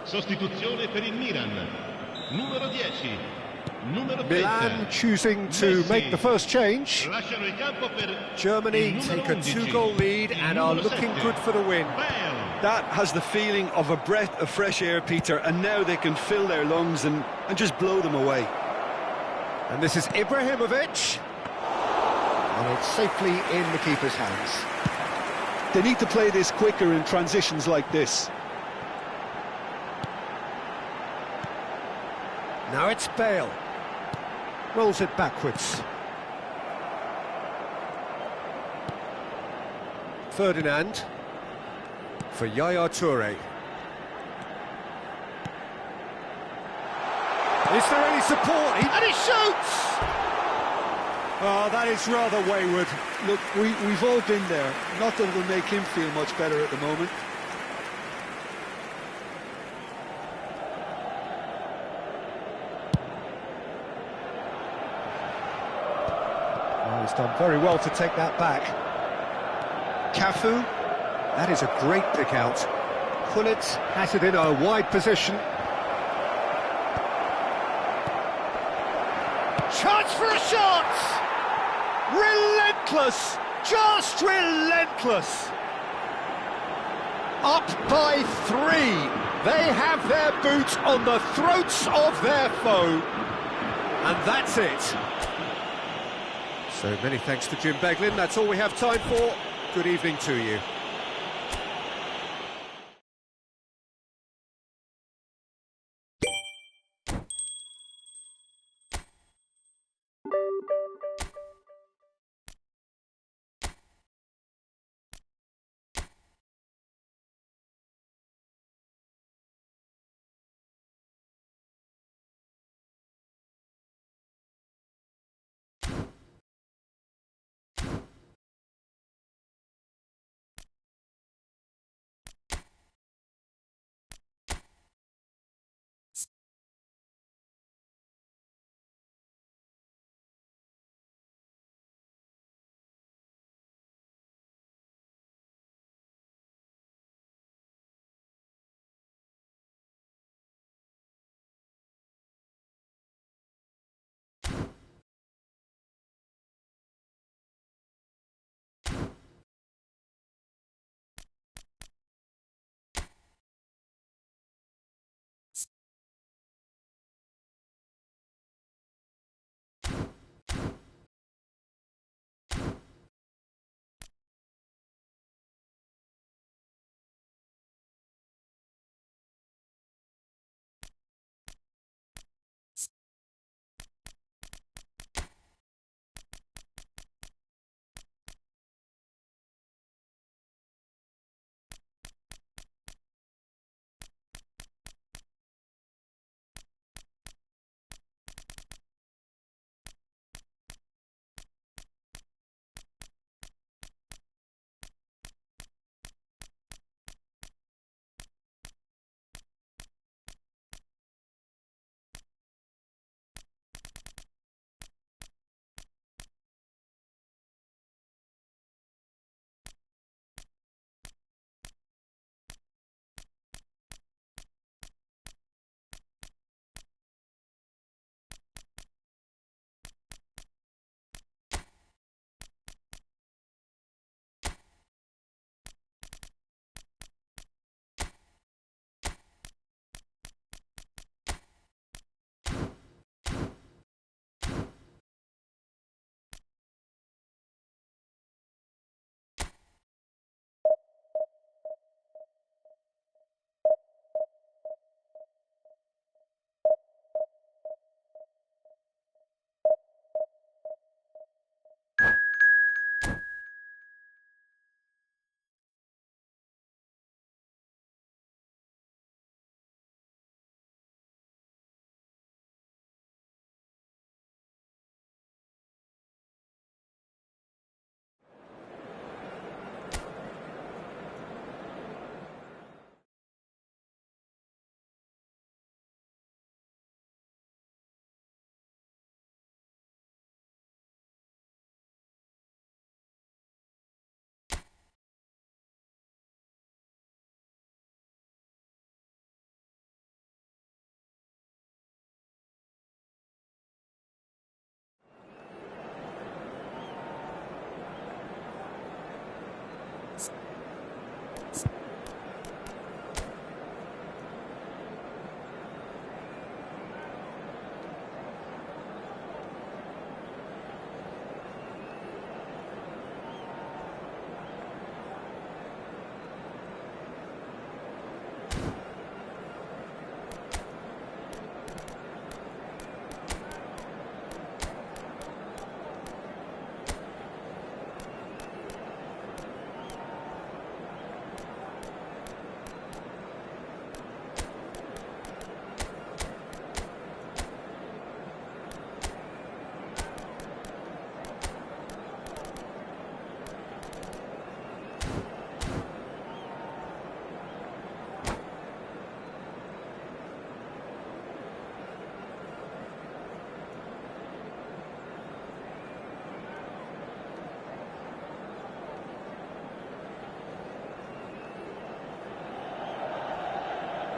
Sostituzione per il Milan. Numero 10. Numero 30. Milan choosing to make the first change. Lasciano il campo per Germany take a 2-goal lead and are looking good for the win. That has the feeling of a breath of fresh air, Peter, and now they can fill their lungs and just blow them away. And this is Ibrahimovic. And it's safely in the keeper's hands. They need to play this quicker in transitions like this. Now it's Bale. Rolls it backwards. Ferdinand. For Yaya Toure. Is there any support? And he shoots! Oh, that is rather wayward. Look, we've all been there. Not that it'll make him feel much better at the moment. Oh, he's done very well to take that back. Cafu. That is a great pick out. Gullit has it in a wide position. Chance for a shot! Relentless! Just relentless! Up by 3. They have their boot on the throats of their foe. And that's it. So many thanks to Jim Beglin. That's all we have time for. Good evening to you.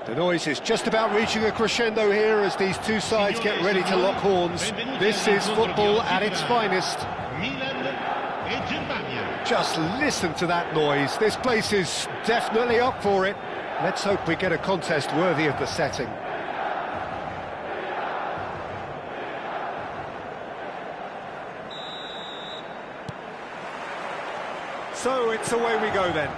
The noise is just about reaching a crescendo here as these two sides get ready to lock horns. This is football at its finest. Just listen to that noise. This place is definitely up for it. Let's hope we get a contest worthy of the setting. So it's away we go then.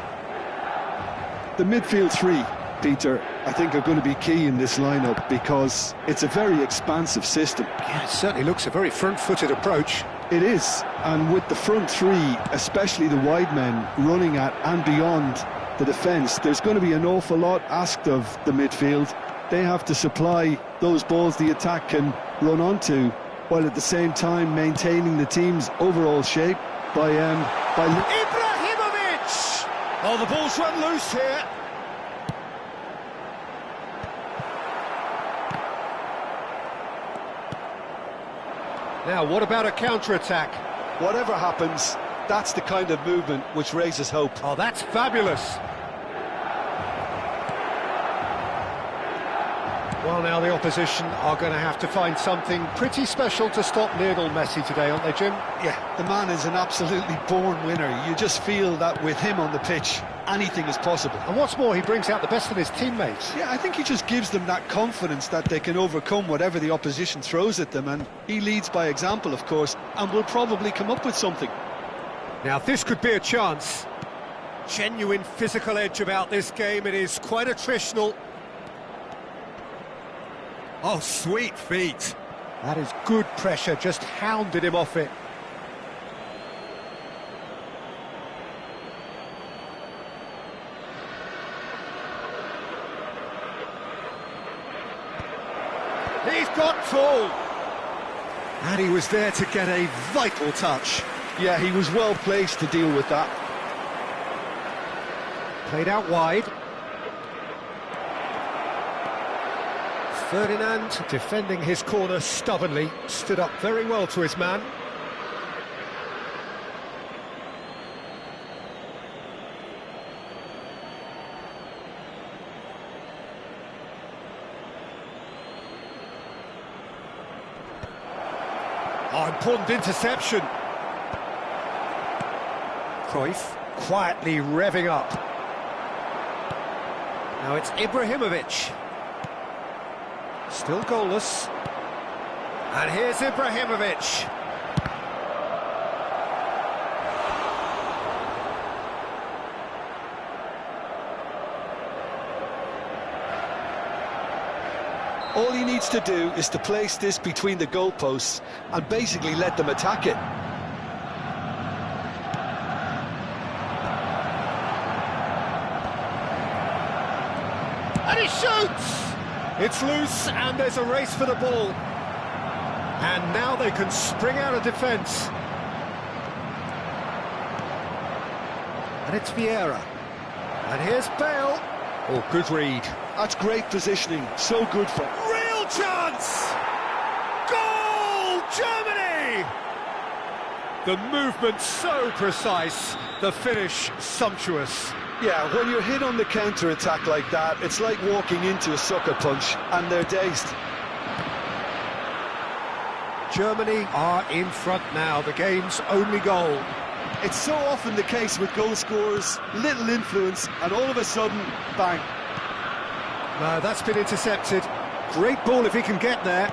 The midfield three, Peter, I think are going to be key in this lineup because it's a very expansive system. Yeah, it certainly looks a very front-footed approach. It is, and with the front three, especially the wide men, running at and beyond the defence, there's going to be an awful lot asked of the midfield. They have to supply those balls the attack can run onto, while at the same time maintaining the team's overall shape by Ibrahimovic! Oh, the ball's run loose here. Now, what about a counter-attack? Whatever happens, that's the kind of movement which raises hope. Oh, that's fabulous. Well, now the opposition are going to have to find something pretty special to stop Lionel Messi today, aren't they, Jim? Yeah, the man is an absolutely born winner. You just feel that with him on the pitch, anything is possible. And what's more, he brings out the best of his teammates. Yeah, I think he just gives them that confidence that they can overcome whatever the opposition throws at them, and he leads by example, of course, and will probably come up with something. Now, this could be a chance. Genuine physical edge about this game. It is quite attritional. Oh, sweet feet. That is good pressure, just hounded him off it. He's got full. And he was there to get a vital touch. Yeah, he was well placed to deal with that. Played out wide. Ferdinand, defending his corner stubbornly, stood up very well to his man. Oh, important interception. Cruyff quietly revving up. Now it's Ibrahimovic. Still goalless. And here's Ibrahimovic. All he needs to do is to place this between the goalposts and basically let them attack it. And he shoots! It's loose and there's a race for the ball. And now they can spring out of defence. And it's Vieira. And here's Bale. Oh, good read. That's great positioning, so good for... Real chance! Goal! Germany! The movement so precise, the finish sumptuous. Yeah, when you're hit on the counter-attack like that, it's like walking into a sucker punch, and they're dazed. Germany are in front now, the game's only goal. It's so often the case with goal scorers, little influence, and all of a sudden, bang. No, that's been intercepted. Great ball if he can get there.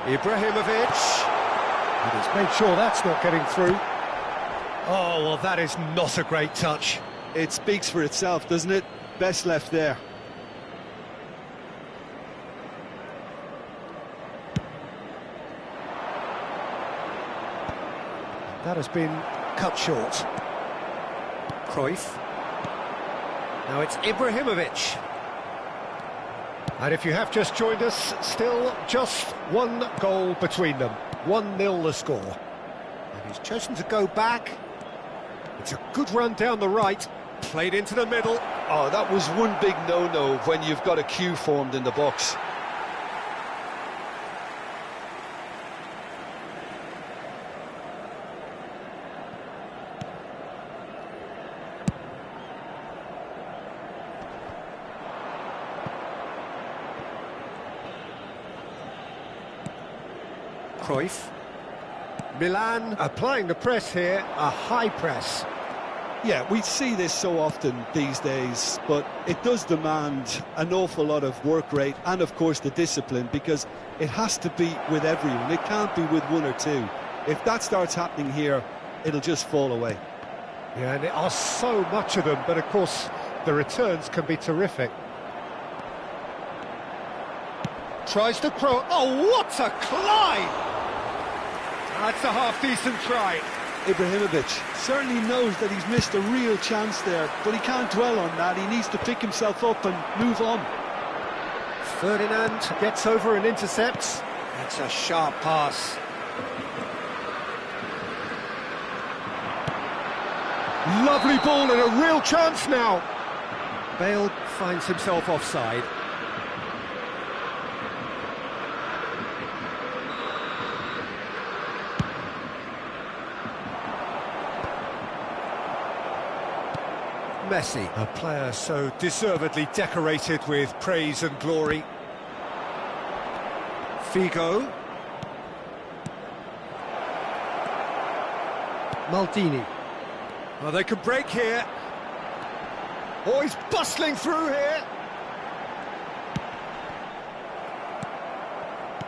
Ibrahimovic. And he's made sure that's not getting through. Oh, well, that is not a great touch. It speaks for itself, doesn't it? Best left there. That has been cut short. Cruyff. Now it's Ibrahimovic. And if you have just joined us, still just one goal between them. 1-0 the score. And he's chosen to go back. It's a good run down the right. Played into the middle. Oh, that was one big no-no when you've got a queue formed in the box. Cruyff. Milan applying the press here, a high press. Yeah, we see this so often these days, but it does demand an awful lot of work rate and, of course, the discipline, because it has to be with everyone. It can't be with one or two. If that starts happening here, it'll just fall away. Yeah, and there are so much of them, but of course, the returns can be terrific. Tries to throw. Oh, what a climb! That's a half-decent try. Ibrahimovic certainly knows that he's missed a real chance there, but he can't dwell on that. He needs to pick himself up and move on. Ferdinand gets over and intercepts. That's a sharp pass. Lovely ball and a real chance now. Bale finds himself offside. Messi, a player so deservedly decorated with praise and glory. Figo. Maldini. Oh, they can break here. Oh, he's bustling through here.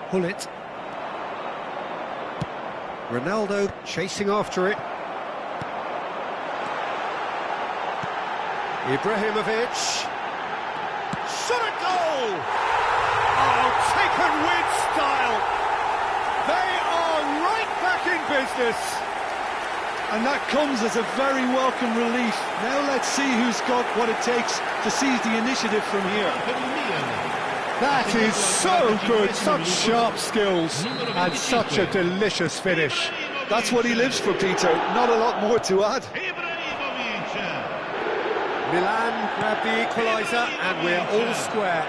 Hullet. Ronaldo chasing after it. Ibrahimovic. Shot at goal! Oh, taken with style. They are right back in business. And that comes as a very welcome relief. Now let's see who's got what it takes to seize the initiative from here. That is so good, such sharp skills and such a delicious finish. That's what he lives for, Peter. Not a lot more to add. Milan grab the equaliser and we're all square.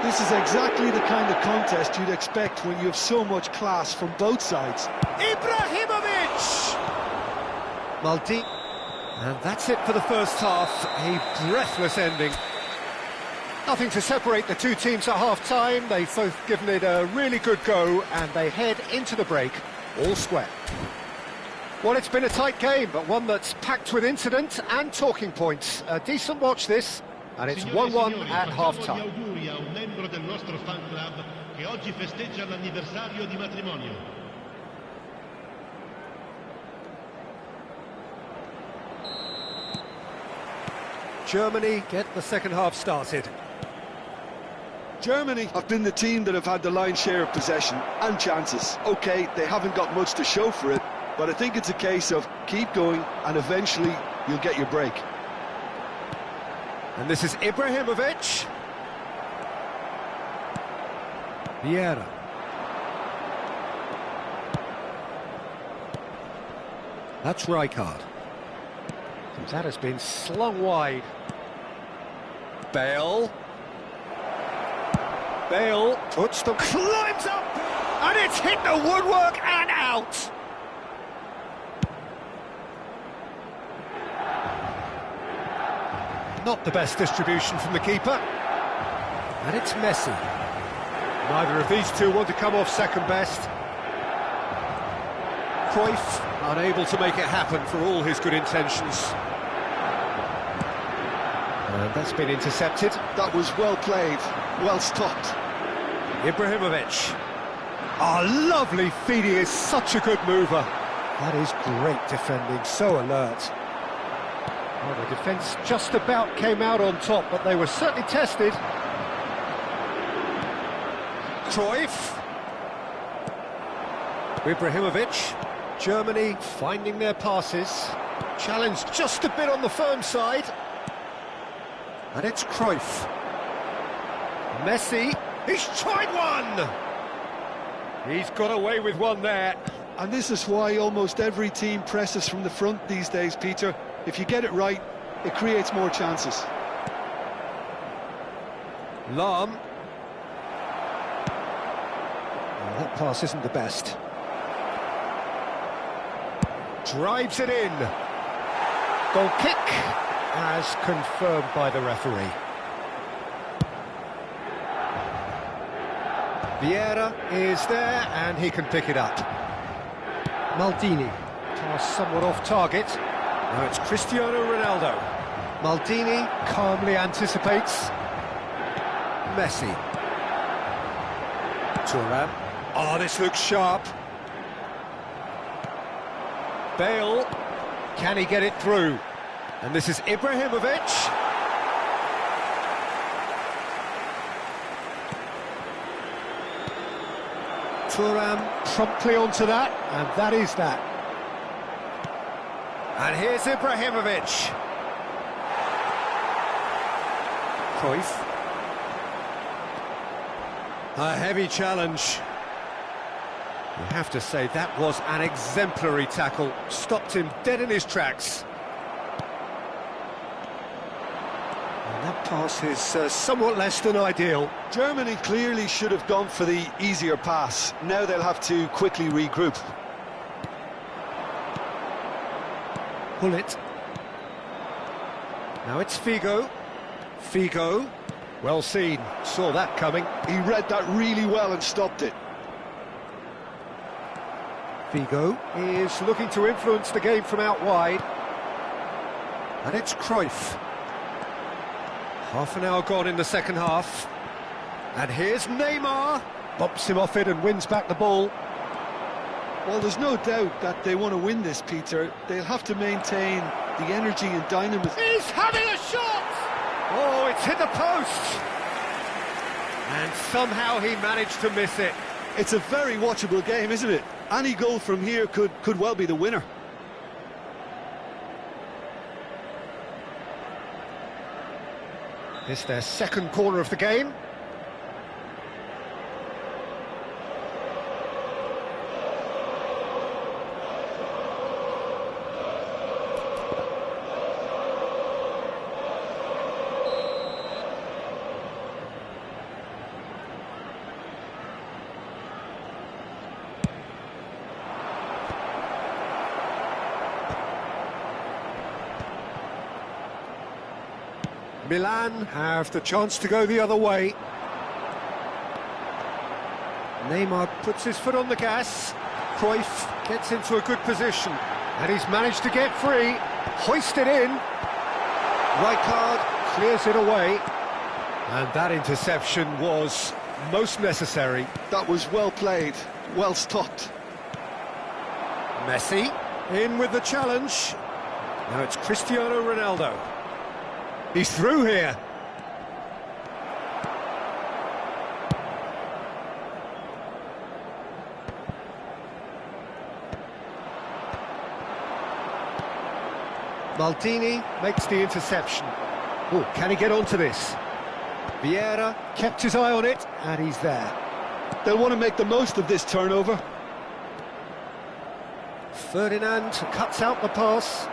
This is exactly the kind of contest you'd expect when you have so much class from both sides. Ibrahimovic! Maldini. And that's it for the first half, a breathless ending. Nothing to separate the two teams at half-time. They've both given it a really good go and they head into the break all square. Well, it's been a tight game, but one that's packed with incident and talking points. A decent watch this, and it's 1-1 at half-time. Auguri a un membro del nostro fan club che oggi festeggia l'anniversario di matrimonio. Germany get the second half started. Germany have been the team that have had the lion's share of possession and chances. OK, they haven't got much to show for it, but I think it's a case of keep going and eventually you'll get your break. And this is Ibrahimovic. Vieira. That's Rijkaard. And that has been slung wide. Bale. Bale puts them, climbs up, and it's hit the woodwork and out. Not the best distribution from the keeper. And it's Messi. Neither of these two want to come off second best. Cruyff unable to make it happen for all his good intentions. And that's been intercepted. That was well played, well stopped. Ibrahimovic. Oh, lovely feed, he is such a good mover. That is great defending, so alert. Well, the defence just about came out on top, but they were certainly tested. Cruyff. Ibrahimovic. Germany finding their passes. Challenged just a bit on the firm side. And it's Cruyff. Messi. He's tried one! He's got away with one there. And this is why almost every team presses from the front these days, Peter. If you get it right, it creates more chances. Lahm. Well, that pass isn't the best. Drives it in. Goal kick, as confirmed by the referee. Vieira is there, and he can pick it up. Maldini, pass somewhat off target. Now it's Cristiano Ronaldo. Maldini calmly anticipates. Messi. Thuram. Oh, this looks sharp. Bale. Can he get it through? And this is Ibrahimovic. Thuram promptly onto that, and that is that. And here's Ibrahimovic. Cruyff. A heavy challenge. You have to say that was an exemplary tackle. Stopped him dead in his tracks. And that pass is somewhat less than ideal. Germany clearly should have gone for the easier pass. Now they'll have to quickly regroup. Pull it. Now it's Figo. Figo. Well seen. Saw that coming. He read that really well and stopped it. Figo is looking to influence the game from out wide. And it's Cruyff. Half an hour gone in the second half. And here's Neymar. Bumps him off it and wins back the ball. Well, there's no doubt that they want to win this, Peter. They'll have to maintain the energy and dynamism. He's having a shot! Oh, it's hit the post! And somehow he managed to miss it. It's a very watchable game, isn't it? Any goal from here could well be the winner. It's their second corner of the game. Milan have the chance to go the other way. Neymar puts his foot on the gas. Cruyff gets into a good position. And he's managed to get free. Hoisted in. Rijkaard clears it away. And that interception was most necessary. That was well played, well stopped. Messi in with the challenge. Now it's Cristiano Ronaldo. He's through here. Maldini makes the interception. Oh, can he get onto this? Vieira kept his eye on it, and he's there. They'll want to make the most of this turnover. Ferdinand cuts out the pass.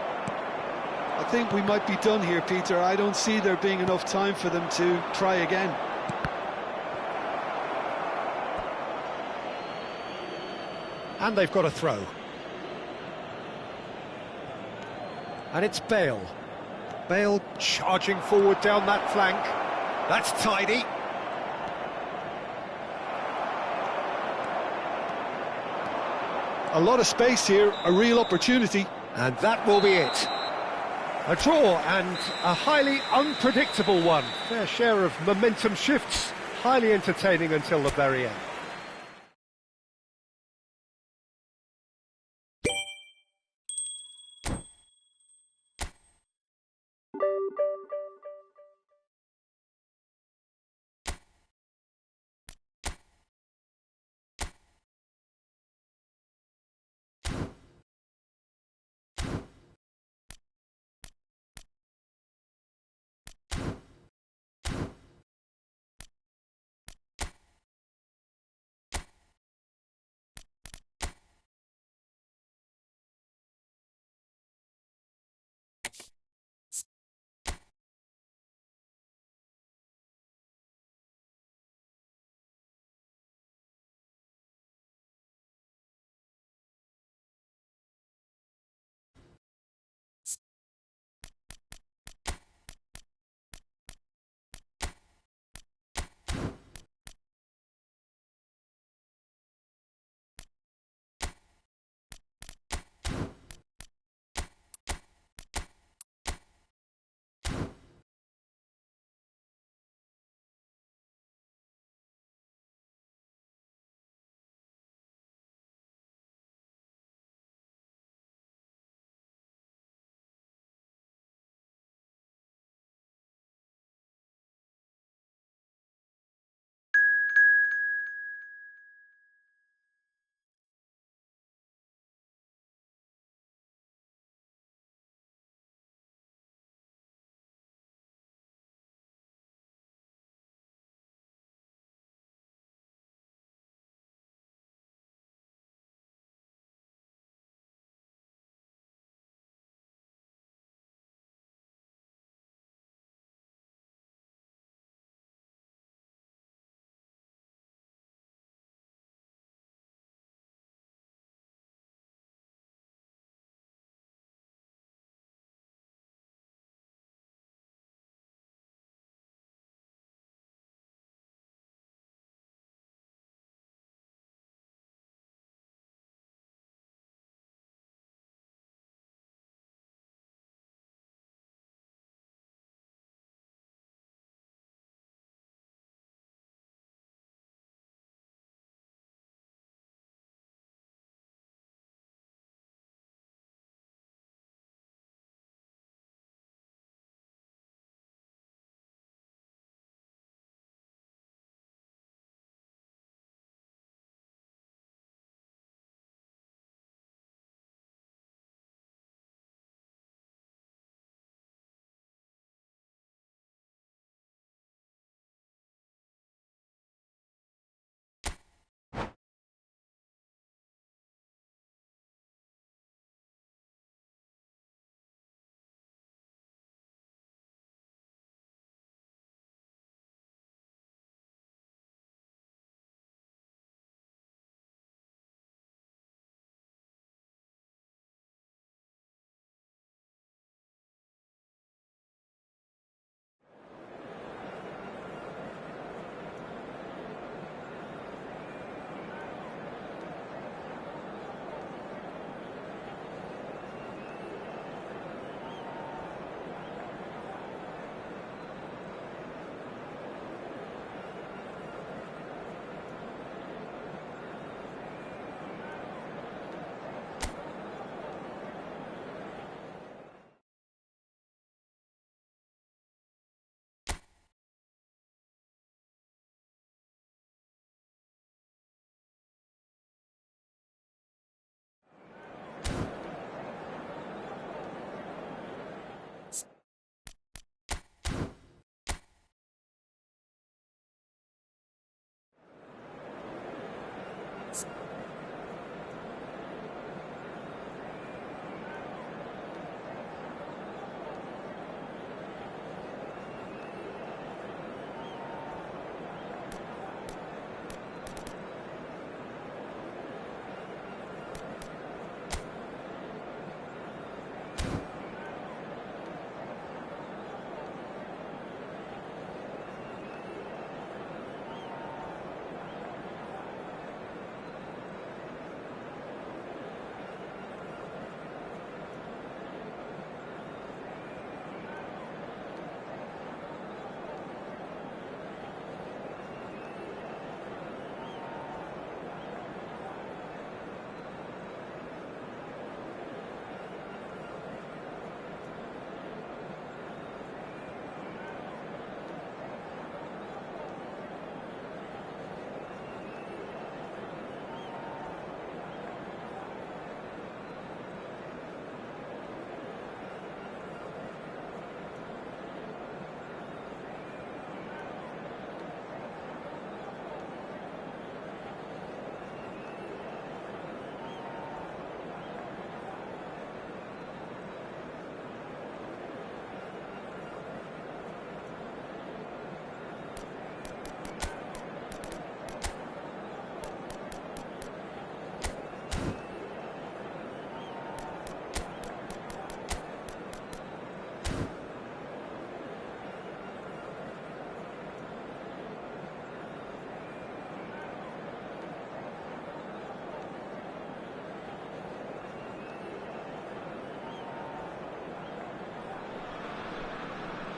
I think we might be done here, Peter. I don't see there being enough time for them to try again. And they've got a throw. And it's Bale. Bale charging forward down that flank. That's tidy. A lot of space here, a real opportunity. And that will be it. A draw, and a highly unpredictable one. Fair share of momentum shifts, highly entertaining until the very end.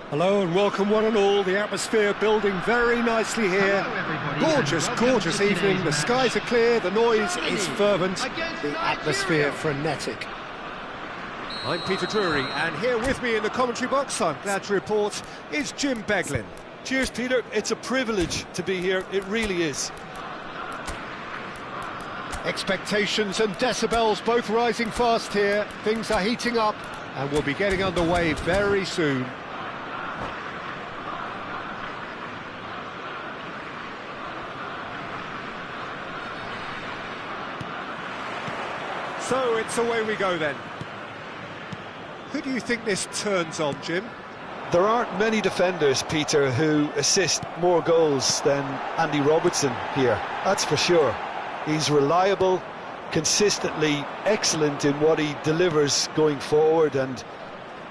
Hello and welcome one and all. The atmosphere building very nicely here. Gorgeous, gorgeous evening. The skies are clear, the noise is fervent, the atmosphere frenetic. I'm Peter Drury, and here with me in the commentary box, I'm glad to report, is Jim Beglin. Cheers, Peter. It's a privilege to be here. It really is. Expectations and decibels both rising fast here. Things are heating up and we'll be getting underway very soon. So it's away we go then. Who do you think this turns on, Jim? There aren't many defenders, Peter, who assist more goals than Andy Robertson here. That's for sure. He's reliable, consistently excellent in what he delivers going forward, and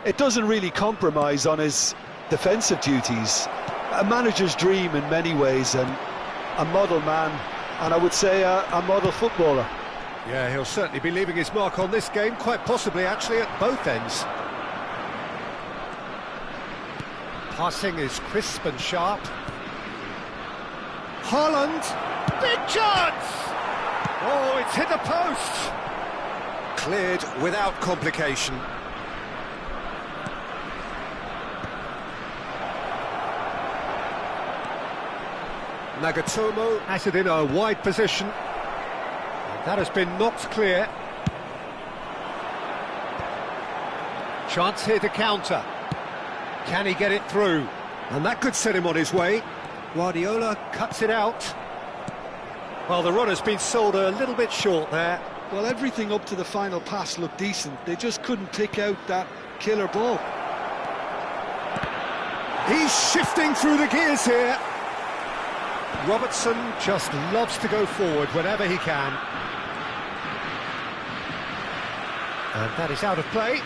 it doesn't really compromise on his defensive duties. A manager's dream in many ways, and a model man, and I would say a model footballer. Yeah, he'll certainly be leaving his mark on this game, quite possibly actually at both ends. Passing is crisp and sharp. Haaland, big chance! Oh, it's hit the post! Cleared without complication. Nagatomo has it in a wide position. That has been knocked clear. Chance here to counter. Can he get it through? And that could set him on his way. Guardiola cuts it out. Well, the run has been sold a little bit short there. Well, everything up to the final pass looked decent. They just couldn't pick out that killer ball. He's shifting through the gears here. Robertson just loves to go forward whenever he can. And that is out of play.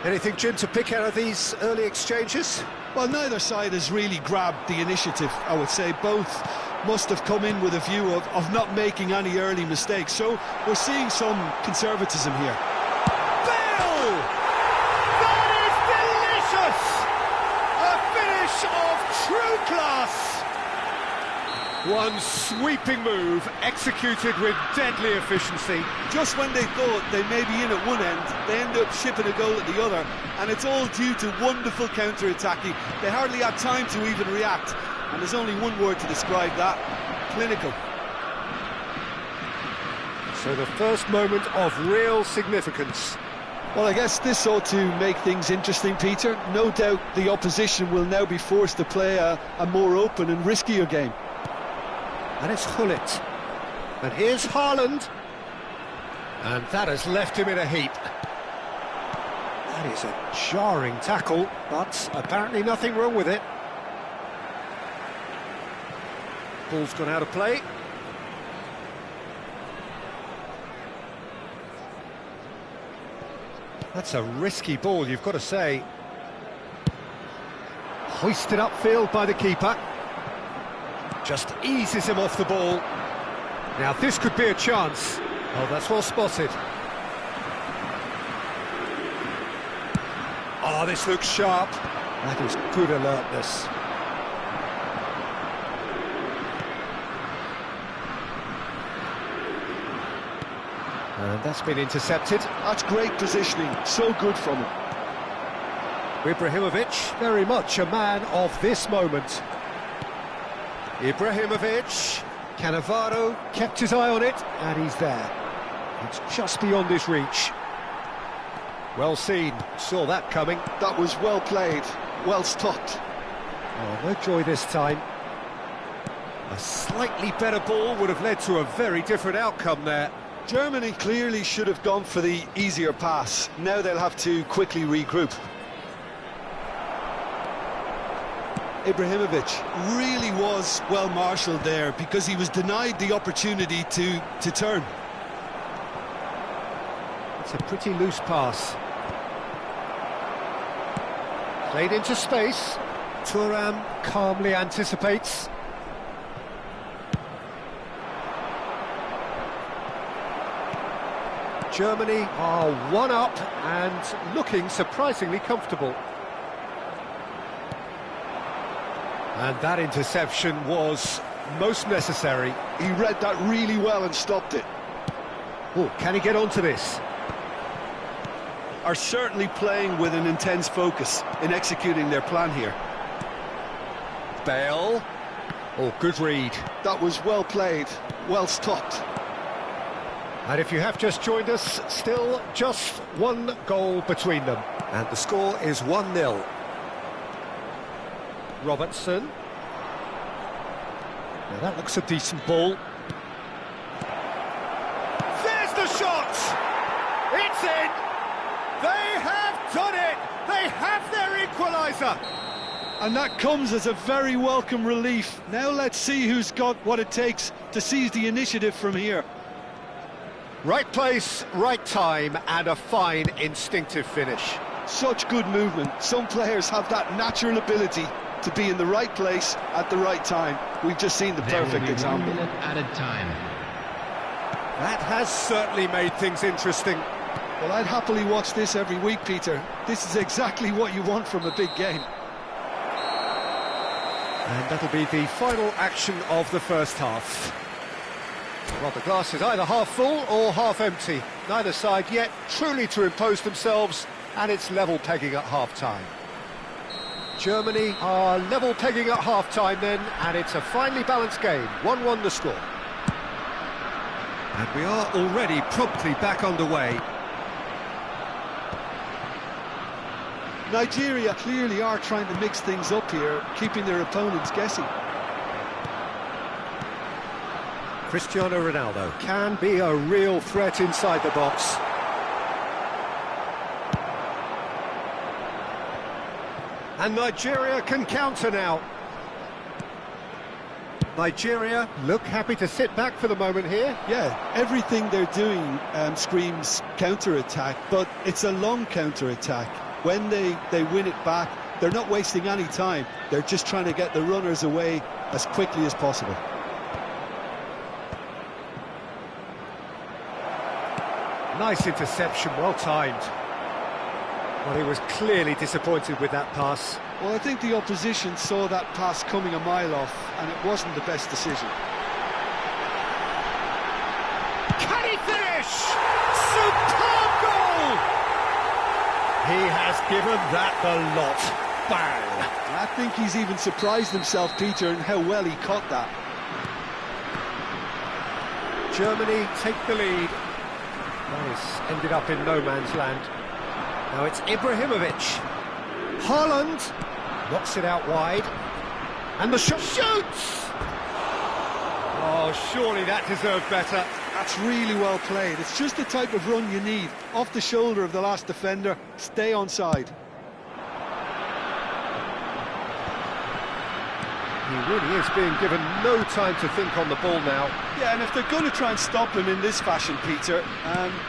Anything, Jim, to pick out of these early exchanges? Well, neither side has really grabbed the initiative, I would say. Both must have come in with a view of not making any early mistakes. So we're seeing some conservatism here. Bale! That is delicious! A finish of true class! One sweeping move, executed with deadly efficiency. Just when they thought they may be in at one end, they end up shipping a goal at the other, and it's all due to wonderful counter-attacking. They hardly had time to even react, and there's only one word to describe that: clinical. So the first moment of real significance. Well, I guess this ought to make things interesting, Peter. No doubt the opposition will now be forced to play a more open and riskier game. And it's Gullit. And here's Haaland. And that has left him in a heap. That is a jarring tackle, but apparently nothing wrong with it. Ball's gone out of play. That's a risky ball, you've got to say. Hoisted upfield by the keeper. Just eases him off the ball. Now this could be a chance. Oh, that's well spotted. Oh, this looks sharp. That is good alertness. And that's been intercepted. That's great positioning, so good from him. Ibrahimovic, very much a man of this moment. Ibrahimovic, Cannavaro kept his eye on it, and he's there. It's just beyond his reach. Well seen, saw that coming. That was well played, well stopped. Oh, no joy this time. A slightly better ball would have led to a very different outcome there. Germany clearly should have gone for the easier pass. Now they'll have to quickly regroup. Ibrahimovic really was well marshalled there because he was denied the opportunity to turn. It's a pretty loose pass. Played into space. Thuram calmly anticipates. Germany are 1 up and looking surprisingly comfortable. And that interception was most necessary. He read that really well and stopped it. Oh, can he get onto this? Are certainly playing with an intense focus in executing their plan here. Bale. Oh, good read. That was well played, well stopped. And if you have just joined us, still just 1 goal between them. And the score is 1-0. Robertson. Now that looks a decent ball. There's the shot! It's in! They have done it! They have their equaliser! And that comes as a very welcome relief. Now let's see who's got what it takes to seize the initiative from here. Right place, right time, and a fine instinctive finish. Such good movement. Some players have that natural ability to be in the right place at the right time. We've just seen the perfect example. 1 minute added time. That has certainly made things interesting. Well, I'd happily watch this every week, Peter. This is exactly what you want from a big game. And that'll be the final action of the first half. Well, the glass is either half full or half empty. Neither side yet truly to impose themselves, and it's level pegging at half-time. Germany are level pegging at half-time then, and it's a finely balanced game. 1-1 the score. And we are already promptly back underway. Nigeria clearly are trying to mix things up here, keeping their opponents guessing. Cristiano Ronaldo can be a real threat inside the box. And Nigeria can counter now. Nigeria look happy to sit back for the moment here. Yeah, everything they're doing screams counter-attack, but it's a long counter-attack. When they win it back, they're not wasting any time. They're just trying to get the runners away as quickly as possible. Nice interception, well timed. Well, he was clearly disappointed with that pass. Well, I think the opposition saw that pass coming a mile off, and it wasn't the best decision. Can he finish? Superb goal! He has given that the lot. Bang! I think he's even surprised himself, Peter, in how well he caught that. Germany take the lead. Nice, ended up in no man's land. Now it's Ibrahimovic. Haaland knocks it out wide. And the shot shoots! Oh, surely that deserved better. That's really well played. It's just the type of run you need. Off the shoulder of the last defender, stay onside. He really is being given no time to think on the ball now. Yeah, and if they're going to try and stop him in this fashion, Peter,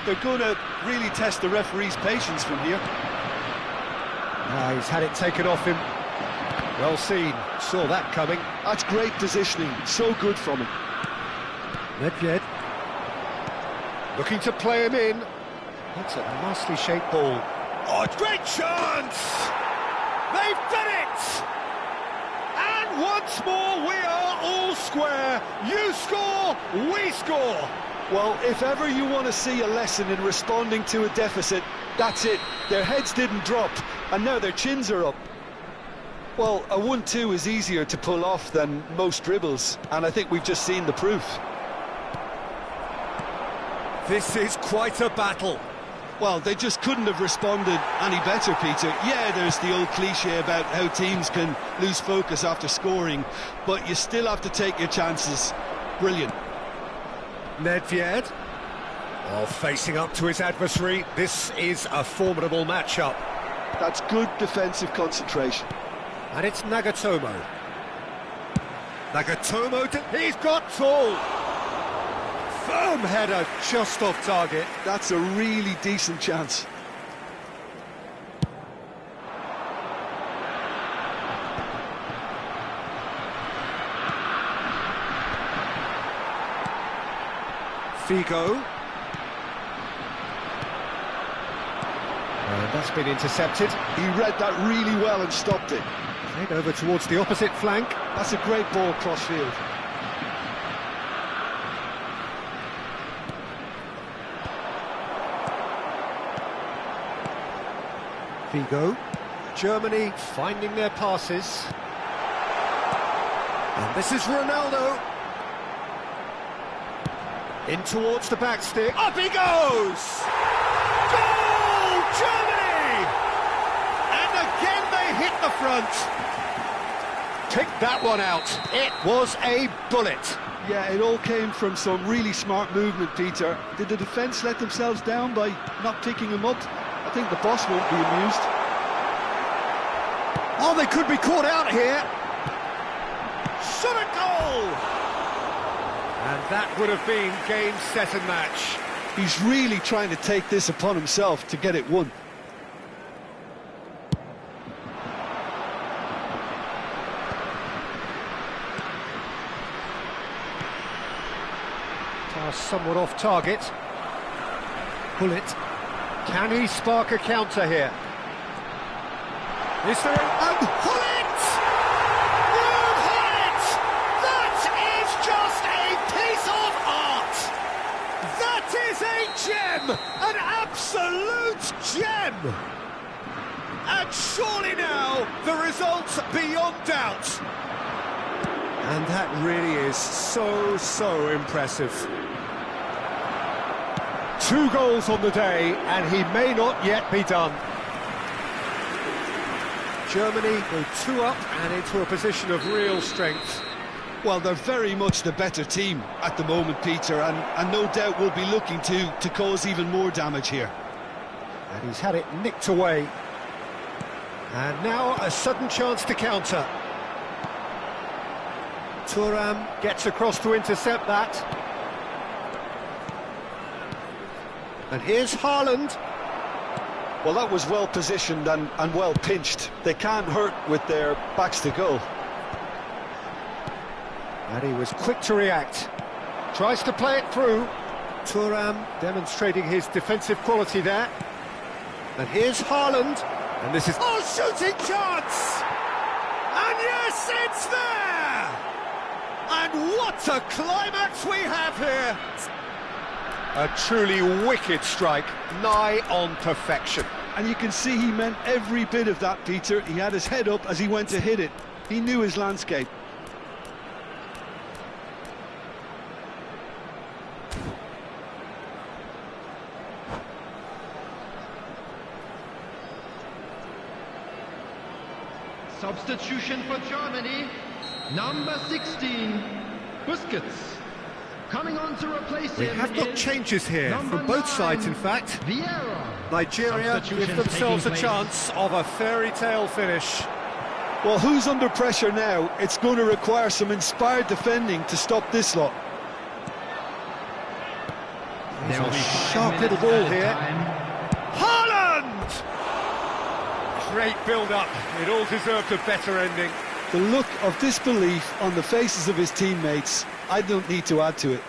they're going to really test the referee's patience from here. He's had it taken off him. Well seen, saw that coming. That's great positioning, so good from him. Nedved looking to play him in. That's a nicely shaped ball. Oh, great chance! They've done it! And once more we are all square. You score, we score. Well, if ever you want to see a lesson in responding to a deficit, that's it. Their heads didn't drop, and now their chins are up. Well, a 1-2 is easier to pull off than most dribbles, and I think we've just seen the proof. This is quite a battle. Well, they just couldn't have responded any better, Peter. Yeah, there's the old cliche about how teams can lose focus after scoring, but you still have to take your chances. Brilliant. Nedved, well, facing up to his adversary. This is a formidable matchup. That's good defensive concentration. And it's Nagatomo. He's got tall. Firm header, just off target. That's a really decent chance. Figo. And that's been intercepted. He read that really well and stopped it. Played over towards the opposite flank. That's a great ball cross-field. Figo. Germany finding their passes. And this is Ronaldo. In towards the back stick. Up he goes! Goal! Germany! And again they hit the front. Picked that one out. It was a bullet. Yeah, it all came from some really smart movement, Peter. Did the defence let themselves down by not picking him up? I think the boss won't be amused. Oh, they could be caught out here. Shot a goal! And that would have been game, set and match. He's really trying to take this upon himself to get it won. Pass somewhat off target. Bullet. Can he spark a counter here? Is there and Hullet! You've had it! That is just a piece of art! That is a gem! An absolute gem! And surely now, the result's beyond doubt. And that really is so impressive. 2 goals on the day, and he may not yet be done. Germany go 2 up and into a position of real strength. Well, they're very much the better team at the moment, Peter, and no doubt will be looking to cause even more damage here. And he's had it nicked away. And now a sudden chance to counter. Thuram gets across to intercept that. And here's Haaland. Well, that was well positioned and well pinched. They can't hurt with their backs to goal. And he was quick to react. Tries to play it through. Thuram demonstrating his defensive quality there. And here's Haaland. And this is... Oh, shooting chance! And yes, it's there! And what a climax we have here! A truly wicked strike, nigh on perfection. And you can see he meant every bit of that, Peter. He had his head up as he went to hit it. He knew his landscape. Substitution for Germany, number 16, Busquets. Coming on to replace him. We have got changes here from both sides, in fact. Vieira. Nigeria give themselves a chance of a fairy tale finish. Well, who's under pressure now? It's going to require some inspired defending to stop this lot. There's a sharp little ball here. Haaland! Great build-up. It all deserved a better ending. The look of disbelief on the faces of his teammates, I don't need to add to it.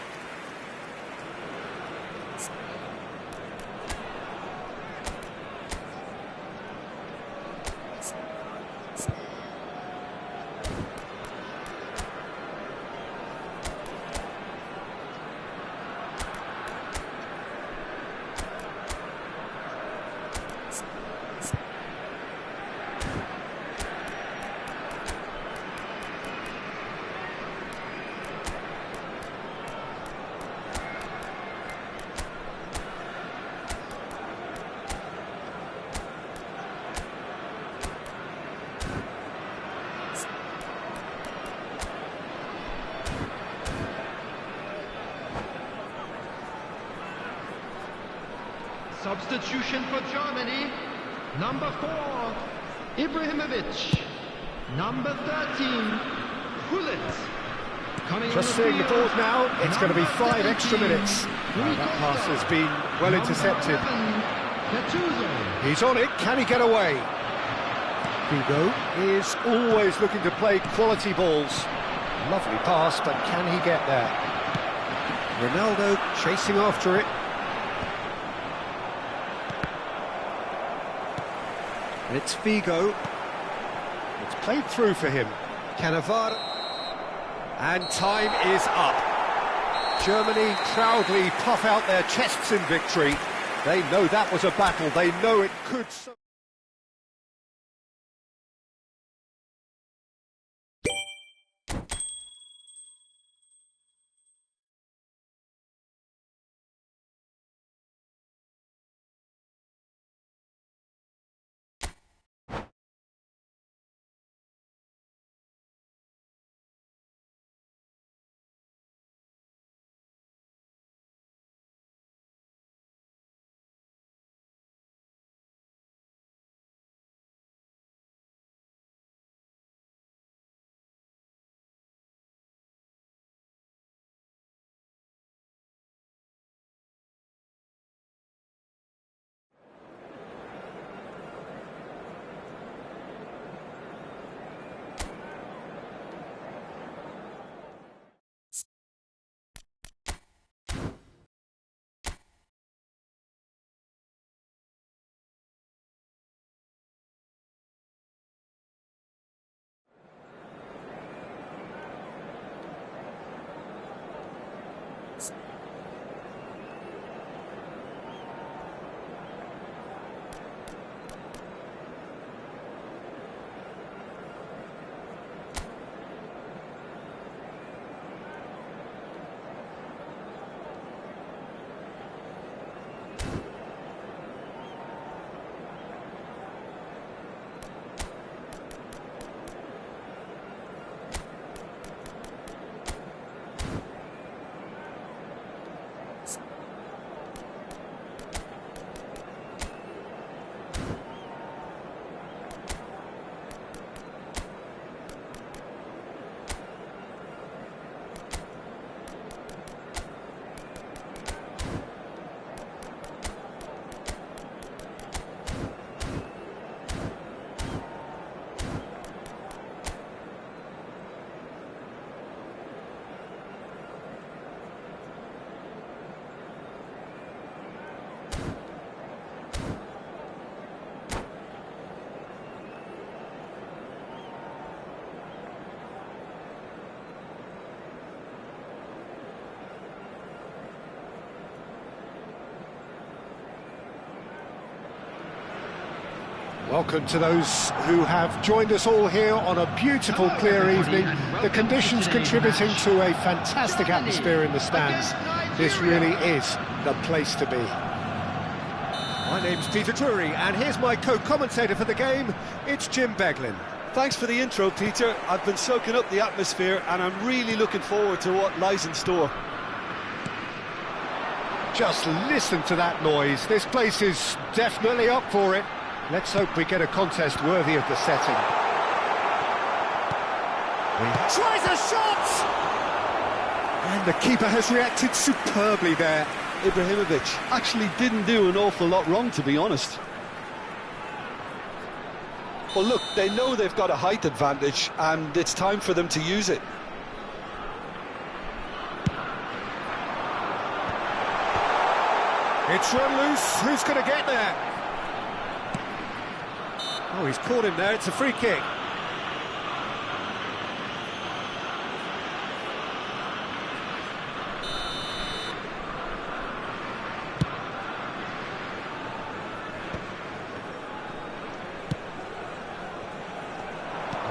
Substitution for Germany, number 4, Ibrahimovic. Number 13, Hullet. Just seeing the board now, it's going to be 5 extra minutes. That pass has been well intercepted. He's on it, can he get away? Figo is always looking to play quality balls. Lovely pass, but can he get there? Ronaldo chasing after it. It's Figo. It's played through for him. Cannavaro. And time is up. Germany proudly puff out their chests in victory. They know that was a battle. They know it could... Welcome to those who have joined us all here on a beautiful, clear evening. The conditions contributing to a fantastic atmosphere in the stands. This really is the place to be. My name's Peter Drury, and here's my co-commentator for the game. It's Jim Beglin. Thanks for the intro, Peter. I've been soaking up the atmosphere, and I'm really looking forward to what lies in store. Just listen to that noise. This place is definitely up for it. Let's hope we get a contest worthy of the setting. Tries a shot! And the keeper has reacted superbly there. Ibrahimovic actually didn't do an awful lot wrong, to be honest. Well, look, they know they've got a height advantage, and it's time for them to use it. It's run loose. Who's going to get there? Oh, he's caught him there. It's a free kick.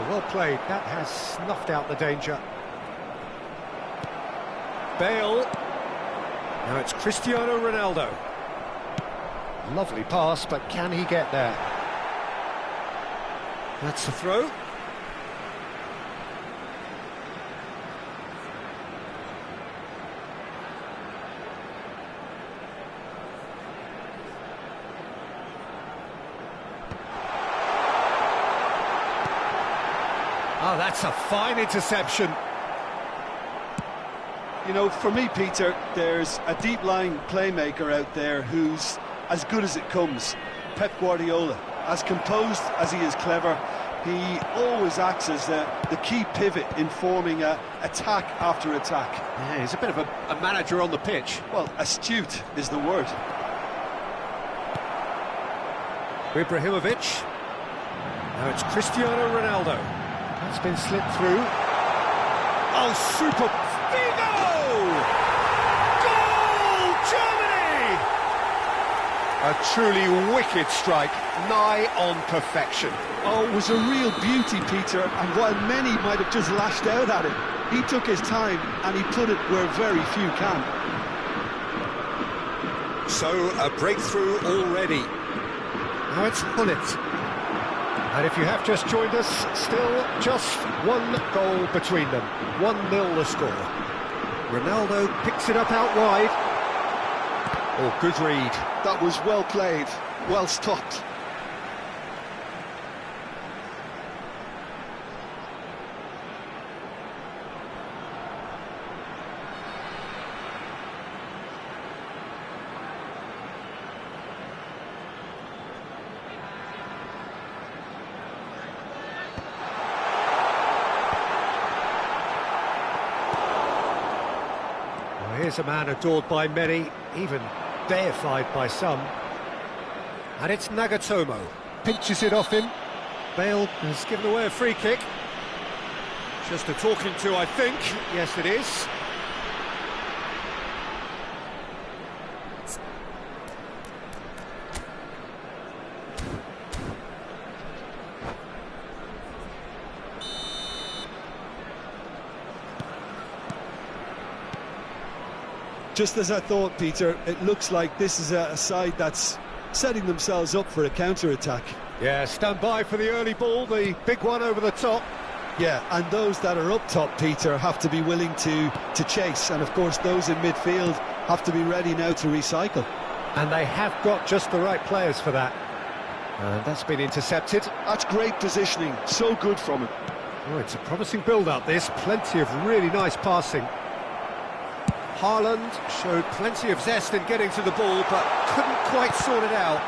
Well played. That has snuffed out the danger. Bale. Now it's Cristiano Ronaldo. Lovely pass, but can he get there? That's the throw. Oh, that's a fine interception. You know, for me, Peter, there's a deep-lying playmaker out there who's as good as it comes. Pep Guardiola. As composed as he is clever, he always acts as the key pivot in forming attack after attack. Yeah, he's a bit of a manager on the pitch. Well, astute is the word. Ibrahimovic. Now it's Cristiano Ronaldo. That's been slipped through. Oh, super! Figo! Goal! Germany! A truly wicked strike, nigh on perfection. Oh, it was a real beauty, Peter, and while many might have just lashed out at it, he took his time and he put it where very few can. So, a breakthrough already. Now it's Hullet. And if you have just joined us, still just one goal between them. 1-0 the score. Ronaldo picks it up out wide. Oh, good read. That was well played, well stopped. Here's a man adored by many, even deified by some. And it's Nagatomo. Pinches it off him. Bale has given away a free kick. Just a talking to, I think. Yes, it is. Just as I thought, Peter, it looks like this is a side that's setting themselves up for a counter-attack. Yeah, stand by for the early ball, the big one over the top. Yeah, and those that are up top, Peter, have to be willing to chase. And, of course, those in midfield have to be ready now to recycle. And they have got just the right players for that. And that's been intercepted. That's great positioning, so good from him. Oh, it's a promising build-up, this. Plenty of really nice passing. Haaland showed plenty of zest in getting to the ball, but couldn't quite sort it out.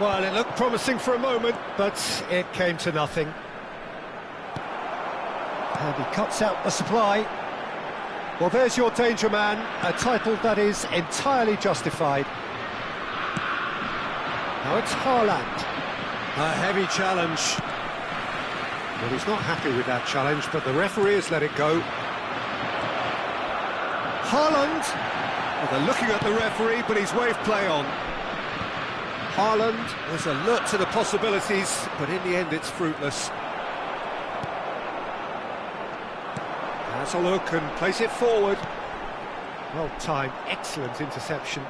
Well, it looked promising for a moment, but it came to nothing. And he cuts out the supply. Well, there's your danger man, a title that is entirely justified. Now it's Haaland. A heavy challenge. Well, he's not happy with that challenge, but the referee has let it go. Haaland! Well, they're looking at the referee, but he's waved play on. Haaland is alert to the possibilities, but in the end it's fruitless. Has a look and plays it forward. Well timed, excellent interception.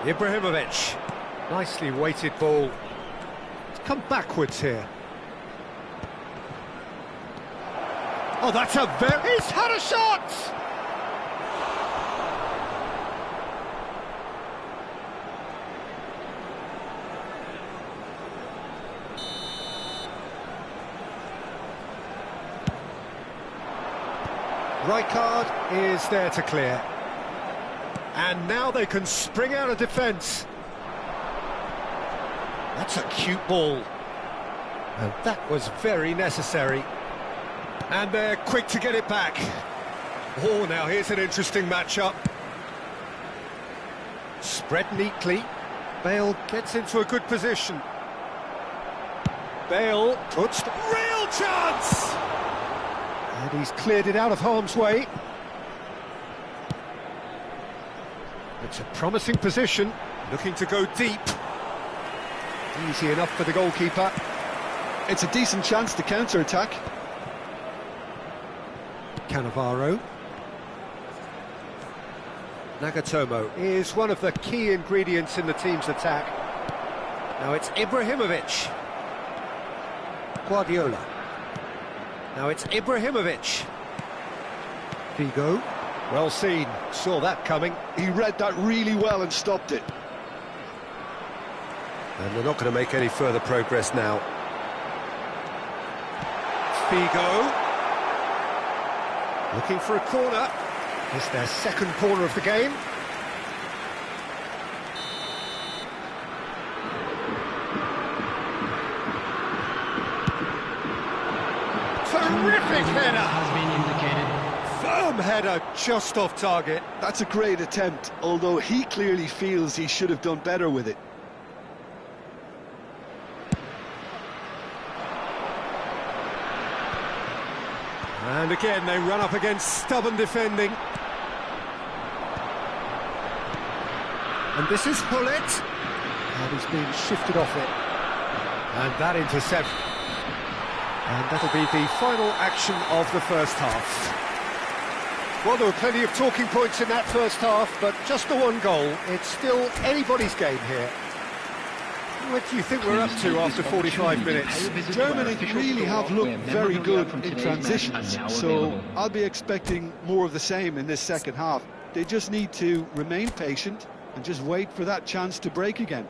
Ibrahimovic, nicely weighted ball. It's come backwards here. Oh, that's a very... He's had a shot! Right card is there to clear. And now they can spring out of defence. That's a cute ball. And that was very necessary. And they're quick to get it back. Oh, now here's an interesting matchup. Spread neatly. Bale gets into a good position. Bale puts the real chance! And he's cleared it out of harm's way. It's a promising position, looking to go deep. Easy enough for the goalkeeper. It's a decent chance to counter-attack. Cannavaro. Nagatomo is one of the key ingredients in the team's attack. Now it's Ibrahimovic. Guardiola. Now it's Ibrahimovic. Figo. Well seen, saw that coming. He read that really well and stopped it. And they're not going to make any further progress now. Figo. Looking for a corner. It's their second corner of the game. Terrific header! Has been indicated. Firm header, just off target. That's a great attempt, although he clearly feels he should have done better with it. And again, they run up against stubborn defending. And this is Hullet. And he's been shifted off it. And that intercept. And that'll be the final action of the first half. Well, there were plenty of talking points in that first half, but just the one goal. It's still anybody's game here. What do you think we're up to after 45 minutes? Germany really have looked very good in transitions, so I'll be expecting more of the same in this second half. They just need to remain patient and just wait for that chance to break again.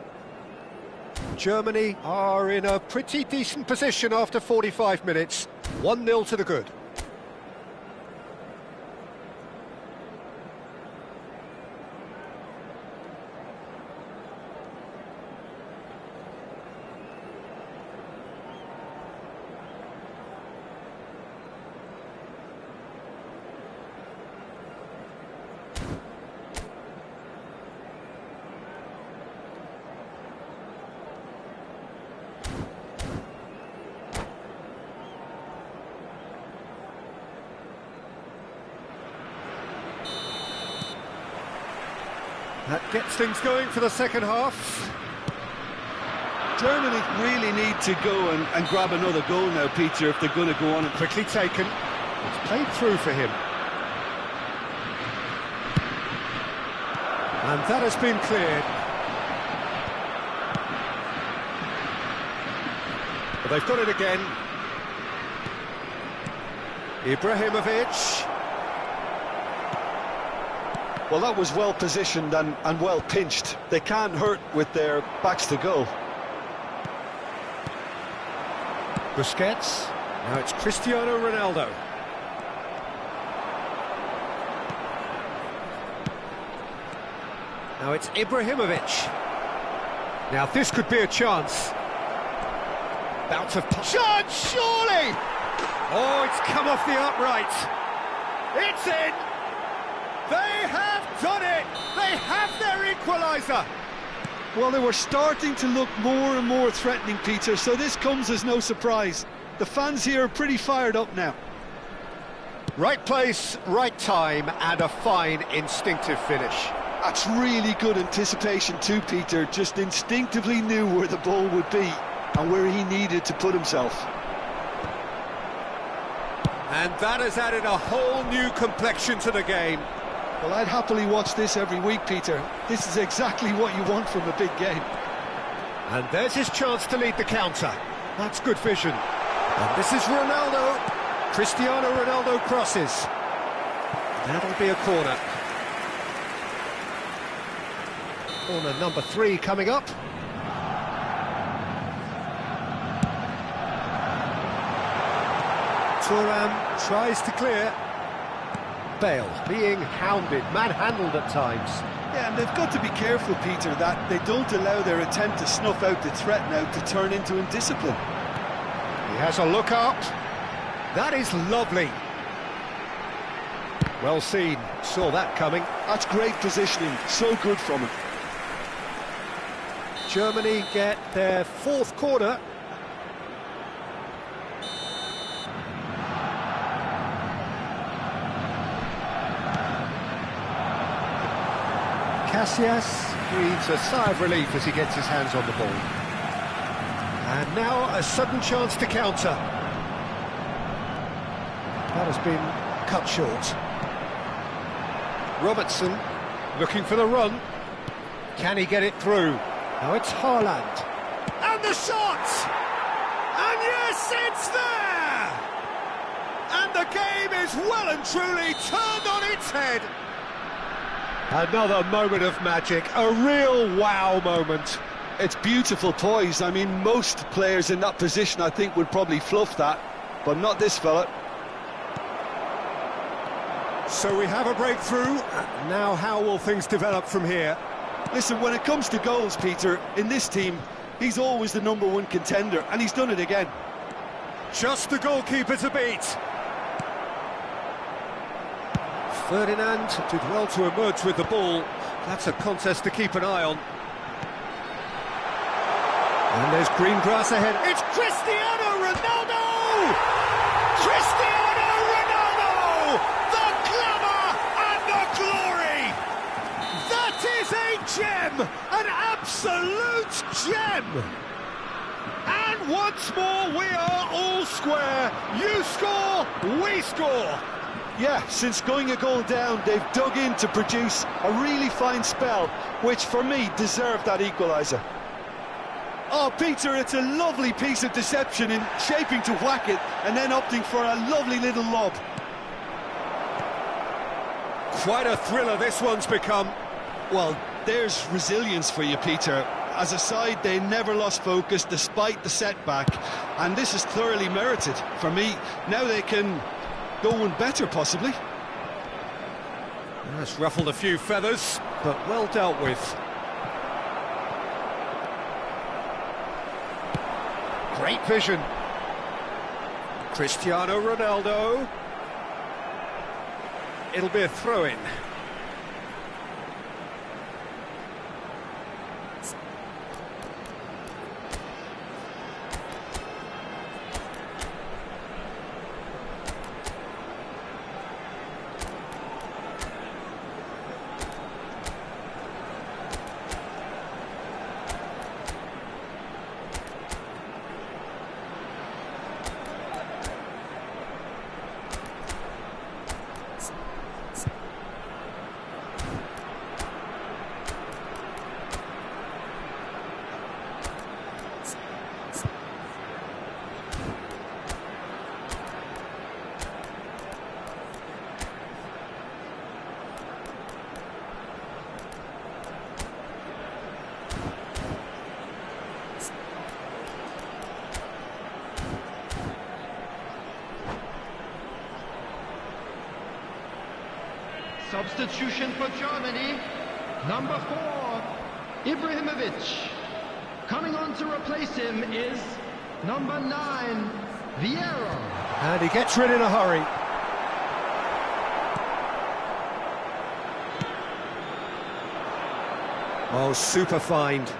Germany are in a pretty decent position after 45 minutes. 1-0 to the good. That gets things going for the second half. Germany really need to go and grab another goal now, Peter, if they're going to go on. And Quickly taken. It's played through for him. And that has been cleared. But they've got it again. Ibrahimovic. Well, that was well positioned and well pinched. They can't hurt with their backs to goal. Busquets. Now it's Cristiano Ronaldo. Now it's Ibrahimovic. Now this could be a chance. Bout of chance, surely! Oh, it's come off the upright. It's in! They have done it! They have their equaliser! Well, they were starting to look more and more threatening, Peter, so this comes as no surprise. The fans here are pretty fired up now. Right place, right time, and a fine instinctive finish. That's really good anticipation too, Peter. Just instinctively knew where the ball would be and where he needed to put himself. And that has added a whole new complexion to the game. Well, I'd happily watch this every week, Peter. This is exactly what you want from a big game. And there's his chance to lead the counter. That's good vision. And this is Ronaldo. Cristiano Ronaldo crosses. That'll be a corner. Corner number 3 coming up. Thuram tries to clear. Bale being hounded, manhandled at times. Yeah, and they've got to be careful, Peter, that they don't allow their attempt to snuff out the threat now to turn into indiscipline. He has a look up. That is lovely. Well seen, saw that coming. That's great positioning, so good from him. Germany get their 4th corner. Casillas breathes a sigh of relief as he gets his hands on the ball. And now a sudden chance to counter. That has been cut short. Robertson looking for the run. Can he get it through? Now it's Haaland. And the shot! And yes, it's there! And the game is well and truly turned on its head. Another moment of magic, a real wow moment. It's beautiful poise. I mean, most players in that position, I think, would probably fluff that, but not this fella. So we have a breakthrough. Now how will things develop from here? Listen, when it comes to goals, Peter, in this team, he's always the #1 contender, and he's done it again. Just the goalkeeper to beat. Ferdinand did well to emerge with the ball. That's a contest to keep an eye on. And there's green grass ahead. It's Cristiano Ronaldo! Cristiano Ronaldo! gem! An absolute gem! And once more we are all square. You score, we score. Yeah, since going a goal down, they've dug in to produce a really fine spell, which for me deserved that equaliser. Oh, Peter, it's a lovely piece of deception in shaping to whack it and then opting for a lovely little lob. Quite a thriller this one's become. Well, there's resilience for you, Peter. As a side, they never lost focus despite the setback, and this is thoroughly merited. For me, now they can go one better, possibly. That's ruffled a few feathers, but well dealt with. Great vision. Cristiano Ronaldo. It'll be a throw-in. Substitution for Germany, number 4, Ibrahimovic. Coming on to replace him is number 9, Vieira. And he gets rid in a hurry. Oh, super find.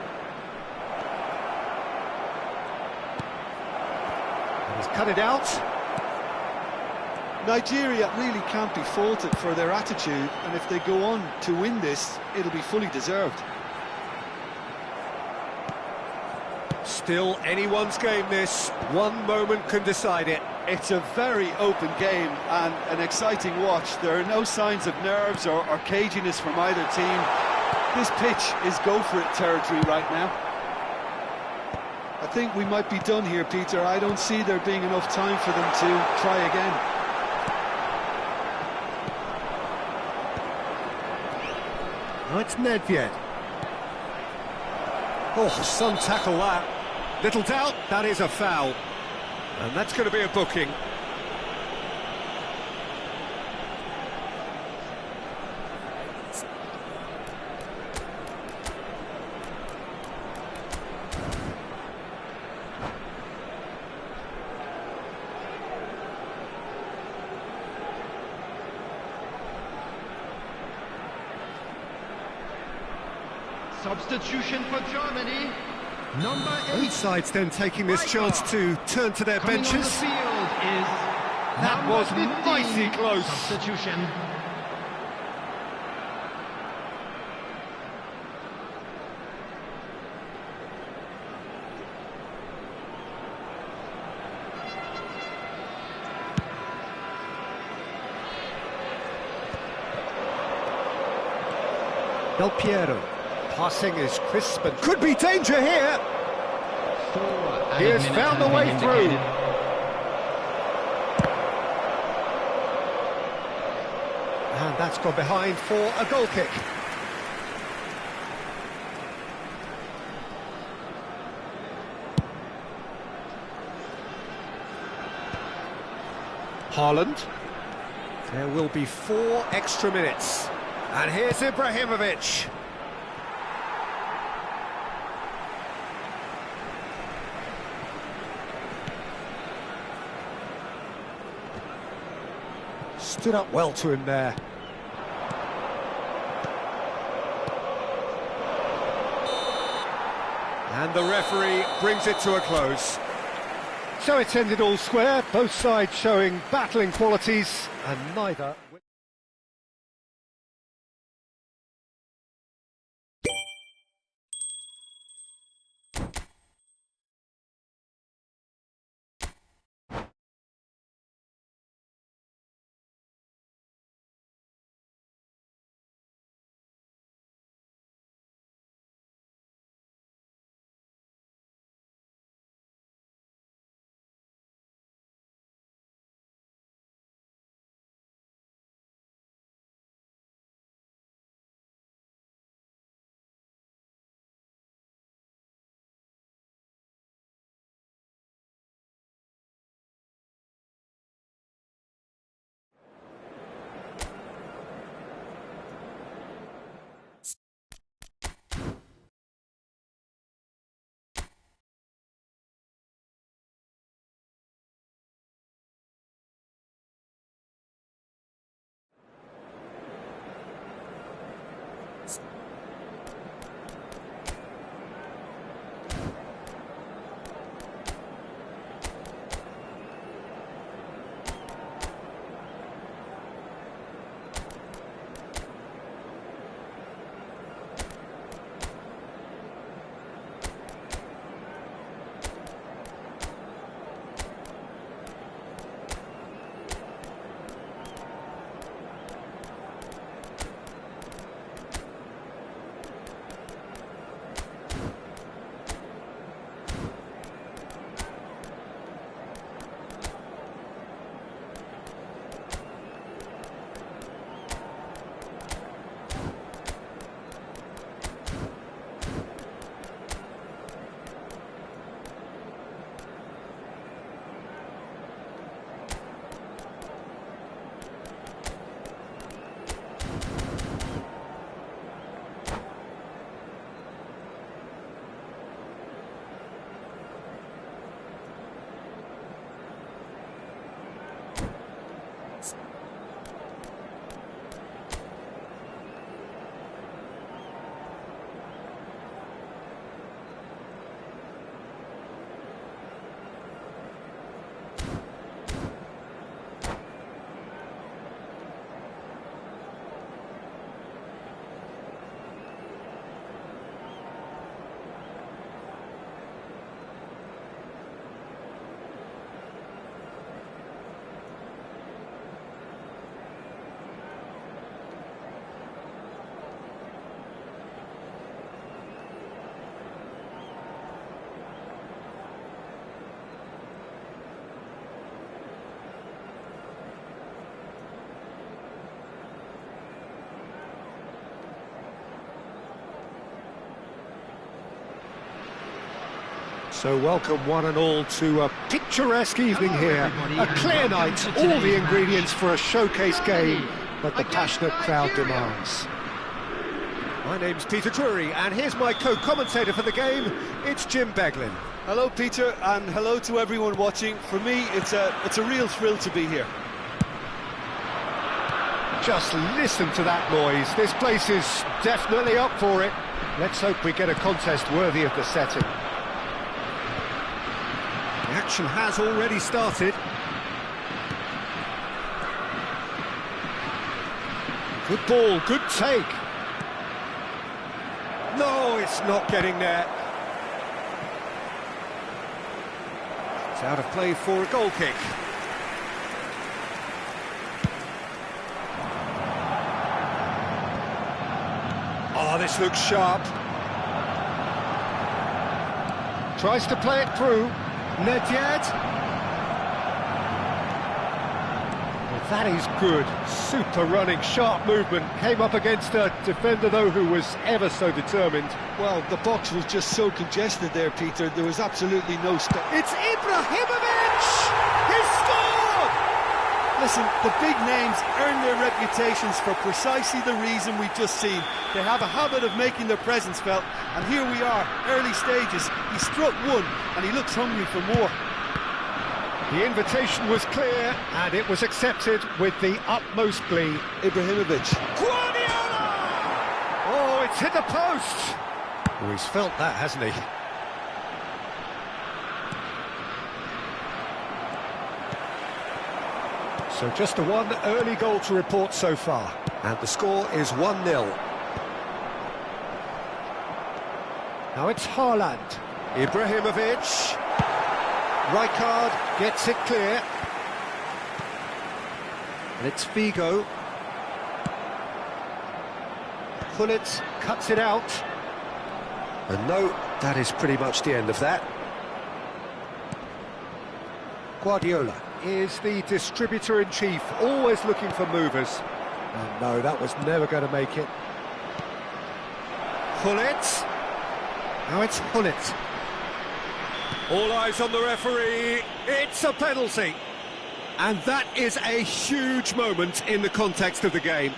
And he's cut it out. Nigeria really can't be faulted for their attitude, and if they go on to win this, it'll be fully deserved. Still anyone's game this. One moment can decide it. It's a very open game and an exciting watch. There are no signs of nerves or caginess from either team. This pitch is go-for-it territory right now. I think we might be done here, Peter. I don't see there being enough time for them to try again. Oh, it's Nedved. Oh, some tackle that. Little doubt, that is a foul. And that's going to be a booking. Substitution for Germany, number 8. Both sides then taking this chance to turn to their Coming on the benches. field is That number was 15. mighty close. Substitution. Del Piero. Passing is crisp and could be danger here. He has found the way through. And that's gone behind for a goal kick. Haaland. There will be 4 extra minutes. And here's Ibrahimovic. Stood up well to him there. And the referee brings it to a close. So it's ended all square, both sides showing battling qualities, and neither... So welcome one and all to a picturesque evening here. A clear night, all the ingredients for a showcase game that the passionate crowd demands. My name's Peter Drury, and here's my co-commentator for the game, it's Jim Beglin. Hello, Peter, and hello to everyone watching. For me, it's a real thrill to be here. Just listen to that noise. This place is definitely up for it. Let's hope we get a contest worthy of the setting. The action has already started. Good ball, good take. No, it's not getting there. It's out of play for a goal kick. Oh, this looks sharp. Tries to play it through. Nedved. Well, that is good. Super running, sharp movement. Came up against a defender, though, who was ever so determined. Well, the box was just so congested there, Peter. There was absolutely no stop. It's Ibrahimovic! He scored! Listen, the big names earn their reputations for precisely the reason we've just seen. They have a habit of making their presence felt, and here we are, early stages. He struck one, and he looks hungry for more. The invitation was clear, and it was accepted with the utmost glee. Ibrahimovic. Guardiola! Oh, it's hit the post! Oh, he's felt that, hasn't he? So just the one early goal to report so far. And the score is 1-0. Now it's Haaland. Ibrahimovic. Rijkaard gets it clear. And it's Figo. Gullit cuts it out. And no, that is pretty much the end of that. Guardiola is the distributor-in-chief, always looking for movers. And no, that was never going to make it. Gullit. Now it's Gullit. All eyes on the referee. It's a penalty. And that is a huge moment in the context of the game.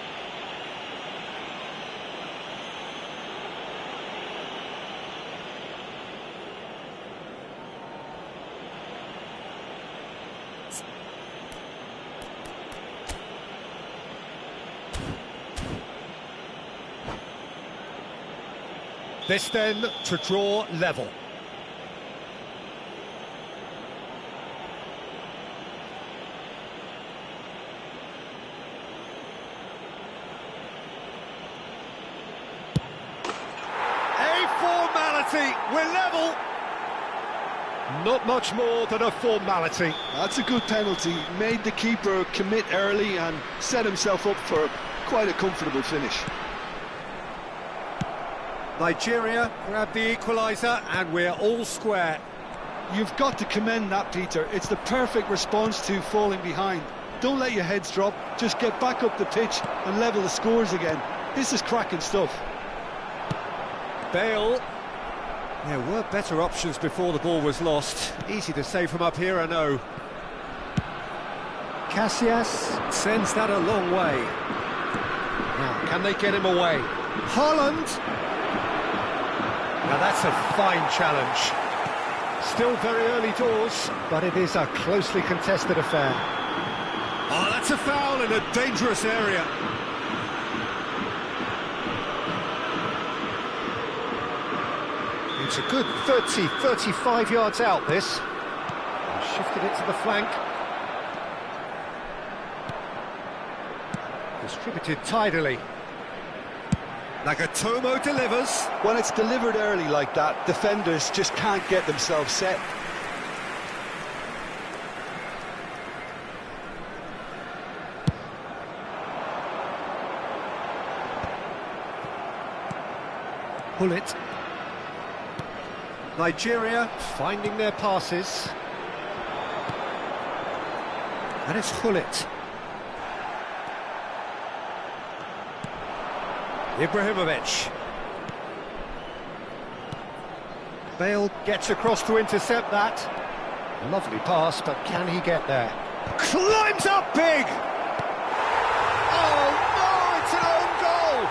This then to draw level. A formality, we're level. Not much more than a formality. That's a good penalty. Made the keeper commit early and set himself up for quite a comfortable finish. Nigeria grab the equaliser and we're all square. You've got to commend that, Peter. It's the perfect response to falling behind. Don't let your heads drop, just get back up the pitch and level the scores again. This is cracking stuff. Bale. There were better options before the ball was lost. Easy to say from up here, I know. Casillas sends that a long way. Now, can they get him away? Haaland. Now that's a fine challenge. Still very early doors, but it is a closely contested affair. Oh, that's a foul in a dangerous area. It's a good 30, 35 yards out, this. Shifted it to the flank. Distributed tidily. Nagatomo delivers. When it's delivered early like that, defenders just can't get themselves set. Gullit. Nigeria finding their passes. And it's Gullit. Ibrahimovic. Bale gets across to intercept that. Lovely pass, but can he get there? Climbs up big! Oh no, it's an own goal!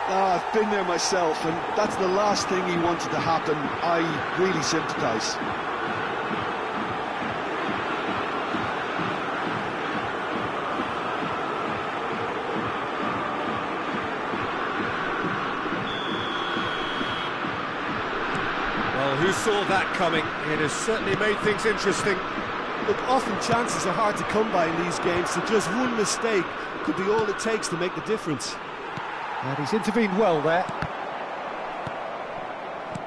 Oh, I've been there myself, and that's the last thing he wanted to happen. I really sympathise. Who saw that coming? It has certainly made things interesting. Look, often chances are hard to come by in these games, so just one mistake could be all it takes to make the difference. And he's intervened well there.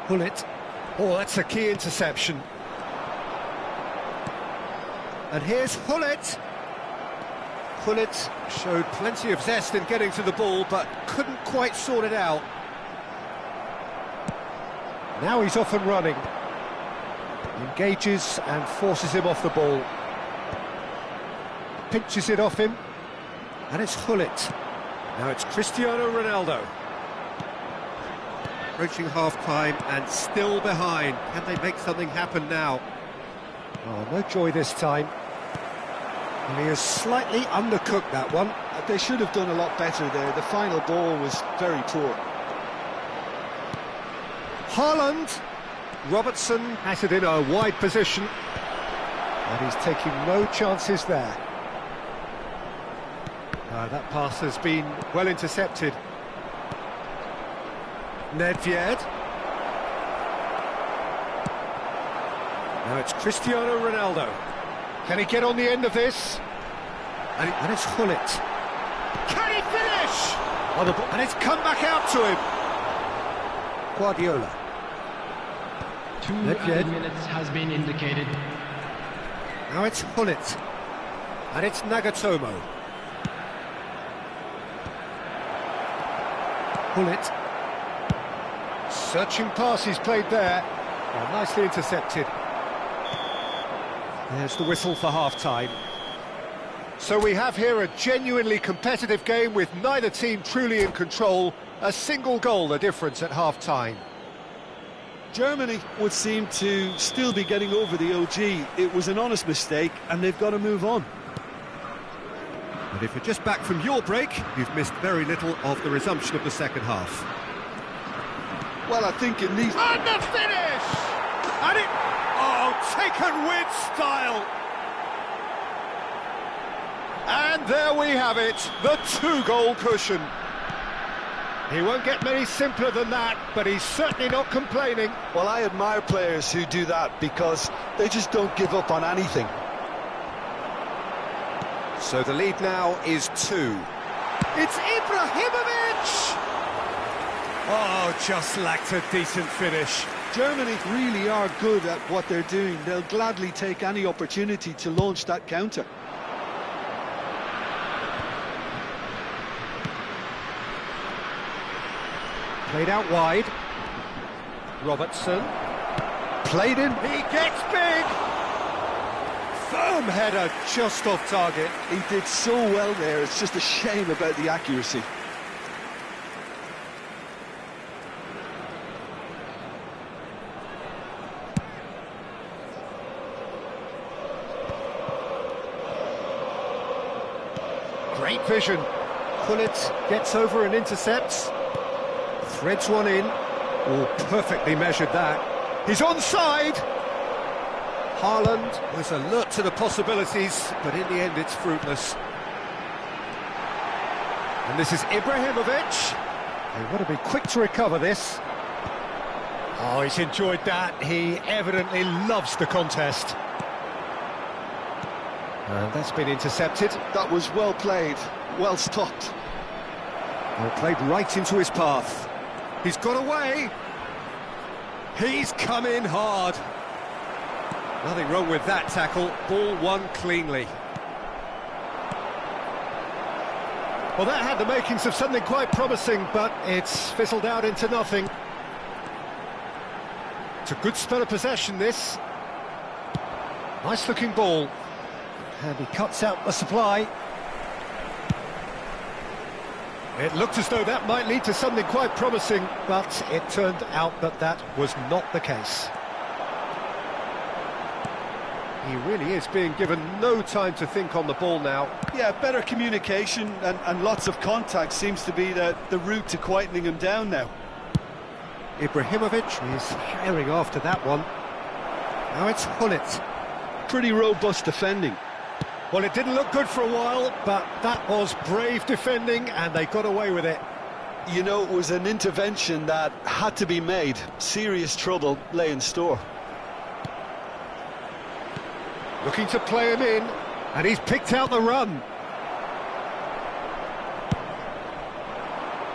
Hullet. Oh, that's a key interception. And here's Hullet. Hullet showed plenty of zest in getting to the ball, but couldn't quite sort it out. Now he's off and running. Engages and forces him off the ball. Pinches it off him. And it's Hullet. Now it's Cristiano Ronaldo. Approaching half-time and still behind. Can they make something happen now? Oh, no joy this time. And he has slightly undercooked that one. They should have done a lot better there. The final ball was very poor. Haaland. Robertson has it in a wide position. And he's taking no chances there. That pass has been well intercepted. Nedved. Now it's Cristiano Ronaldo. Can he get on the end of this? And it's Hullet. Can he finish? And it's come back out to him. Guardiola. 2 added minutes has been indicated. Now it's Hullet. And it's Nagatomo. Hullet. Searching pass he's played there. Oh, nicely intercepted. There's the whistle for half-time. So we have here a genuinely competitive game with neither team truly in control. A single goal the difference at half-time. Germany would seem to still be getting over the OG. It was an honest mistake, and they've got to move on. And if you're just back from your break, you've missed very little of the resumption of the second half. Well, I think in these... And the finish! And it... Oh, taken with style! And there we have it, the 2-goal cushion. He won't get many simpler than that, but he's certainly not complaining. Well, I admire players who do that because they just don't give up on anything. So the lead now is 2. It's Ibrahimovic! Oh, just lacked a decent finish. Germany really are good at what they're doing. They'll gladly take any opportunity to launch that counter. Played out wide. Robertson. Played in. He gets big! Firm header just off target. He did so well there. It's just a shame about the accuracy. Great vision. Hullet gets over and intercepts. Threads one in. Oh, perfectly measured that. He's onside! Haaland was alert to the possibilities, but in the end it's fruitless. And this is Ibrahimovic. They want to be quick to recover this. Oh, he's enjoyed that. He evidently loves the contest. And that's been intercepted. That was well played, well stopped. Well, played right into his path. He's got away. He's come in hard. Nothing wrong with that tackle. Ball won cleanly. Well, that had the makings of something quite promising, but it's fizzled out into nothing. It's a good spell of possession, this. Nice-looking ball. And he cuts out the supply. It looked as though that might lead to something quite promising, but it turned out that that was not the case. He really is being given no time to think on the ball now. Yeah, better communication and lots of contact seems to be the route to quietening him down now. Ibrahimovic is herring after that one. Now it's Hullet. Pretty robust defending. Well, it didn't look good for a while, but that was brave defending, and they got away with it. You know, it was an intervention that had to be made. Serious trouble lay in store. Looking to play him in, and he's picked out the run.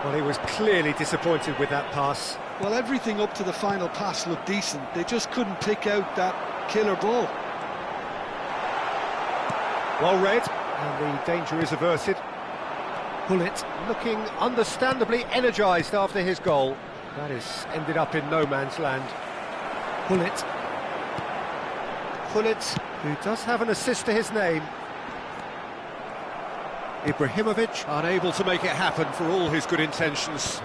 Well, he was clearly disappointed with that pass. Well, everything up to the final pass looked decent. They just couldn't pick out that killer ball. Well read, and the danger is averted. Hullet looking understandably energised after his goal. That has ended up in no man's land. Hullet, who does have an assist to his name. Ibrahimovic unable to make it happen for all his good intentions.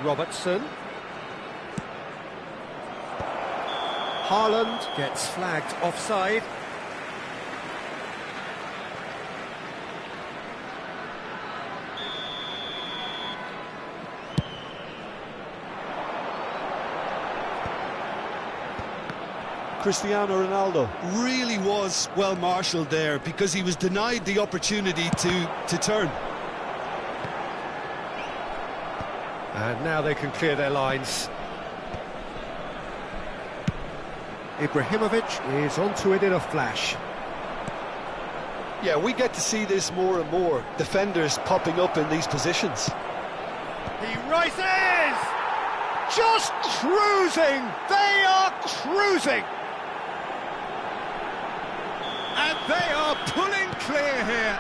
Robertson. Haaland gets flagged offside. Cristiano Ronaldo really was well marshalled there because he was denied the opportunity to turn. And now they can clear their lines. Ibrahimovic is onto it in a flash. Yeah, we get to see this more and more. Defenders popping up in these positions. He rises! Just cruising! They are cruising! And they are pulling clear here.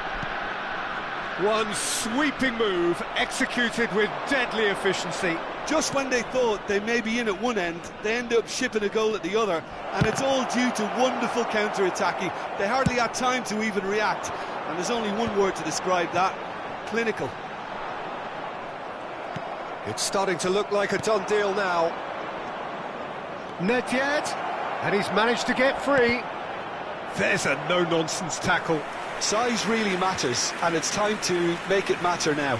One sweeping move, executed with deadly efficiency. Just when they thought they may be in at one end, they end up shipping a goal at the other, and it's all due to wonderful counter-attacking. They hardly had time to even react, and there's only one word to describe that: clinical. It's starting to look like a done deal now. Nedved, and he's managed to get free. There's a no-nonsense tackle. Size really matters, and it's time to make it matter now.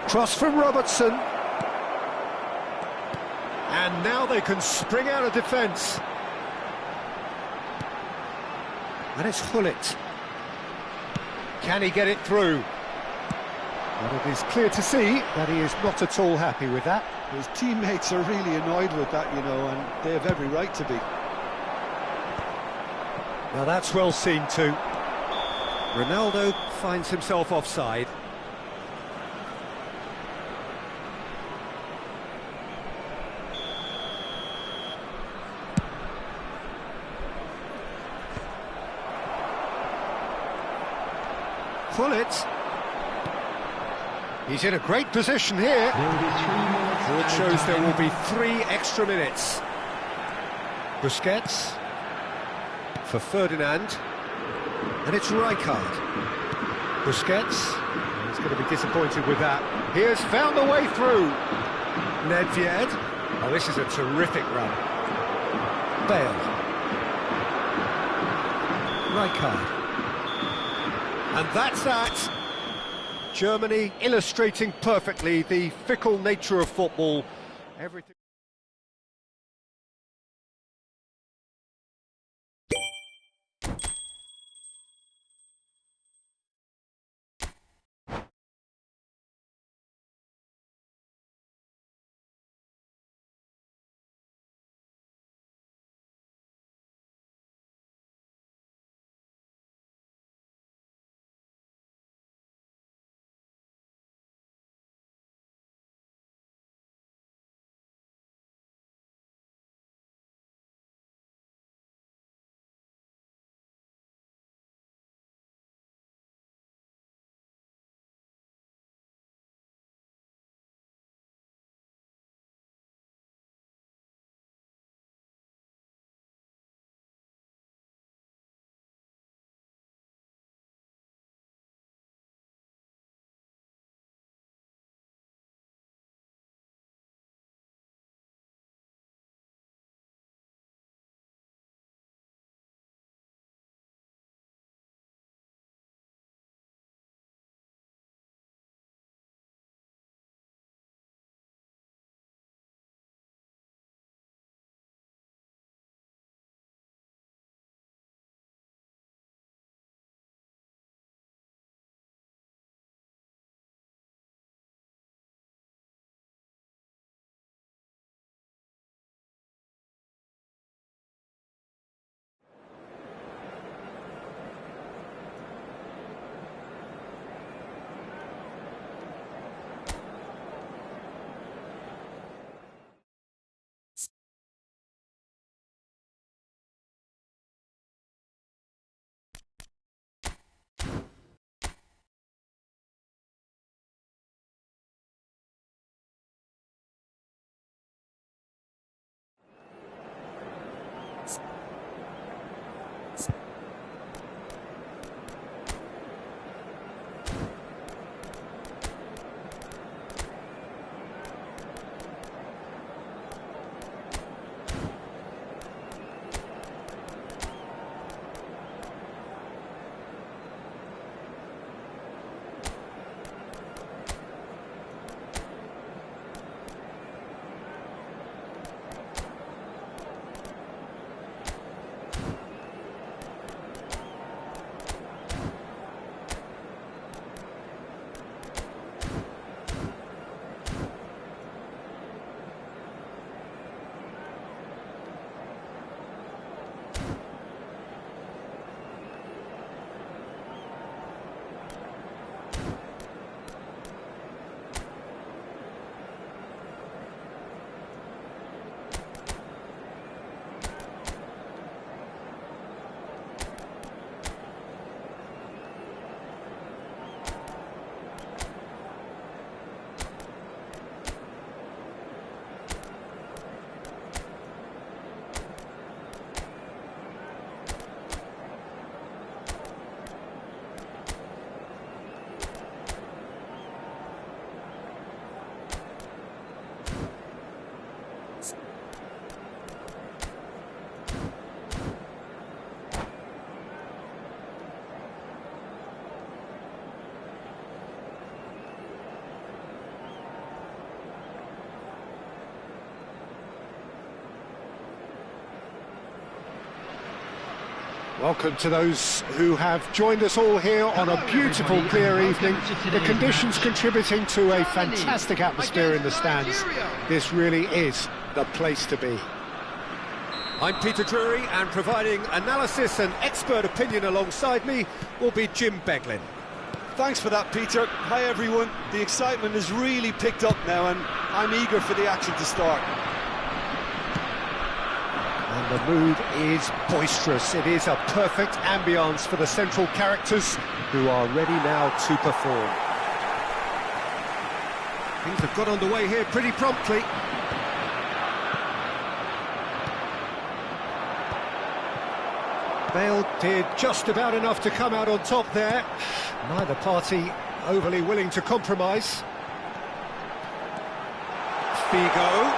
Cross from Robertson. And now they can spring out of defence. And it's Hullet. Can he get it through? But it is clear to see that he is not at all happy with that. His teammates are really annoyed with that, you know, and they have every right to be. Now that's well seen too. Ronaldo finds himself offside. Hullet. He's in a great position here. It shows there will be 3 extra minutes. Busquets for Ferdinand, and it's Rijkaard. Busquets, he's going to be disappointed with that. He has found a way through. Nedved. Oh, this is a terrific run. Bale. Rijkaard. And that's that. Germany illustrating perfectly the fickle nature of football. Everything. Welcome to those who have joined us all here on a beautiful, clear evening. The conditions contributing to a fantastic atmosphere in the stands. This really is the place to be. I'm Peter Drury, and providing analysis and expert opinion alongside me will be Jim Beglin. Thanks for that, Peter. Hi, everyone. The excitement has really picked up now, and I'm eager for the action to start. And the mood is boisterous. It is a perfect ambience for the central characters who are ready now to perform. Things have got underway here pretty promptly. Bale did just about enough to come out on top there. Neither party overly willing to compromise. Figo.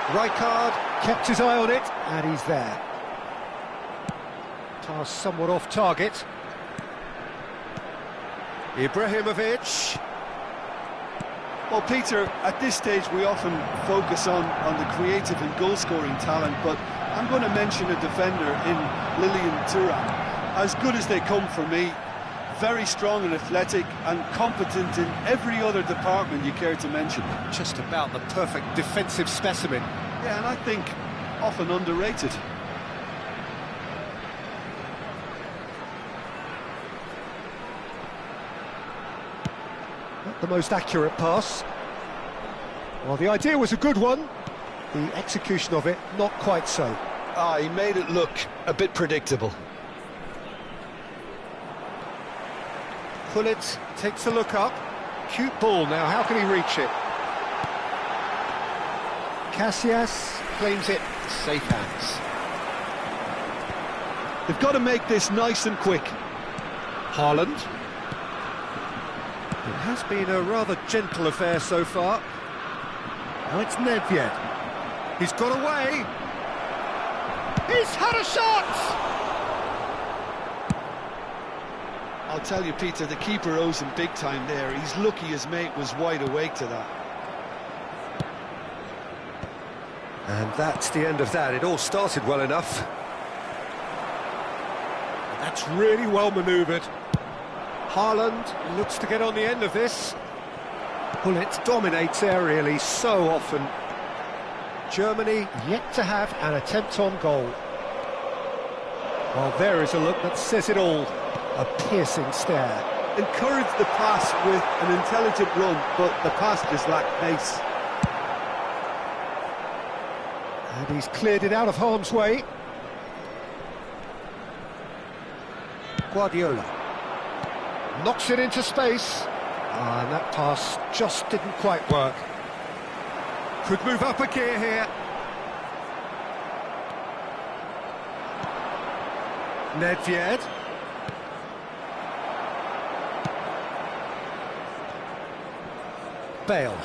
Rijkaard kept his eye on it, and he's there. Pass somewhat off target. Ibrahimovic. Well, Peter, at this stage we often focus on the creative and goal-scoring talent, but I'm going to mention a defender in Lilian Thuram. As good as they come for me, very strong and athletic and competent in every other department you care to mention. Just about the perfect defensive specimen. Yeah, and I think often underrated. Not the most accurate pass. Well, the idea was a good one. The execution of it, not quite so. He made it look a bit predictable. Gullit takes a look up. Cute ball now, how can he reach it? Casillas claims it, safe hands. They've got to make this nice and quick. Haaland. It has been a rather gentle affair so far. Now it's Nedved. He's got away. He's had a shot! I'll tell you, Peter, the keeper owes him big time there. He's lucky his mate was wide awake to that. And that's the end of that. It all started well enough. That's really well manoeuvred. Haaland looks to get on the end of this. Gullit dominates aerially so often. Germany yet to have an attempt on goal. Well, there is a look that says it all. A piercing stare. Encouraged the pass with an intelligent run, but the pass just lacked pace. And he's cleared it out of harm's way. Guardiola knocks it into space. And that pass just didn't quite work. Could move up a gear here. Nedved. Bale.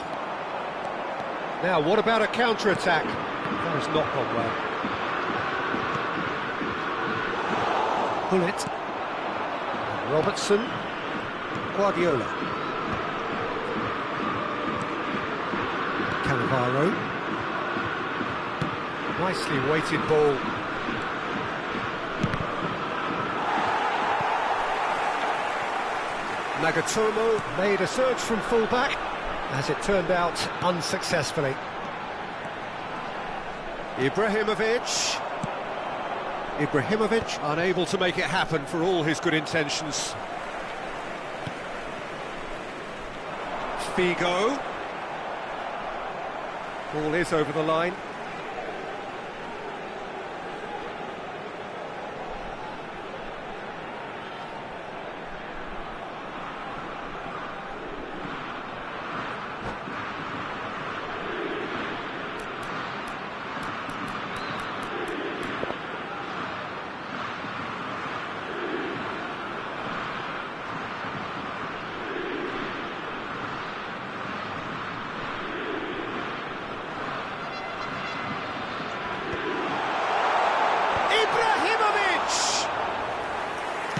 Now, what about a counter-attack? That has not gone well. Gullit. Robertson. Guardiola. Cannavaro. Nicely weighted ball. Nagatomo made a surge from full-back. As it turned out, unsuccessfully. Ibrahimovic unable to make it happen for all his good intentions. Figo. Ball is over the line.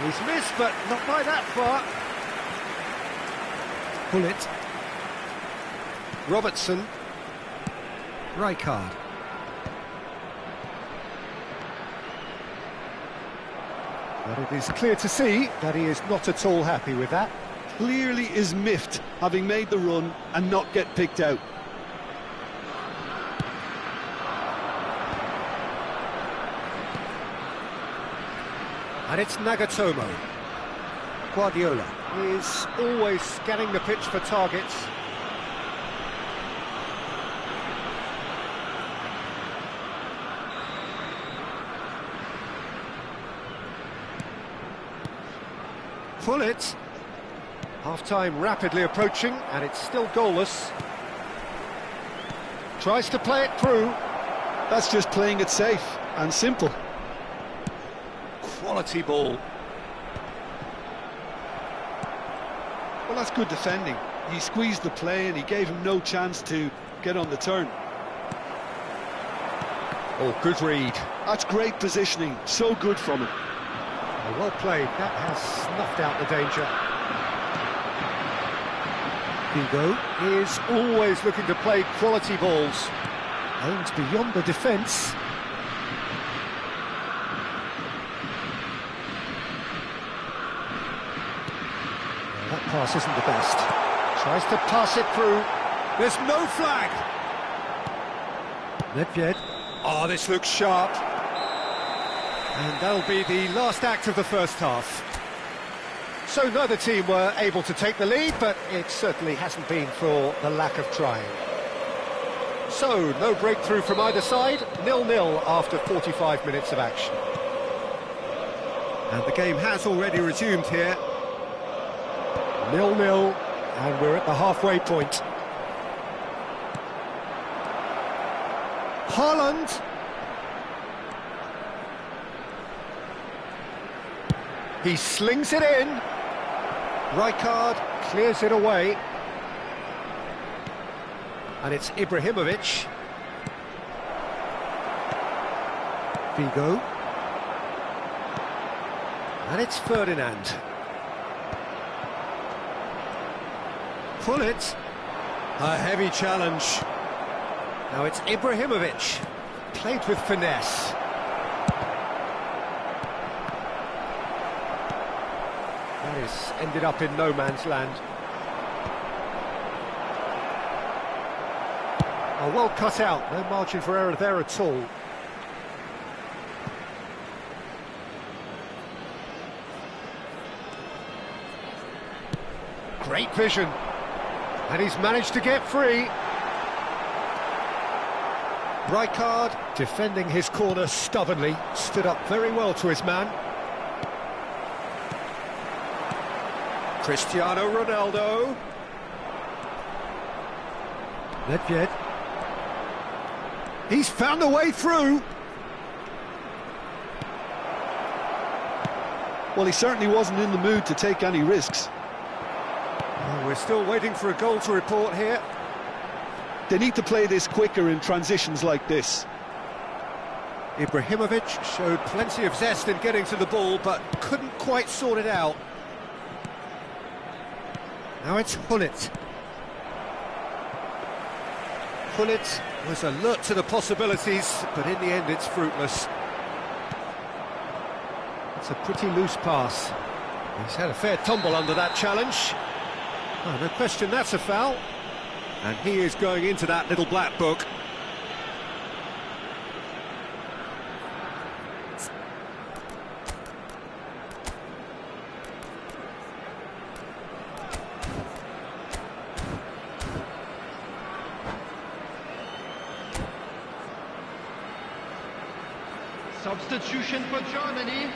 He's missed, but not by that far. Gullit. Robertson. Rijkaard. But it is clear to see that he is not at all happy with that. Clearly is miffed, having made the run and not get picked out. And it's Nagatomo. Guardiola is always scanning the pitch for targets. Pullet. Half-time rapidly approaching, and it's still goalless. Tries to play it through. That's just playing it safe and simple. Quality ball. Well, that's good defending. He squeezed the play and he gave him no chance to get on the turn. Oh, good read. That's great positioning, so good from him. Oh, well played, that has snuffed out the danger. Figo is always looking to play quality balls. Aims beyond the defence. That pass isn't the best. Tries to pass it through. There's no flag. Nedved. Oh, this looks sharp. And that'll be the last act of the first half. So neither team were able to take the lead, but it certainly hasn't been for the lack of trying. So, no breakthrough from either side, 0-0 after 45 minutes of action. And the game has already resumed here. 0-0, and we're at the halfway point. Haaland. He slings it in. Rijkaard clears it away. And it's Ibrahimovic. Figo. And it's Ferdinand. Pullet. A heavy challenge. Now it's Ibrahimovic. Played with finesse. That is ended up in no man's land. Oh, well cut out, no margin for error there at all. Great vision, and he's managed to get free. Rijkaard, defending his corner stubbornly, stood up very well to his man. Cristiano Ronaldo. Nedved. He's found a way through. Well, he certainly wasn't in the mood to take any risks. Oh, we're still waiting for a goal to report here. They need to play this quicker in transitions like this. Ibrahimovic showed plenty of zest in getting to the ball, but couldn't quite sort it out. Now it's Gullit. Gullit was alert to the possibilities, but in the end it's fruitless. It's a pretty loose pass. He's had a fair tumble under that challenge. Oh, no question that's a foul. And he is going into that little black book. Substitution for Germany.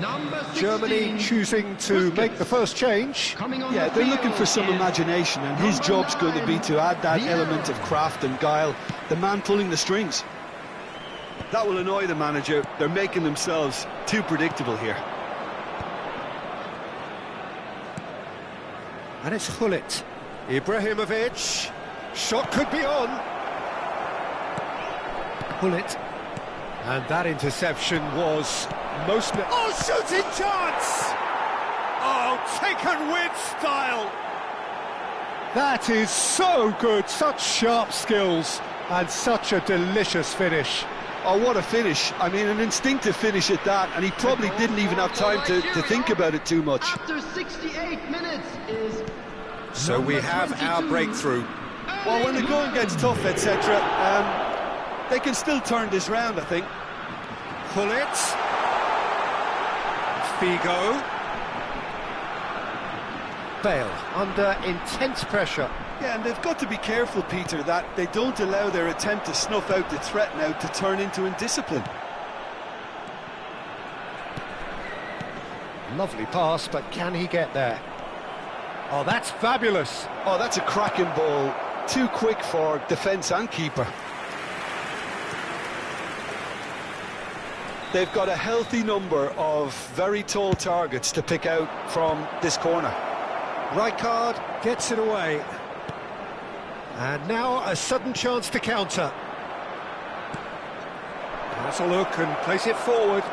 Number 16. Germany choosing to make the first change. Yeah, they're looking for some imagination, and his job's going to be to add that element of craft and guile, the man pulling the strings. That will annoy the manager. They're making themselves too predictable here. And it's Gullit. Ibrahimovic. Shot could be on. Gullit. And that interception was most... Oh, shooting chance! Oh, taken with style! That is so good, such sharp skills, and such a delicious finish. Oh, what a finish. I mean, an instinctive finish at that, and he probably didn't even have time to think about it too much. After 68 minutes is... So we have our breakthrough. Well, when the going gets tough, etc., they can still turn this round, I think. Pullet. Figo. Bale under intense pressure. Yeah, and they've got to be careful, Peter, that they don't allow their attempt to snuff out the threat now to turn into indiscipline. Lovely pass, but can he get there? Oh, that's fabulous. Oh, that's a cracking ball. Too quick for defence and keeper. They've got a healthy number of very tall targets to pick out from this corner. Rijkaard gets it away. And now a sudden chance to counter. Has a look and place it forward.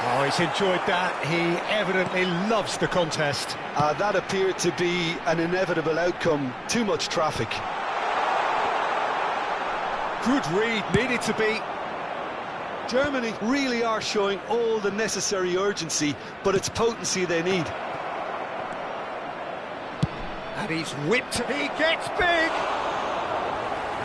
Oh, he's enjoyed that. He evidently loves the contest. That appeared to be an inevitable outcome. Too much traffic. Good read, needed to be. Germany really are showing all the necessary urgency, but it's potency they need. And he's whipped. He gets big!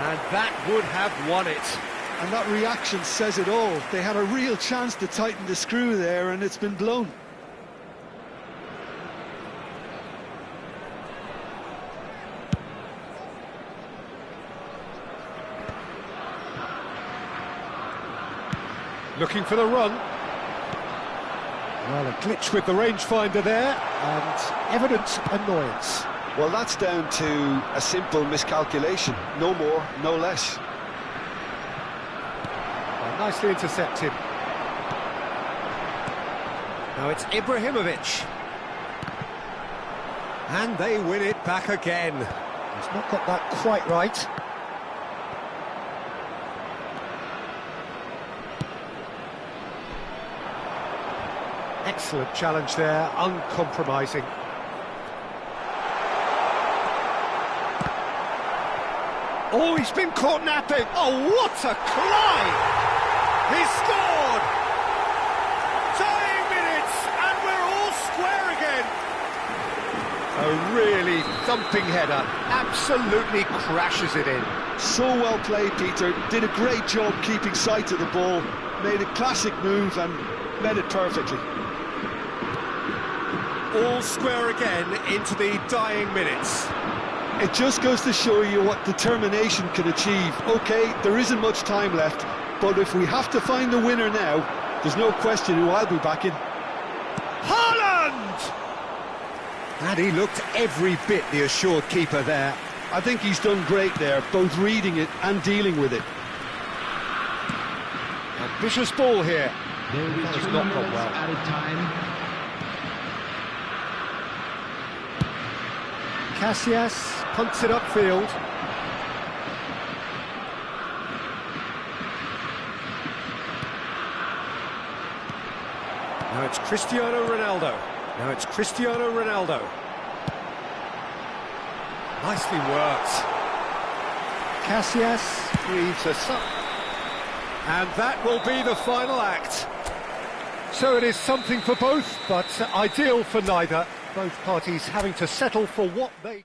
And that would have won it. And that reaction says it all. They had a real chance to tighten the screw there, and it's been blown. Looking for the run. Well, a glitch with the rangefinder there, and evident annoyance. Well, that's down to a simple miscalculation. No more, no less. Well, nicely intercepted. Now it's Ibrahimovic. And they win it back again. He's not got that quite right. Excellent challenge there, uncompromising. Oh, he's been caught napping. Oh, what a climb! He scored! Tying minutes, and we're all square again. A really thumping header, absolutely crashes it in. So well played, Peter. Did a great job keeping sight of the ball. Made a classic move and met it perfectly. All square again into the dying minutes. It just goes to show you what determination can achieve. OK, there isn't much time left, but if we have to find the winner now, there's no question who I'll be backing. Haaland! And he looked every bit the assured keeper there. I think he's done great there, both reading it and dealing with it. Ambitious ball here. There will be That has 2 not minutes gone well. added time. Casillas punts it upfield. Now it's Cristiano Ronaldo. Now it's Cristiano Ronaldo. Nicely worked. Casillas breathes us up. And that will be the final act. So it is something for both, but ideal for neither. Both parties having to settle for what they...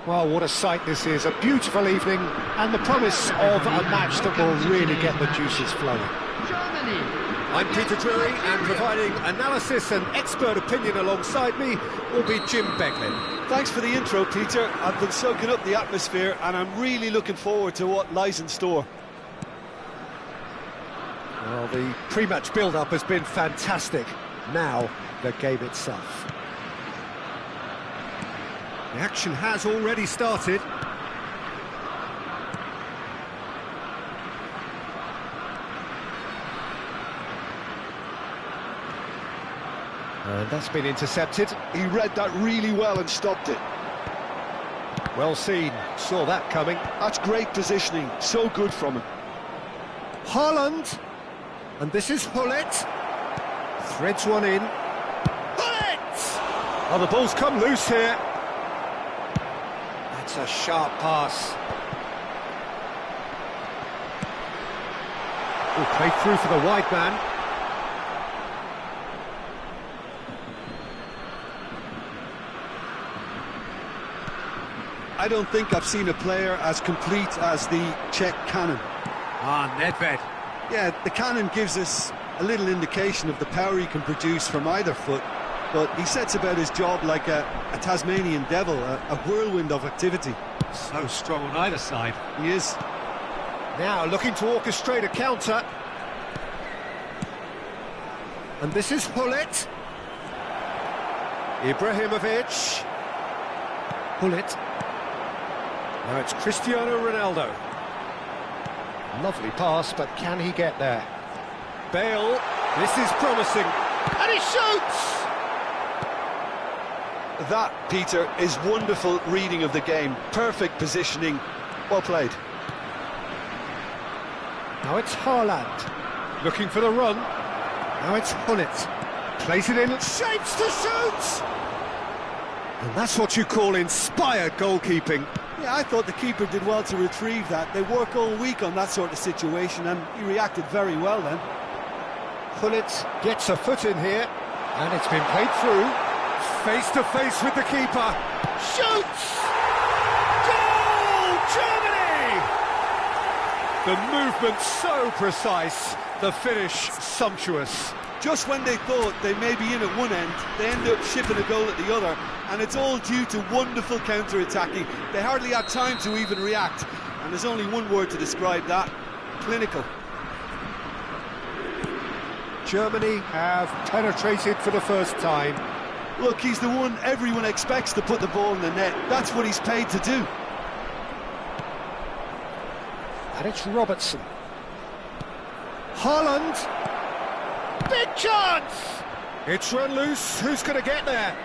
Well, what a sight this is. A beautiful evening and the promise of a match that will really get the juices flowing. Germany. I'm Peter Drury, and providing analysis and expert opinion alongside me will be Jim Beglin. Thanks for the intro, Peter. I've been soaking up the atmosphere and I'm really looking forward to what lies in store. Well, the pre-match build-up has been fantastic. Now, the game itself. The action has already started. And that's been intercepted. He read that really well and stopped it. Well seen, saw that coming. That's great positioning, so good from him. Haaland, and this is Hullet. Threads one in. Hullet! Oh, the ball's come loose here. That's a sharp pass. Oh, played through for the wide man. I don't think I've seen a player as complete as the Czech cannon. Ah, Nedved. Yeah, the cannon gives us a little indication of the power he can produce from either foot, but he sets about his job like a Tasmanian devil, a whirlwind of activity. So strong on either side. He is. Now looking to orchestrate a counter. And this is Hullet. Ibrahimovic. Hullet. Now it's Cristiano Ronaldo. Lovely pass, but can he get there? Bale, this is promising. And he shoots! That, Peter, is wonderful reading of the game. Perfect positioning. Well played. Now it's Haaland. Looking for the run. Now it's Hullet. Plays it in, shapes to shoot! And that's what you call inspired goalkeeping. Yeah, I thought the keeper did well to retrieve that. They work all week on that sort of situation, and he reacted very well then. Hullet gets a foot in here, and it's been played through. Face to face with the keeper. Shoots! Goal! Germany! The movement so precise, the finish sumptuous. Just when they thought they may be in at one end, they end up shipping a goal at the other, and it's all due to wonderful counter-attacking. They hardly had time to even react, and there's only one word to describe that: clinical. Germany have penetrated for the first time. Look, he's the one everyone expects to put the ball in the net. That's what he's paid to do. And it's Robertson. Haaland. Big chance! It's run loose. Who's going to get there?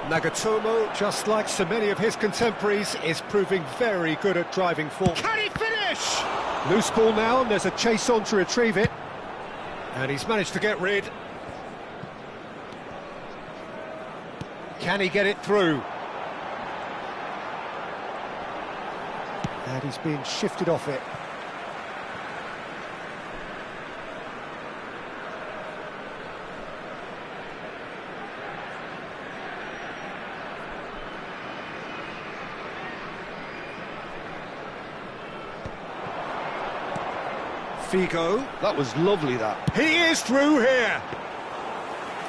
Nagatomo, just like so many of his contemporaries, is proving very good at driving forward. Can he finish? Loose ball now, and there's a chase on to retrieve it. And he's managed to get rid. Can he get it through? And he's being shifted off it. Figo. That was lovely, that. He is through here.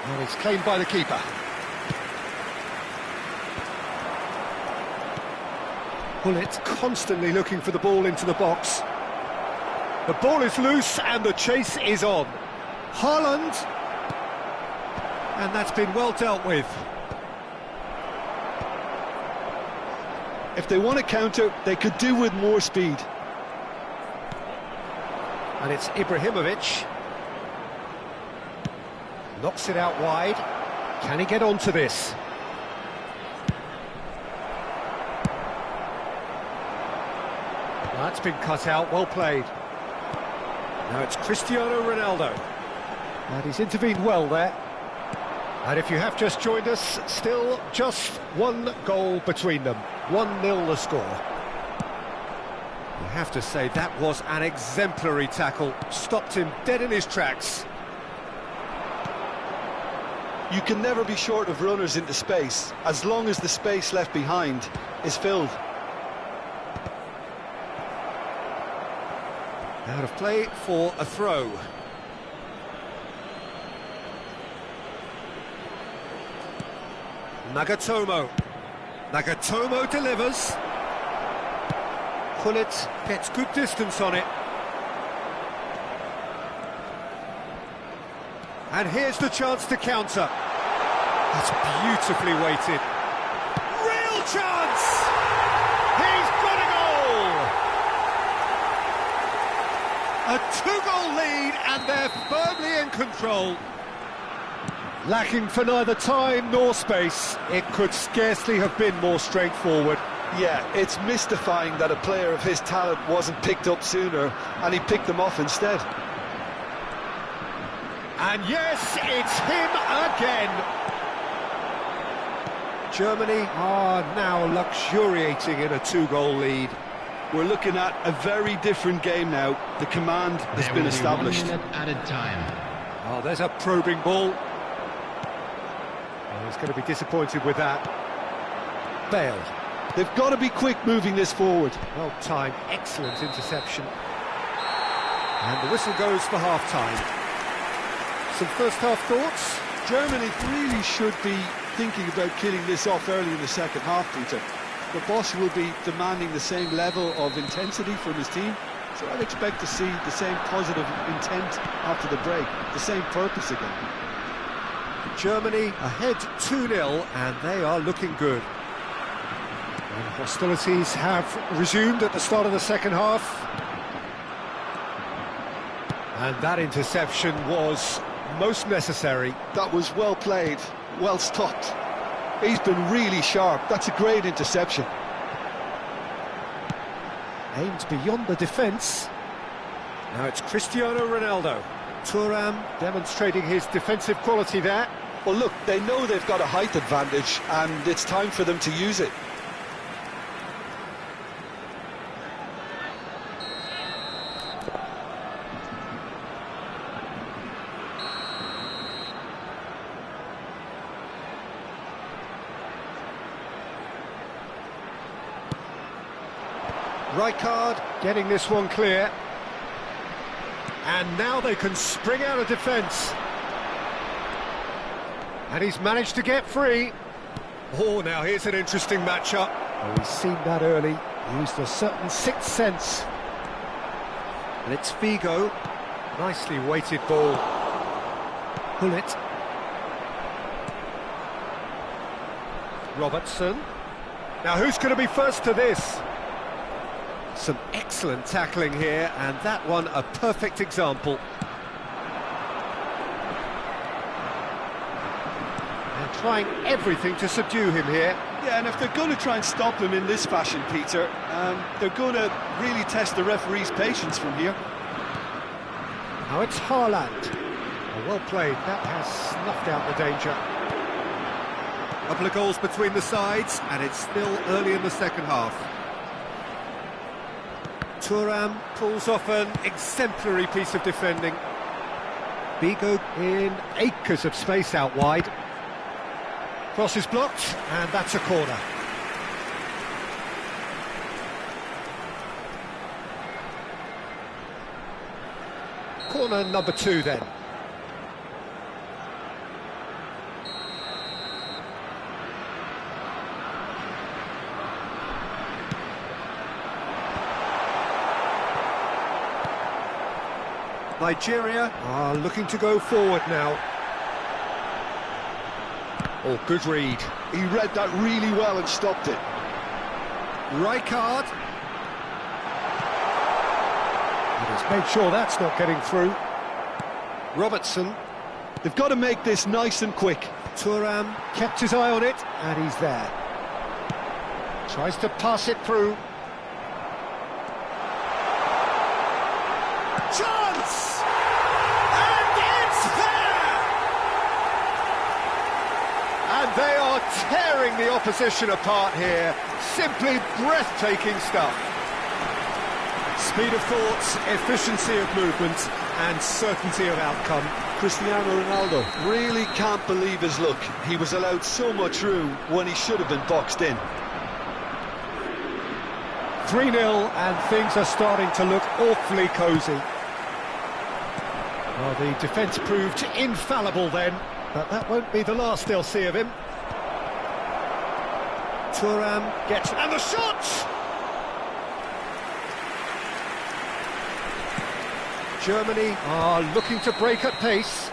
And it's claimed by the keeper. Hullet constantly looking for the ball into the box. The ball is loose and the chase is on. Haaland. And that's been well dealt with. If they want to counter, they could do with more speed. And it's Ibrahimovic. Knocks it out wide. Can he get onto this? That's been cut out, well played. Now it's Cristiano Ronaldo. And he's intervened well there. And if you have just joined us, still just one goal between them. 1-0 the score. I have to say, that was an exemplary tackle. Stopped him dead in his tracks. You can never be short of runners into space, as long as the space left behind is filled. Out of play for a throw. Nagatomo. Nagatomo delivers. Gullit gets good distance on it. And here's the chance to counter. That's beautifully weighted. Real chance! He's got a goal! A two-goal lead, and they're firmly in control. Lacking for neither time nor space, it could scarcely have been more straightforward. Yeah, it's mystifying that a player of his talent wasn't picked up sooner, and he picked them off instead. And yes, it's him again. Germany are now luxuriating in a two-goal lead. We're looking at a very different game now. The command has been established. 1 minute added time. Oh, there's a probing ball. Oh, he's going to be disappointed with that. Bale. They've got to be quick moving this forward. Well timed, excellent interception. And the whistle goes for half-time. Some first-half thoughts? Germany really should be thinking about killing this off early in the second half, Peter. The boss will be demanding the same level of intensity from his team, so I'd expect to see the same positive intent after the break, the same purpose again. Germany ahead 2-0, and they are looking good. And hostilities have resumed at the start of the second half. And that interception was most necessary. That was well played, well stopped. He's been really sharp. That's a great interception. Aimed beyond the defence. Now it's Cristiano Ronaldo. Thuram demonstrating his defensive quality there. Well, look, they know they've got a height advantage, and it's time for them to use it. Rijkaard getting this one clear. And now they can spring out of defence. And he's managed to get free. Oh, now here's an interesting matchup. Oh, he's seen that early. Used a certain sixth sense. And it's Figo. Nicely weighted ball. Gullit. Robertson. Now who's going to be first to this? Some excellent tackling here, and that one a perfect example. And trying everything to subdue him here. Yeah, and if they're going to try and stop him in this fashion, Peter, they're going to really test the referee's patience from here. Now it's Haaland. Well played, that has snuffed out the danger. Couple of goals between the sides, and it's still early in the second half. Thuram pulls off an exemplary piece of defending. Figo in acres of space out wide. Cross is blocked, and that's a corner. Corner number 2 then. Nigeria are looking to go forward now. Oh, good read. He read that really well and stopped it. Rijkaard. And he's made sure that's not getting through. Robertson. They've got to make this nice and quick. Thuram kept his eye on it, and he's there. Tries to pass it through. Chance! And it's there! And they are tearing the opposition apart here. Simply breathtaking stuff. Speed of thought, efficiency of movement, and certainty of outcome. Cristiano Ronaldo really can't believe his luck. He was allowed so much room when he should have been boxed in. 3-0 and things are starting to look awfully cosy. Well, the defence proved infallible then, but that won't be the last they'll see of him. Thuram gets... and the shot! Germany are looking to break at pace.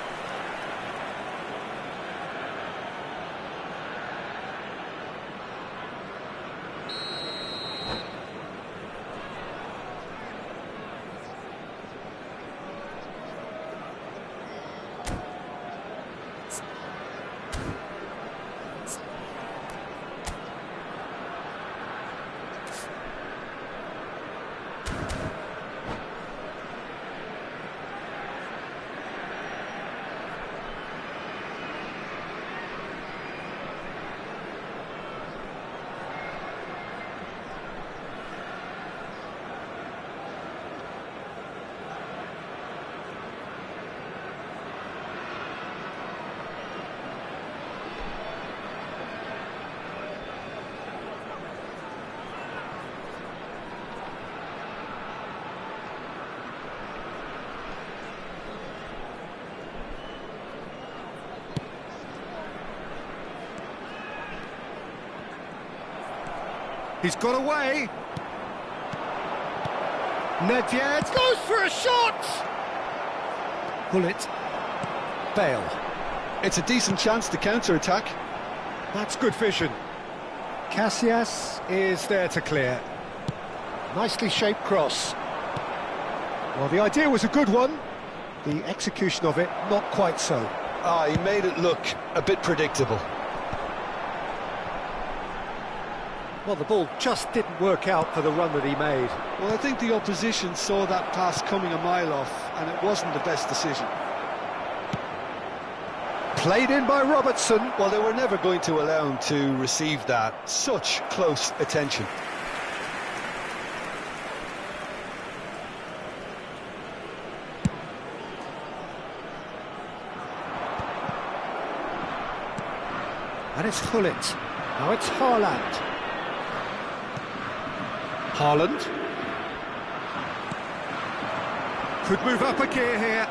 He's got away. Nedved goes for a shot. Bullet. Bale. It's a decent chance to counter-attack. That's good vision. Casillas is there to clear. Nicely shaped cross. Well, the idea was a good one. The execution of it, not quite so. He made it look a bit predictable. Well, the ball just didn't work out for the run that he made. Well, I think the opposition saw that pass coming a mile off, and it wasn't the best decision. Played in by Robertson. Well, they were never going to allow him to receive that. Such close attention. And it's Gullit. Now it's Haaland. Haaland. Could move up a gear here.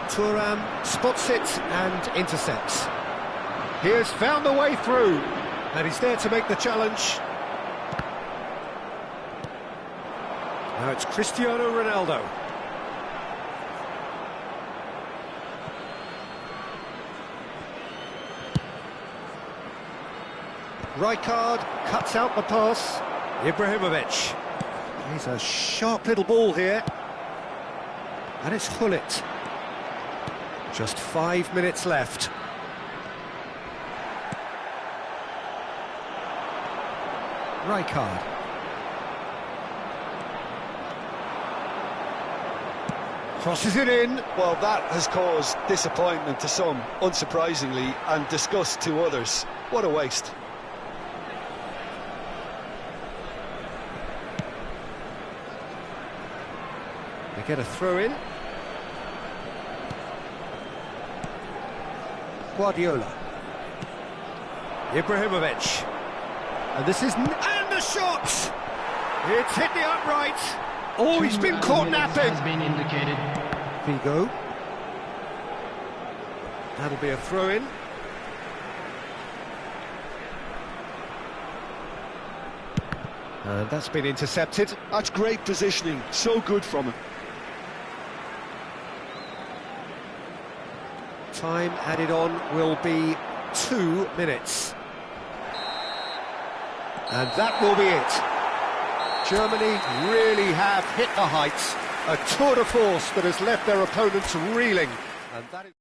Thuram spots it and intercepts. He has found a way through, and he's there to make the challenge. Now it's Cristiano Ronaldo. Rijkaard cuts out the pass. Ibrahimovic. He's a sharp little ball here. And it's Gullit. Just 5 minutes left. Rijkaard. Crosses it in. Well, that has caused disappointment to some, unsurprisingly, and disgust to others. What a waste. They get a throw in. Guardiola. Ibrahimovic. And this is... and the shot! It's hit the upright. Oh, he's been caught napping. Has been indicated. Figo. That'll be a throw in. And that's been intercepted. That's great positioning. So good from him. Time added on will be 2 minutes. And that will be it. Germany really have hit the heights. A tour de force that has left their opponents reeling. And that is...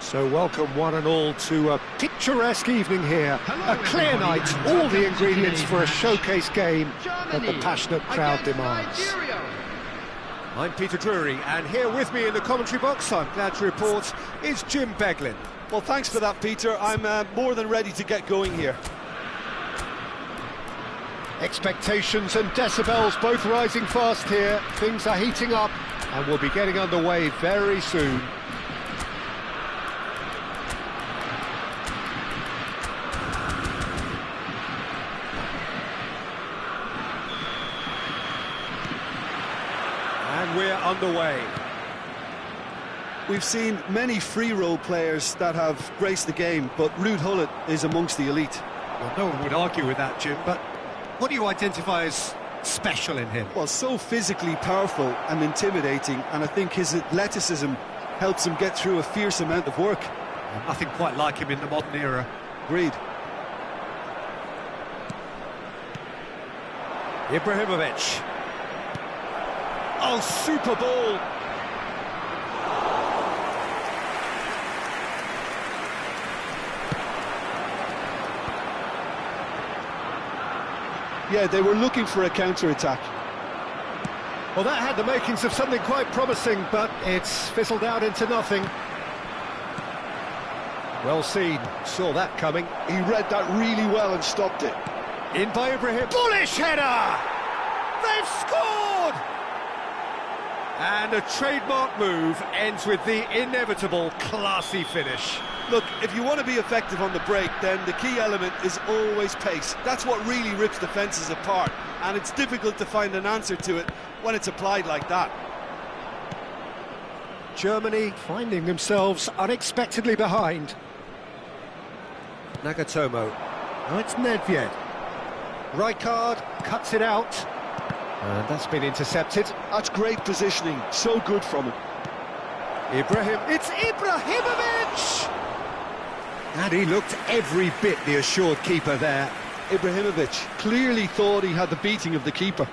So welcome one and all to a picturesque evening here. Hello, A clear everybody, night, and all welcome the to ingredients today's for a match. showcase game that the Germany passionate crowd against demands. Nigeria. I'm Peter Drury, and here with me in the commentary box, I'm glad to report, is Jim Beglin. Well, thanks for that, Peter. I'm more than ready to get going here. Expectations and decibels both rising fast here. Things are heating up, and we'll be getting underway very soon. And we're underway. We've seen many free role players that have graced the game, but Ruud Gullit is amongst the elite. Well, no one would argue with that, Jim, but what do you identify as special in him? Well, so physically powerful and intimidating, and I think his athleticism helps him get through a fierce amount of work. Nothing quite like him in the modern era. Agreed. Ibrahimovic. Oh, super ball! Yeah, they were looking for a counter-attack. Well, that had the makings of something quite promising, but it's fizzled out into nothing. Well seen, saw that coming. He read that really well and stopped it. In by Ibrahim. Bullish header! They've scored! And a trademark move ends with the inevitable classy finish. Look, if you want to be effective on the break, then the key element is always pace. That's what really rips defences apart, and it's difficult to find an answer to it when it's applied like that. Germany finding themselves unexpectedly behind. Nagatomo. Now it's Nedved. Rijkaard cuts it out. And that's been intercepted. That's great positioning, so good from him. Ibrahim, it's Ibrahimovic! And he looked every bit the assured keeper there. Ibrahimovic clearly thought he had the beating of the keeper.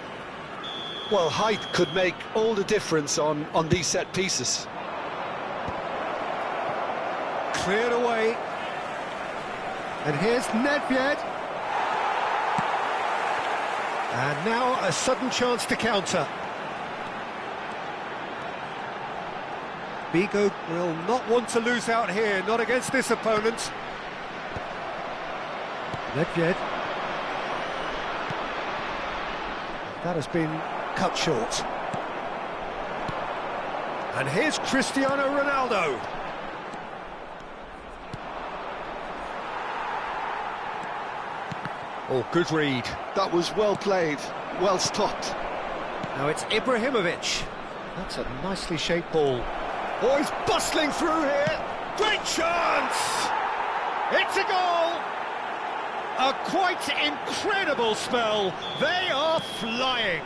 Well, height could make all the difference on these set pieces. Cleared away. And here's Nedved. And now a sudden chance to counter. Bigo will not want to lose out here, not against this opponent. Nedved. That has been cut short. And here's Cristiano Ronaldo. Oh, good read. That was well played, well stopped. Now it's Ibrahimovic. That's a nicely shaped ball. Oh, he's bustling through here. Great chance! It's a goal! A quite incredible spell. They are flying.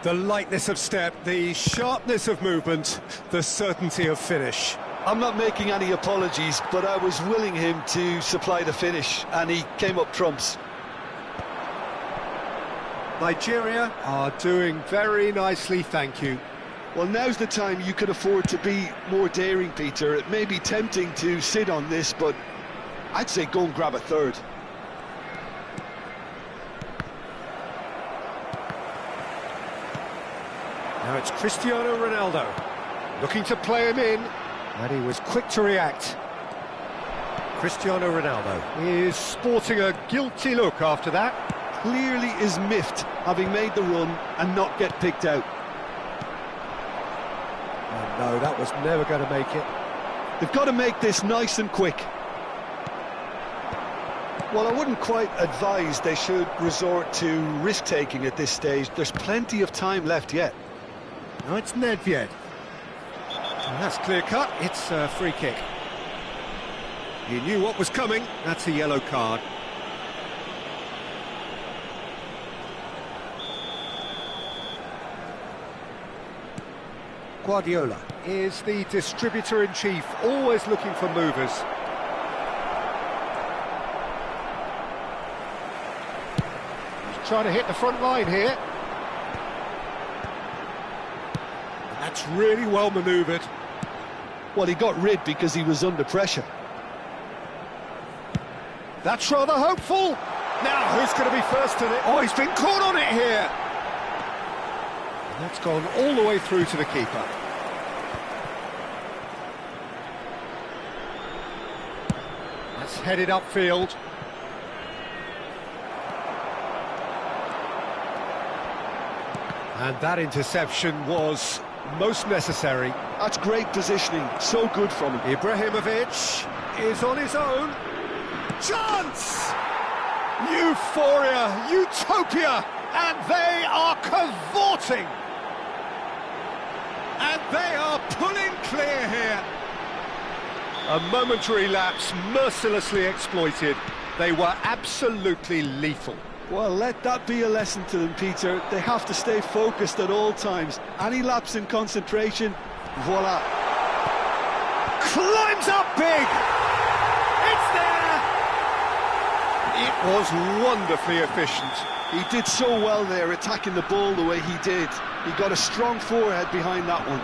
The lightness of step, the sharpness of movement, the certainty of finish. I'm not making any apologies, but I was willing him to supply the finish, and he came up trumps. Nigeria are doing very nicely, thank you. Well, now's the time you can afford to be more daring, Peter. It may be tempting to sit on this, but I'd say go and grab a third. Now it's Cristiano Ronaldo, looking to play him in, and he was quick to react. Cristiano Ronaldo is sporting a guilty look after that. Clearly is miffed, having made the run and not get picked out. Oh no, that was never going to make it. They've got to make this nice and quick. Well, I wouldn't quite advise they should resort to risk-taking at this stage. There's plenty of time left yet. Now it's Nedved. And that's clear-cut, it's a free kick. He knew what was coming, that's a yellow card. Guardiola is the distributor-in-chief, always looking for movers. He's trying to hit the front line here. And that's really well manoeuvred. Well, he got rid because he was under pressure. That's rather hopeful. Now, who's going to be first in it? Oh, he's been caught on it here. And that's gone all the way through to the keeper. That's headed upfield. And that interception was most necessary. That's great positioning, so good from him. Ibrahimovic is on his own. Chance! Euphoria, utopia, and they are cavorting. And they are pulling clear here. A momentary lapse mercilessly exploited. They were absolutely lethal. Well, let that be a lesson to them, Peter. They have to stay focused at all times. Any lapse in concentration, voila. Climbs up big! It's there! It was wonderfully efficient. He did so well there, attacking the ball the way he did. He got a strong forehead behind that one.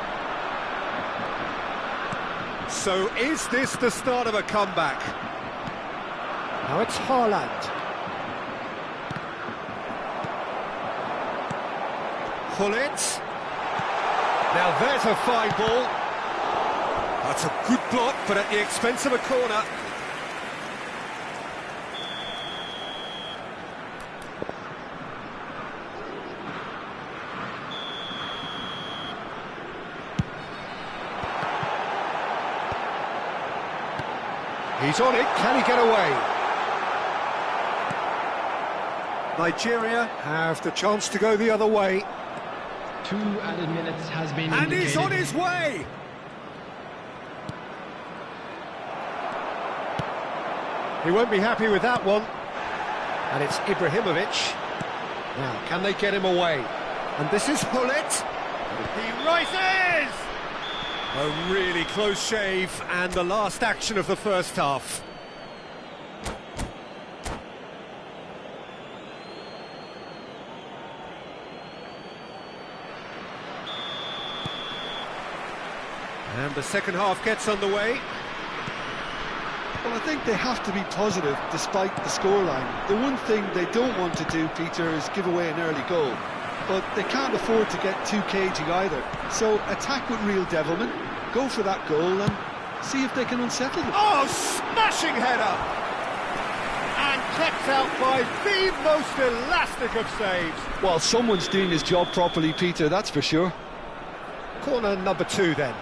So is this the start of a comeback? Now it's Haaland. Gullit. Now there's a fine ball. That's a good block, but at the expense of a corner. He's on it, can he get away? Nigeria have the chance to go the other way. 2 added minutes has been And indicated. he's on his way! He won't be happy with that one. And it's Ibrahimovic. Now, can they get him away? And this is Gullit. He rises! A really close shave, and the last action of the first half. And the second half gets underway. Well, I think they have to be positive despite the scoreline. The one thing they don't want to do, Peter, is give away an early goal. But they can't afford to get too cagey either. So attack with real devilment, go for that goal and see if they can unsettle them. Oh, smashing header! And kept out by the most elastic of saves. Well, someone's doing his job properly, Peter, that's for sure. Corner number 2 then.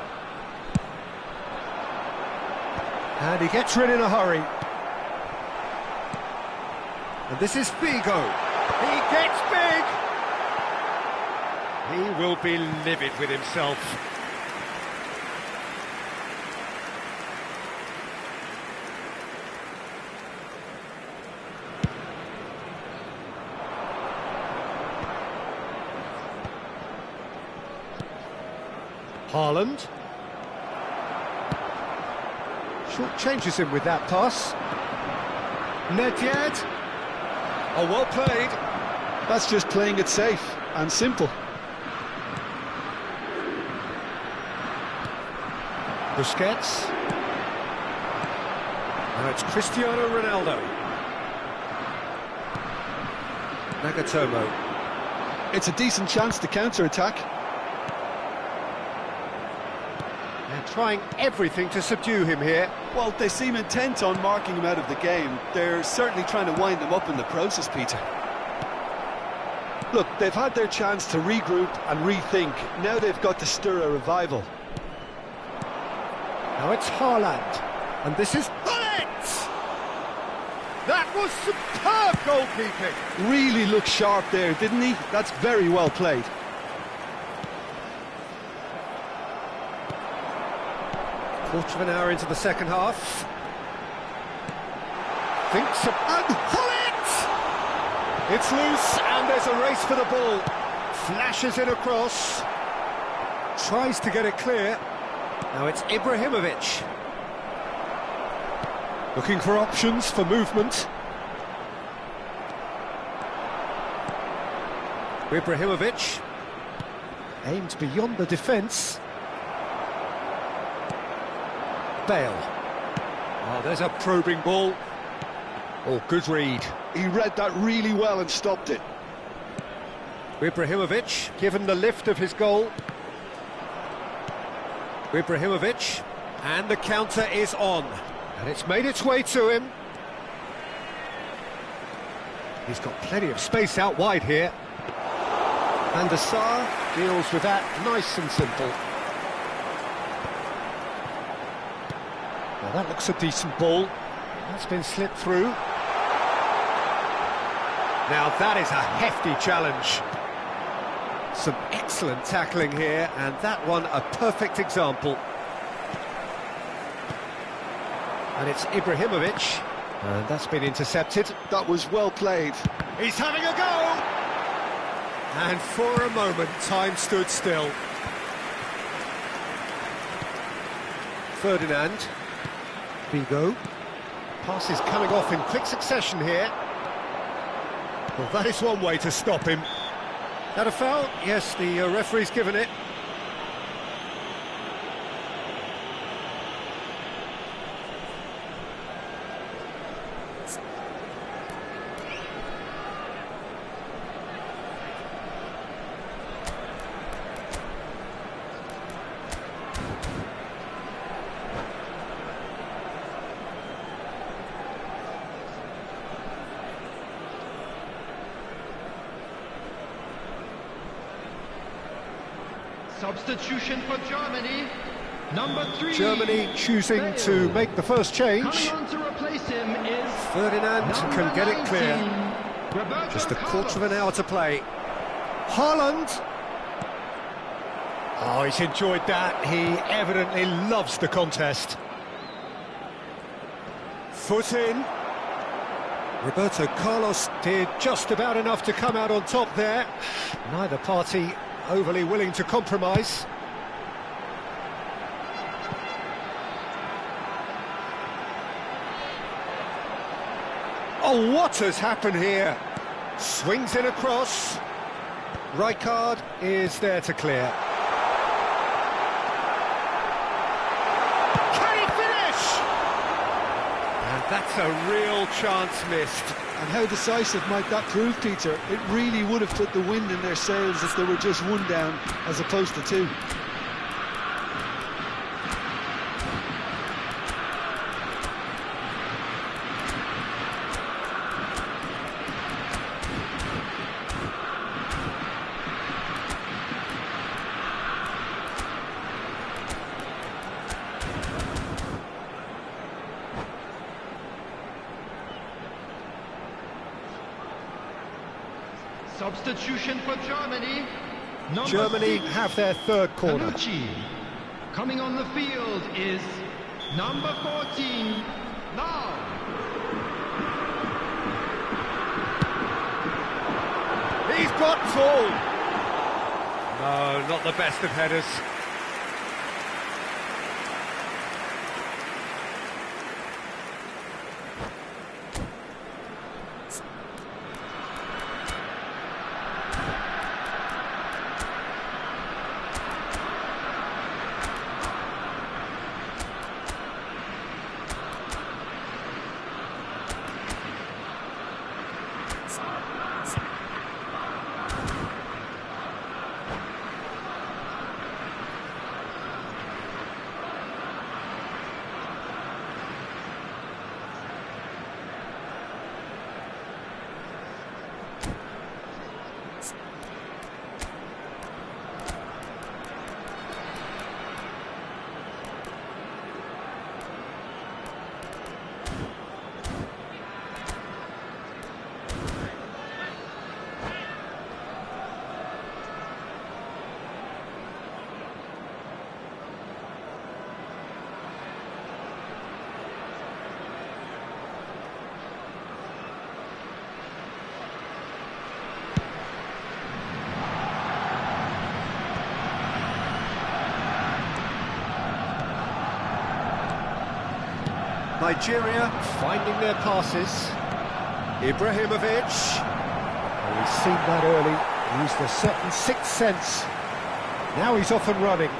And he gets rid in a hurry. And this is Figo. He gets big! He will be livid with himself. Haaland. Short changes him with that pass. Nedved. Oh, well played. That's just playing it safe and simple. Busquets. Now it's Cristiano Ronaldo. Nagatomo. It's a decent chance to counter-attack. They're trying everything to subdue him here. Well, they seem intent on marking him out of the game. They're certainly trying to wind him up in the process, Peter. Look, they've had their chance to regroup and rethink. Now they've got to stir a revival. Now it's Haaland. And this is Gullit! That was superb goalkeeping. Really looked sharp there, didn't he? That's very well played. Quarter of an hour into the second half. Thinks of... And Gullit! It's loose, and there's a race for the ball. Flashes it across. Tries to get it clear. Now it's Ibrahimovic. Looking for options for movement. Ibrahimovic. Aimed beyond the defence. Bale. Oh, there's a probing ball. Oh, good read. He read that really well and stopped it. Ibrahimovic, given the lift of his goal. Ibrahimovic, and the counter is on. And it's made its way to him. He's got plenty of space out wide here. And the Sar deals with that nice and simple. Now that looks a decent ball. That's been slipped through. Now that is a hefty challenge. Some excellent tackling here, and that one a perfect example. And it's Ibrahimovic, and that's been intercepted. That was well played. He's having a go! And for a moment, time stood still. Ferdinand. Vigo. Pass is coming off in quick succession here. Well, that is one way to stop him. That a foul? Yes, the referee's given it. Substitution for Germany. Number 3. Germany choosing Bale. to make the first change. Coming on to replace him is Ferdinand can get it clear. 19, Roberto Just a quarter of Carlos. an hour to play. Haaland. Oh, he's enjoyed that. He evidently loves the contest. Foot in. Roberto Carlos did just about enough to come out on top there. Neither party overly willing to compromise. Oh, what has happened here? Swings in across. Rijkaard is there to clear. Can he finish? And that's a real chance missed. And how decisive might that prove, Peter? It really would have put the wind in their sails if they were just one down as opposed to two. Substitution for Germany. Number Germany 6, have their third corner. Panucci. Coming on the field is number 14. Now. He's got full. No, not the best of headers. Nigeria finding their passes. Ibrahimovic. Oh, he's seen that early. Used a certain sixth sense. Now he's off and running.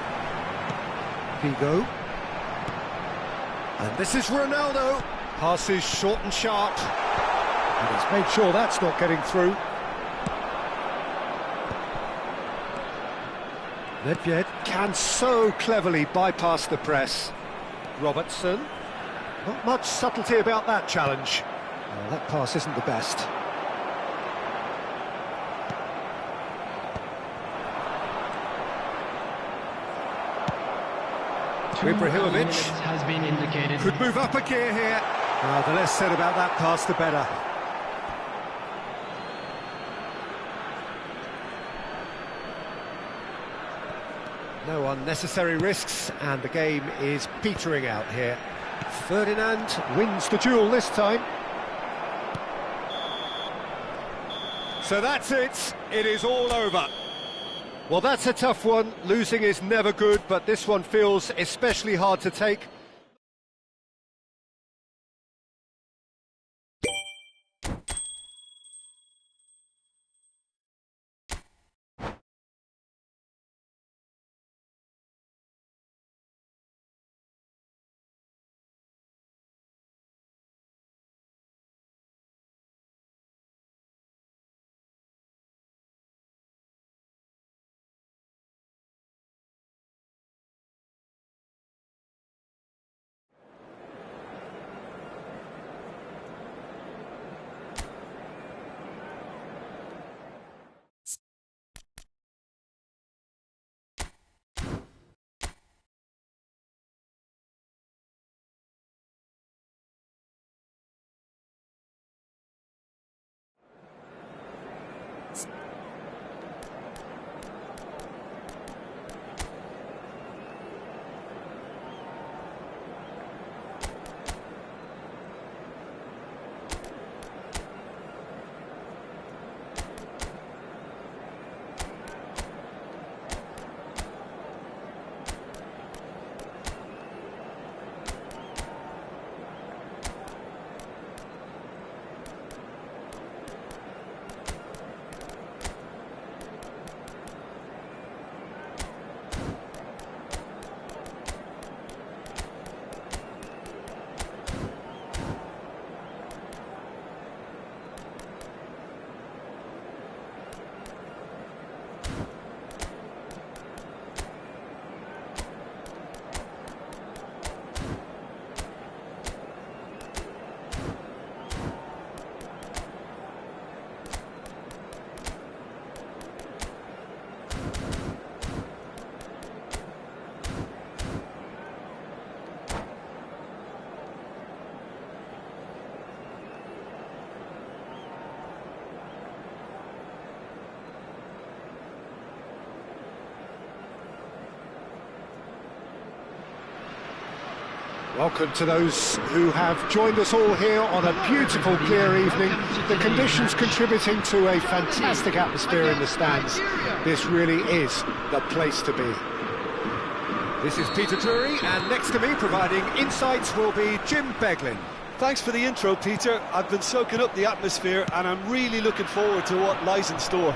Vigo. And this is Ronaldo. Passes short and sharp. And he's made sure that's not getting through. Nedved can so cleverly bypass the press. Robertson. Not much subtlety about that challenge. Well, that pass isn't the best. Ibrahimovic has been indicated. could move up a gear here. The less said about that pass, the better. No unnecessary risks, and the game is petering out here. Ferdinand wins the duel this time. So that's it. It is all over. Well, that's a tough one. Losing is never good, but this one feels especially hard to take. Welcome to those who have joined us all here on a beautiful, clear evening. The conditions contributing to a fantastic atmosphere in the stands. This really is the place to be. This is Peter Drury, and next to me, providing insights, will be Jim Beglin. Thanks for the intro, Peter. I've been soaking up the atmosphere, and I'm really looking forward to what lies in store.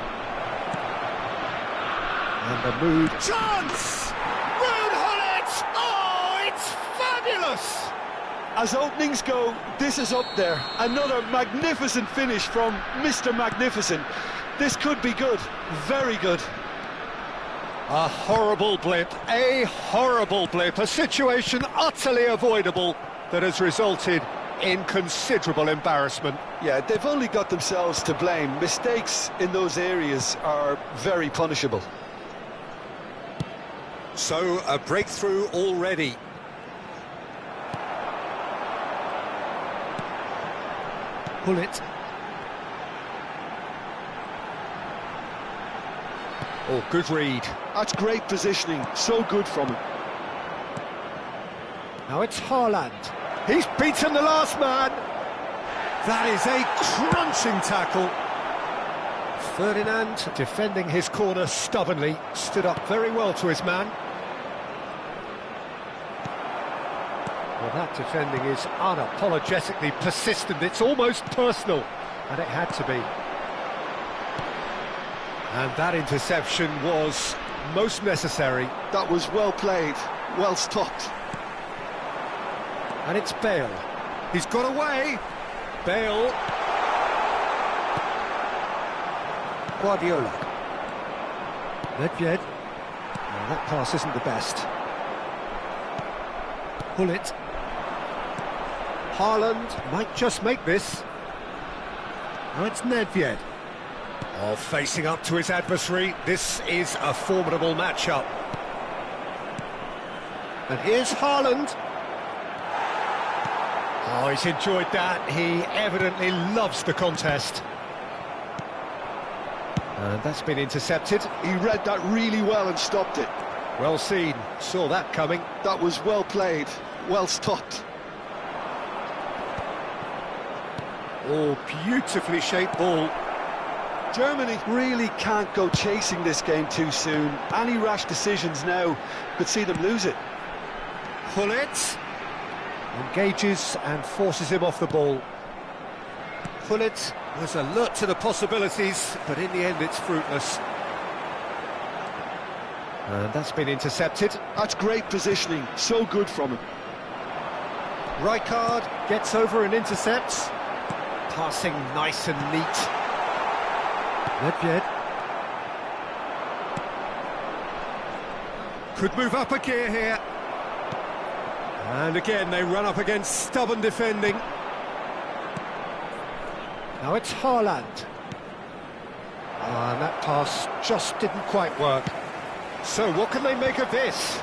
And the mood. Chance! Road Hullet! Oh, it's fabulous! As openings go, this is up there. Another magnificent finish from Mr. Magnificent. This could be good, very good. A horrible blip, a situation utterly avoidable that has resulted in considerable embarrassment. Yeah, they've only got themselves to blame. Mistakes in those areas are very punishable. So, a breakthrough already. Pull it. Oh, good read. That's great positioning, so good from him. Now it's Haaland. He's beaten the last man. That is a crunching tackle. Ferdinand, defending his corner stubbornly, stood up very well to his man. Well, that defending is unapologetically persistent. It's almost personal, and it had to be. And that interception was most necessary. That was well played, well stopped. And it's Bale. He's got away. Bale. Guardiola. Nedved. Well, that pass isn't the best. Hullet. Haaland might just make this. Now it's Nedved. Oh, facing up to his adversary. This is a formidable matchup. And here's Haaland. Oh, he's enjoyed that. He evidently loves the contest. And that's been intercepted. He read that really well and stopped it. Well seen. Saw that coming. That was well played, well stopped. Oh, beautifully shaped ball. Germany really can't go chasing this game too soon. Any rash decisions now could see them lose it. Hullet engages and forces him off the ball. Hullet was alert to the possibilities, but in the end it's fruitless. And that's been intercepted. That's great positioning, so good from him. Rijkaard gets over and intercepts. Passing nice and neat. Nedved. Could move up a gear here. And again, they run up against stubborn defending. Now it's Haaland. And that pass just didn't quite work. So what can they make of this?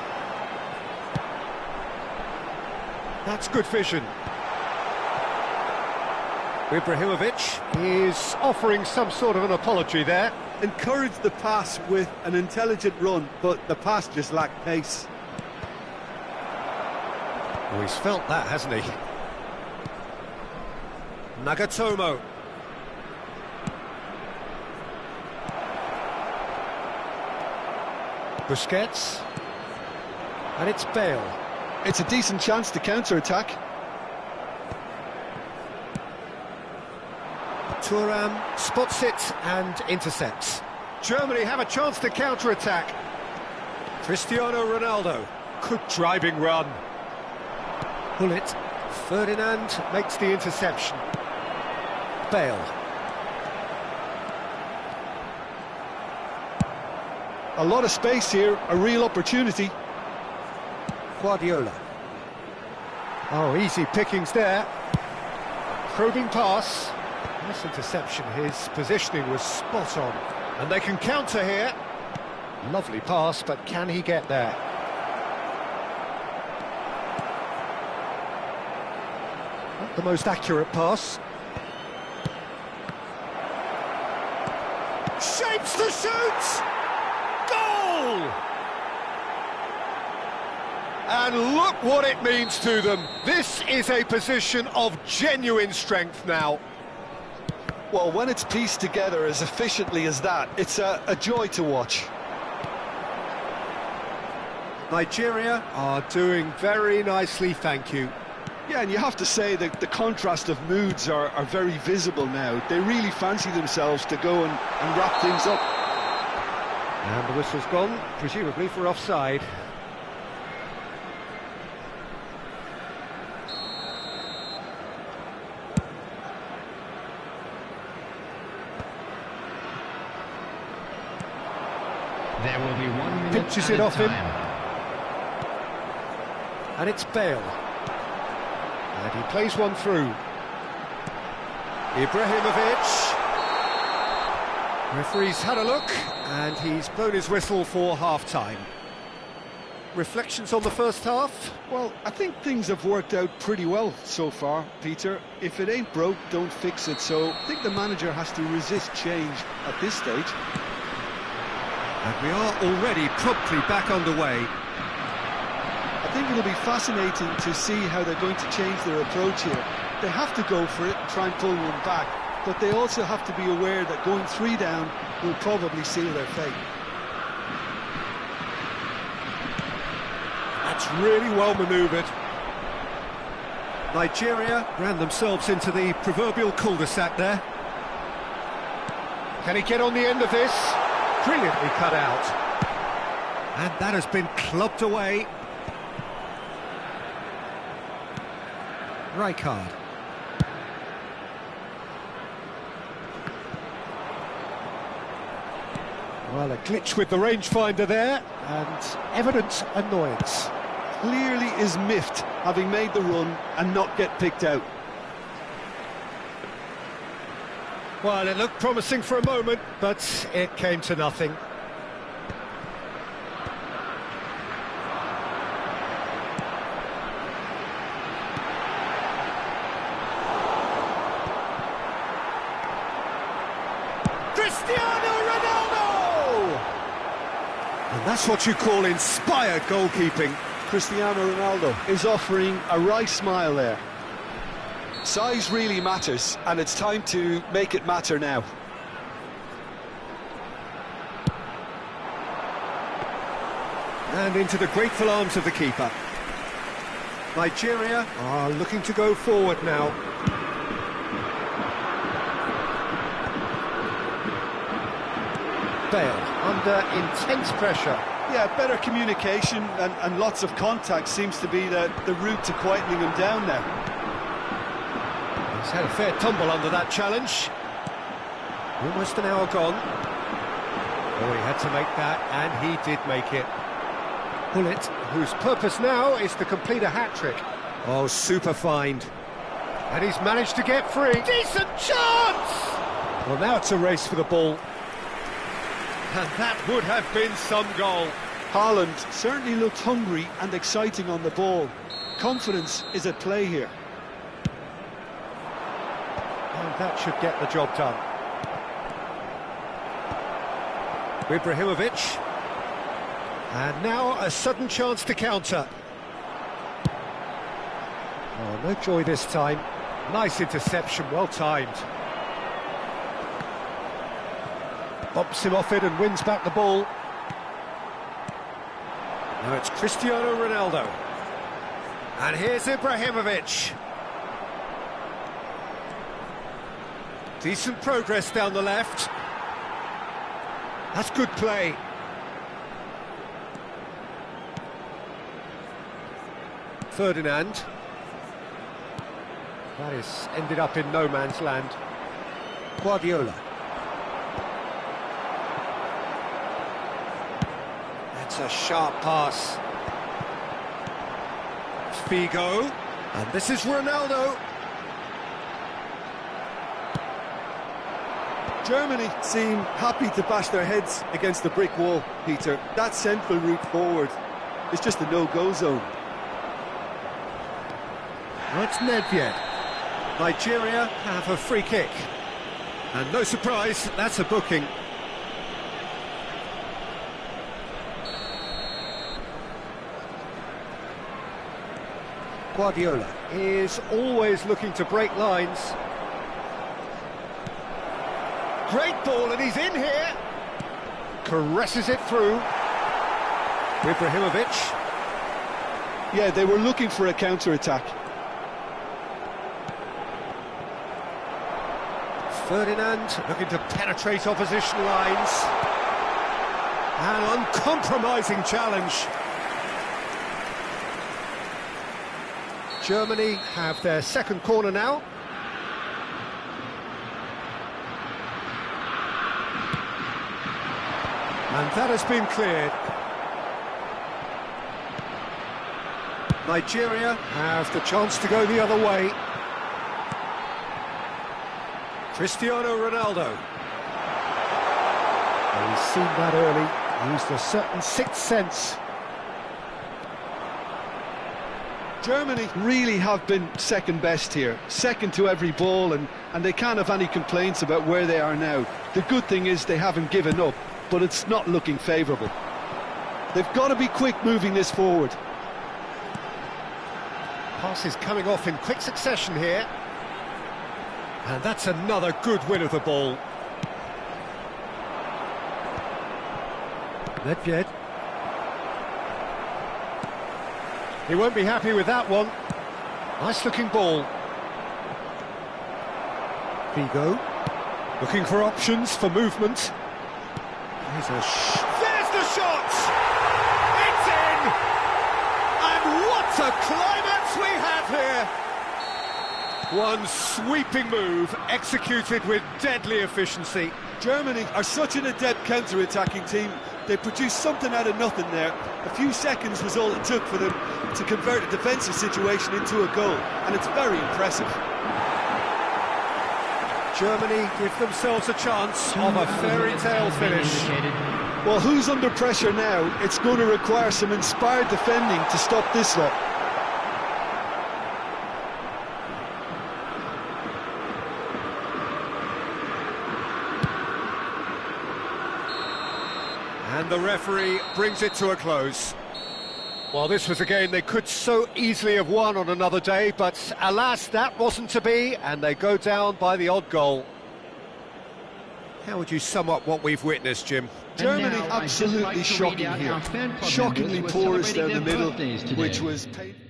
That's good vision. Ibrahimovic is offering some sort of an apology there. Encouraged the pass with an intelligent run, but the pass just lacked pace. Oh, he's felt that, hasn't he? Nagatomo. Busquets. And it's Bale. It's a decent chance to counter-attack. Thuram spots it and intercepts. Germany have a chance to counter-attack. Cristiano Ronaldo. Good driving run. Hullet. Ferdinand makes the interception. Bale. A lot of space here, a real opportunity. Guardiola. Oh, easy pickings there. Probing pass. Nice interception. His positioning was spot on. And they can counter here. Lovely pass, but can he get there? Not the most accurate pass. Shapes the shoot! Goal! And look what it means to them. This is a position of genuine strength now. Well, when it's pieced together as efficiently as that, it's a joy to watch. Nigeria are doing very nicely, thank you. Yeah, and you have to say that the contrast of moods are very visible now. They really fancy themselves to go and wrap things up. And the whistle's gone, presumably for offside. There will be 1 minute Pitches at it a off him. time. And it's Bale. And he plays one through. Ibrahimovic. Referee's had a look, and he's blown his whistle for half-time. Reflections on the first half? Well, I think things have worked out pretty well so far, Peter. If it ain't broke, don't fix it. So I think the manager has to resist change at this stage. And we are already promptly back underway. I think it'll be fascinating to see how they're going to change their approach here. They have to go for it and try and pull one back, but they also have to be aware that going 3 down will probably seal their fate. That's really well manoeuvred. Nigeria ran themselves into the proverbial cul-de-sac there. Can he get on the end of this? Brilliantly cut out. And that has been clubbed away. Rijkaard. Well, a glitch with the rangefinder there, and evident annoyance. Clearly is miffed, having made the run and not get picked out. Well, it looked promising for a moment, but it came to nothing. Cristiano Ronaldo! And that's what you call inspired goalkeeping. Cristiano Ronaldo is offering a wry smile there. Size really matters, and it's time to make it matter now. And into the grateful arms of the keeper. Nigeria are looking to go forward now. Bale under intense pressure. Yeah, better communication and lots of contact seems to be the route to quietening him down now. He's had a fair tumble under that challenge. Almost an hour gone. Oh, he had to make that, and he did make it. Bullet, whose purpose now is to complete a hat-trick. Oh, super find. And he's managed to get free. Decent chance! Well, now it's a race for the ball. And that would have been some goal. Haaland certainly looked hungry and exciting on the ball. Confidence is at play here. And that should get the job done. Ibrahimovic. And now a sudden chance to counter. Oh, no joy this time. Nice interception, well timed. Bumps him off it and wins back the ball. Now it's Cristiano Ronaldo. And here's Ibrahimovic. Decent progress down the left. That's good play. Ferdinand. That is ended up in no man's land. Guardiola. That's a sharp pass. Figo. And this is Ronaldo. Germany seem happy to bash their heads against the brick wall, Peter. That central route forward is just a no-go zone. That's Nedved. Nigeria have a free kick. And no surprise, that's a booking. Guardiola is always looking to break lines. Great ball, and he's in here. Caresses it through. Ibrahimovic. Yeah, they were looking for a counter-attack. Ferdinand looking to penetrate opposition lines. An uncompromising challenge. Germany have their second corner now. And that has been cleared. Nigeria have the chance to go the other way. Cristiano Ronaldo. Well, he's seen that early, used a certain sixth sense. Germany really have been second best here, second to every ball, and they can't have any complaints about where they are now. The good thing is they haven't given up, but it's not looking favourable. They've got to be quick moving this forward. Passes coming off in quick succession here. And that's another good win of the ball. Nedved. He won't be happy with that one. Nice looking ball. Figo. Looking for options for movement. There's the shot! It's in! And what a climax we have here! One sweeping move, executed with deadly efficiency. Germany are such an adept counter-attacking team. They produced something out of nothing there. A few seconds was all it took for them to convert a defensive situation into a goal, and it's very impressive. Germany give themselves a chance of a fairy tale finish. Well, who's under pressure now? It's going to require some inspired defending to stop this lot. And the referee brings it to a close. Well, this was a game they could so easily have won on another day, but alas, that wasn't to be, and they go down by the odd goal. How would you sum up what we've witnessed, Jim? Germany absolutely shocking here. Shockingly porous down the middle, which was painful.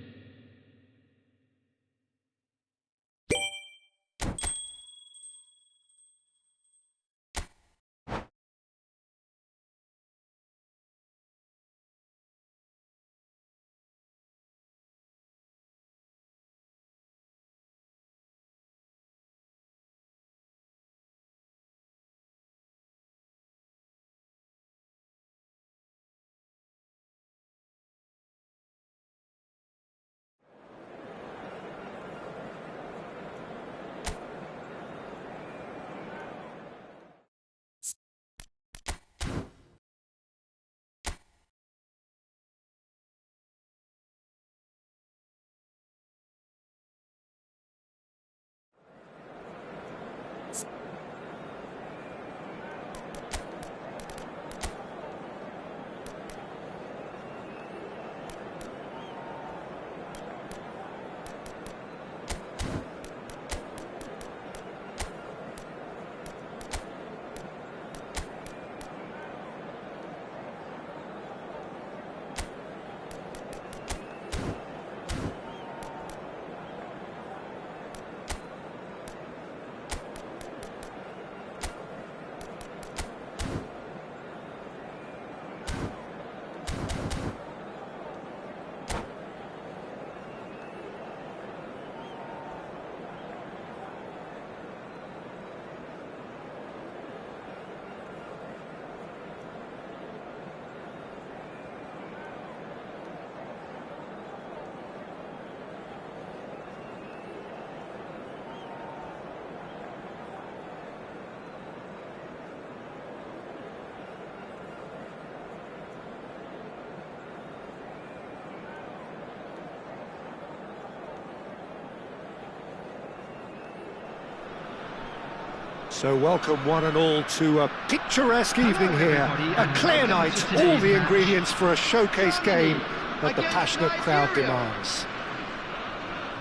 So welcome one and all to a picturesque evening here. A clear night, all the ingredients for a showcase game that the passionate crowd demands.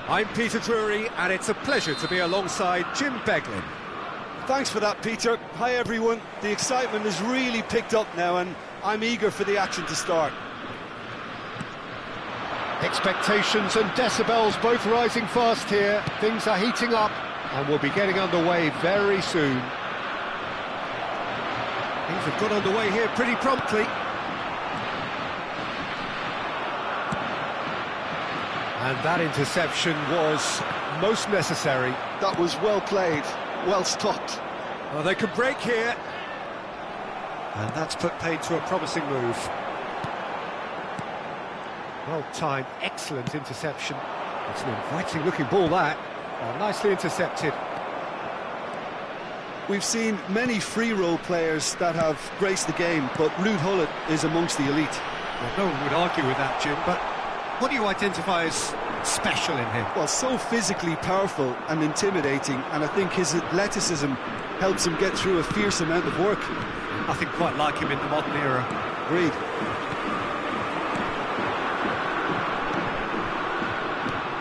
I'm Peter Drury, and it's a pleasure to be alongside Jim Beglin. Thanks for that, Peter. Hi, everyone. The excitement has really picked up now, and I'm eager for the action to start. Expectations and decibels both rising fast here. Things are heating up, and we'll be getting underway very soon. Things have got underway here pretty promptly. And that interception was most necessary. That was well played, well stopped. Well, they could break here. And that's put paid to a promising move. Well timed, excellent interception. It's an inviting looking ball, that. Oh, nicely intercepted. We've seen many free role players that have graced the game, but Ruud Gullit is amongst the elite. Well, no one would argue with that, Jim, but what do you identify as special in him? Well, so physically powerful and intimidating, and I think his athleticism helps him get through a fierce amount of work. Nothing quite like him in the modern era. Agreed.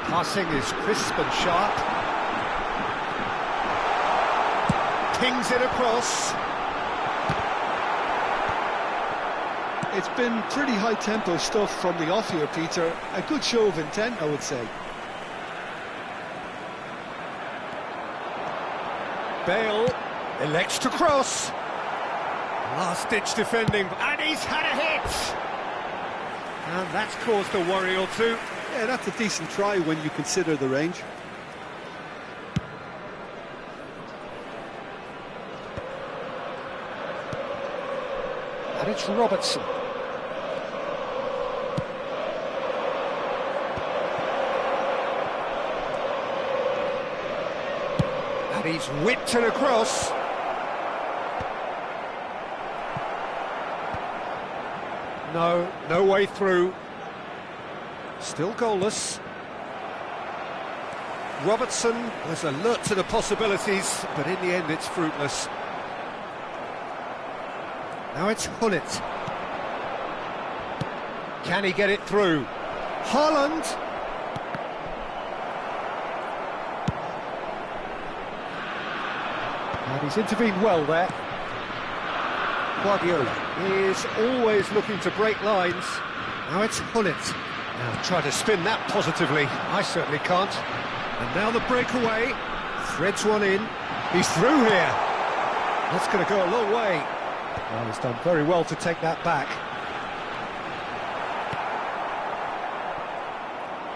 Passing is crisp and sharp. Pings it across. It's been pretty high-tempo stuff from the off here, Peter. A good show of intent, I would say. Bale elects to cross. Last-ditch defending, and he's had a hit! And that's caused a worry or two. Yeah, that's a decent try when you consider the range. it's Robertson. And he's whipped it across. No way through. Still goalless. Robertson was alert to the possibilities, but in the end it's fruitless. Now it's Hullet. Can he get it through? Haaland! And he's intervened well there. Guardiola is always looking to break lines. Now it's Hullet. Now try to spin that positively. I certainly can't. And now the breakaway. Threads one in. He's through here. That's going to go a long way. Well, he's done very well to take that back.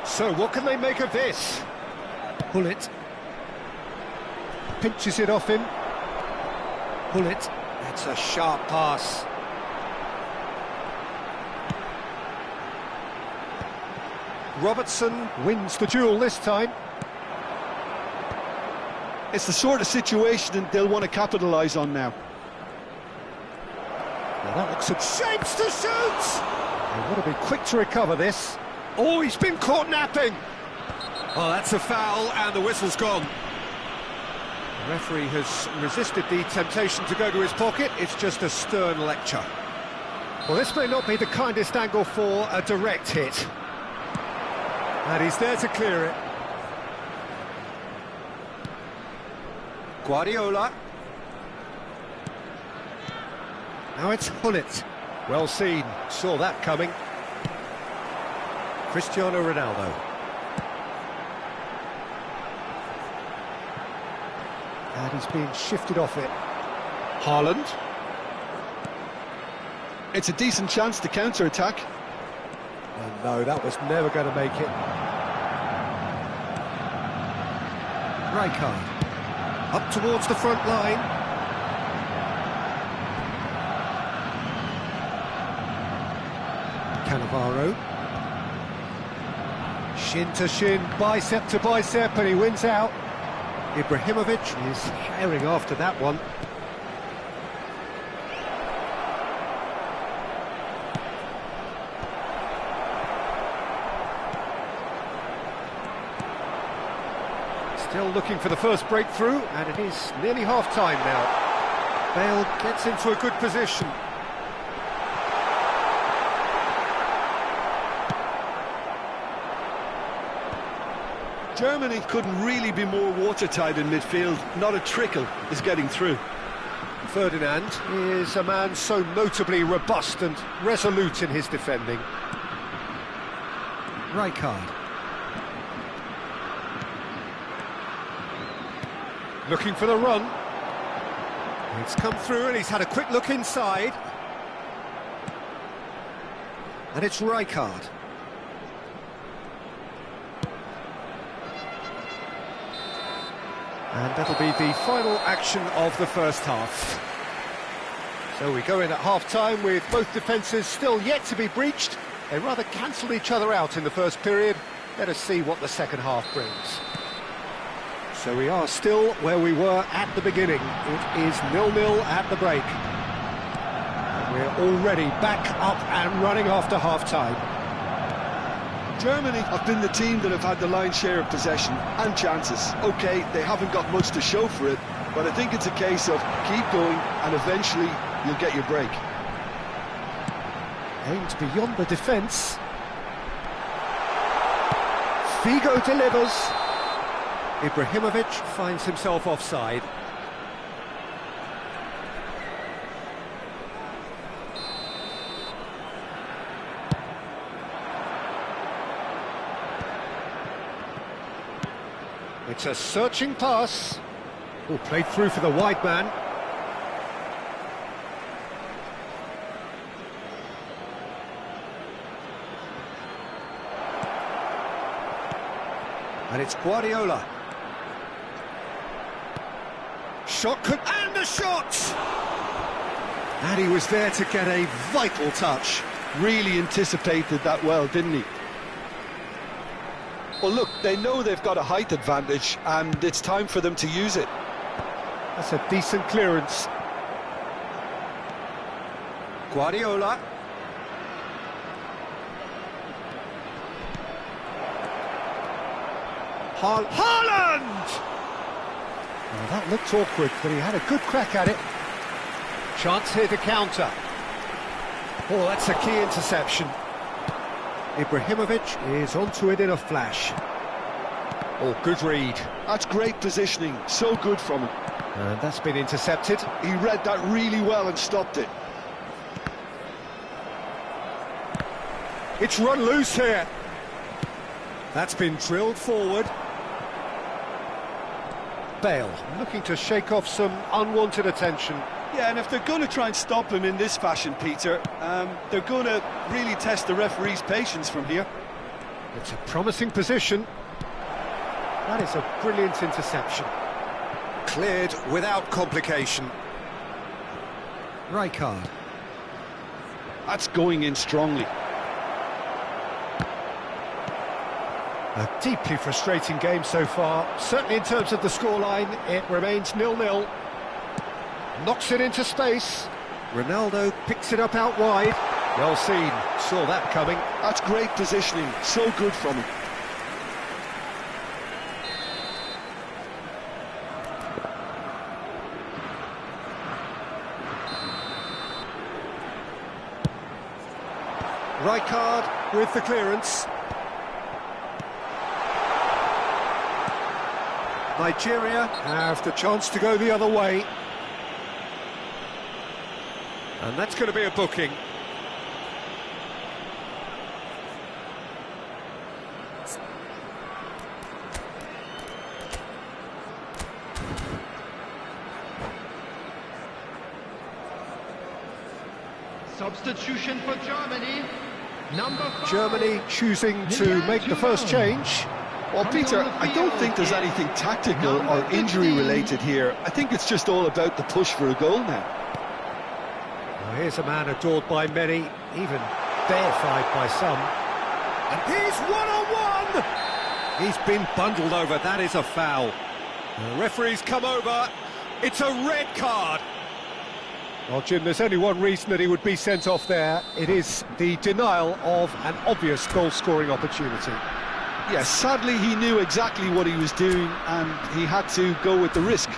So what can they make of this? Hullet. Pinches it off him. Hullet. That's a sharp pass. Robertson wins the duel this time. It's the sort of situation they'll want to capitalise on now. Now that looks a shapes to shoot! They want to be quick to recover this. Oh, he's been caught napping! Oh, that's a foul, and the whistle's gone. The referee has resisted the temptation to go to his pocket. It's just a stern lecture. Well, this may not be the kindest angle for a direct hit. And he's there to clear it. Guardiola. Now it's Hullet. Well seen, saw that coming. Cristiano Ronaldo. And he's being shifted off it. Haaland. It's a decent chance to counter-attack. Oh no, that was never going to make it. Rijkaard. Up towards the front line. Cannavaro. Shin to shin, bicep to bicep, and he wins out. Ibrahimovic is herring after that one. Still looking for the first breakthrough, and it is nearly half-time now. Bale gets into a good position. Germany couldn't really be more watertight in midfield. Not a trickle is getting through. Ferdinand is a man so notably robust and resolute in his defending. Rijkaard. Looking for the run. It's come through and he's had a quick look inside. And it's Rijkaard. And that'll be the final action of the first half. So we go in at half-time with both defences still yet to be breached. They rather cancelled each other out in the first period. Let us see what the second half brings. So we are still where we were at the beginning. It is 0-0 at the break. And we're already back up and running after half-time. Germany have been the team that have had the lion's share of possession and chances. OK, they haven't got much to show for it, but I think it's a case of keep going and eventually you'll get your break. Aimed beyond the defence. Figo delivers. Ibrahimovic finds himself offside. It's a searching pass. Oh, played through for the wide man. And it's Guardiola. Shot could... and the shot! And he was there to get a vital touch. Really anticipated that well, didn't he? Well, look, they know they've got a height advantage, and it's time for them to use it. That's a decent clearance. Guardiola. Haaland! Well, that looked awkward, but he had a good crack at it. Chance here to counter. Oh, that's a key interception. Ibrahimovic is onto it in a flash. Oh, good read. That's great positioning, so good from him. And that's been intercepted. He read that really well and stopped it. It's run loose here. That's been drilled forward. Bale looking to shake off some unwanted attention. Yeah, and if they're going to try and stop him in this fashion, Peter, they're going to really test the referee's patience from here. It's a promising position. That is a brilliant interception. Cleared without complication. Rijkaard. That's going in strongly. A deeply frustrating game so far. Certainly in terms of the scoreline, it remains 0-0. Knocks it into space. Ronaldo picks it up out wide. Well seen, saw that coming. That's great positioning, so good from him. Rijkaard with the clearance. Nigeria have the chance to go the other way. And that's going to be a booking. Substitution for Germany. Number 5. Germany choosing to make the first change. Well, Peter, I don't think there's anything tactical or injury-related here. I think it's just all about the push for a goal now. Well, here's a man adored by many, even deified by some. And here's one-on-one! He's been bundled over, that is a foul. The referee's come over, it's a red card. Well, Jim, there's only one reason that he would be sent off there. It is the denial of an obvious goal-scoring opportunity. Yes, sadly he knew exactly what he was doing and he had to go with the risk.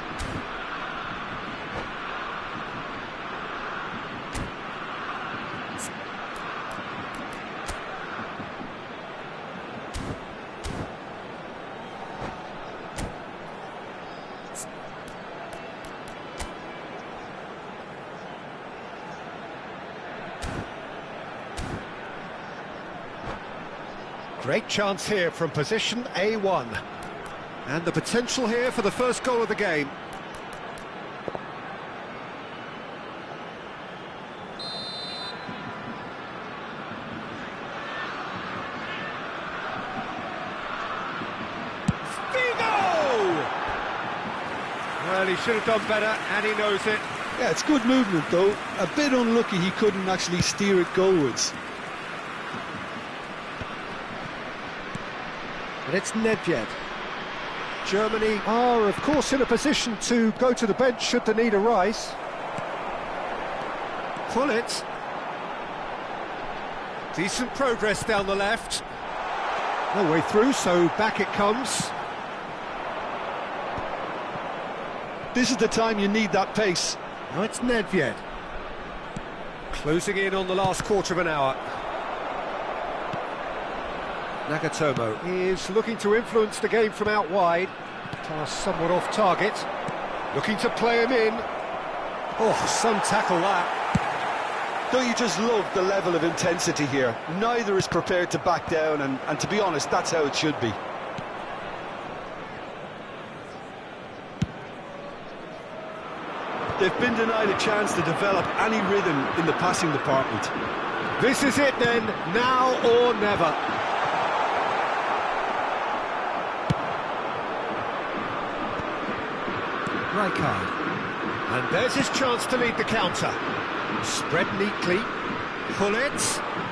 Great chance here from position A1. And the potential here for the first goal of the game. Figo! Well, he should have done better, and he knows it. Yeah, it's good movement, though. A bit unlucky he couldn't actually steer it goalwards. And it's Nedved. Germany are, of course, in a position to go to the bench should the need arise. Pull it. Decent progress down the left. No way through, so back it comes. This is the time you need that pace. Now it's Nedved. Closing in on the last quarter of an hour. Nagatomo is looking to influence the game from out wide. Pass somewhat off target. Looking to play him in. Oh, some tackle that. Don't you just love the level of intensity here? Neither is prepared to back down, and to be honest, that's how it should be. They've been denied a chance to develop any rhythm in the passing department. This is it then, now or never. Rijkaard. And there's his chance to lead the counter. Spread neatly. Pull it.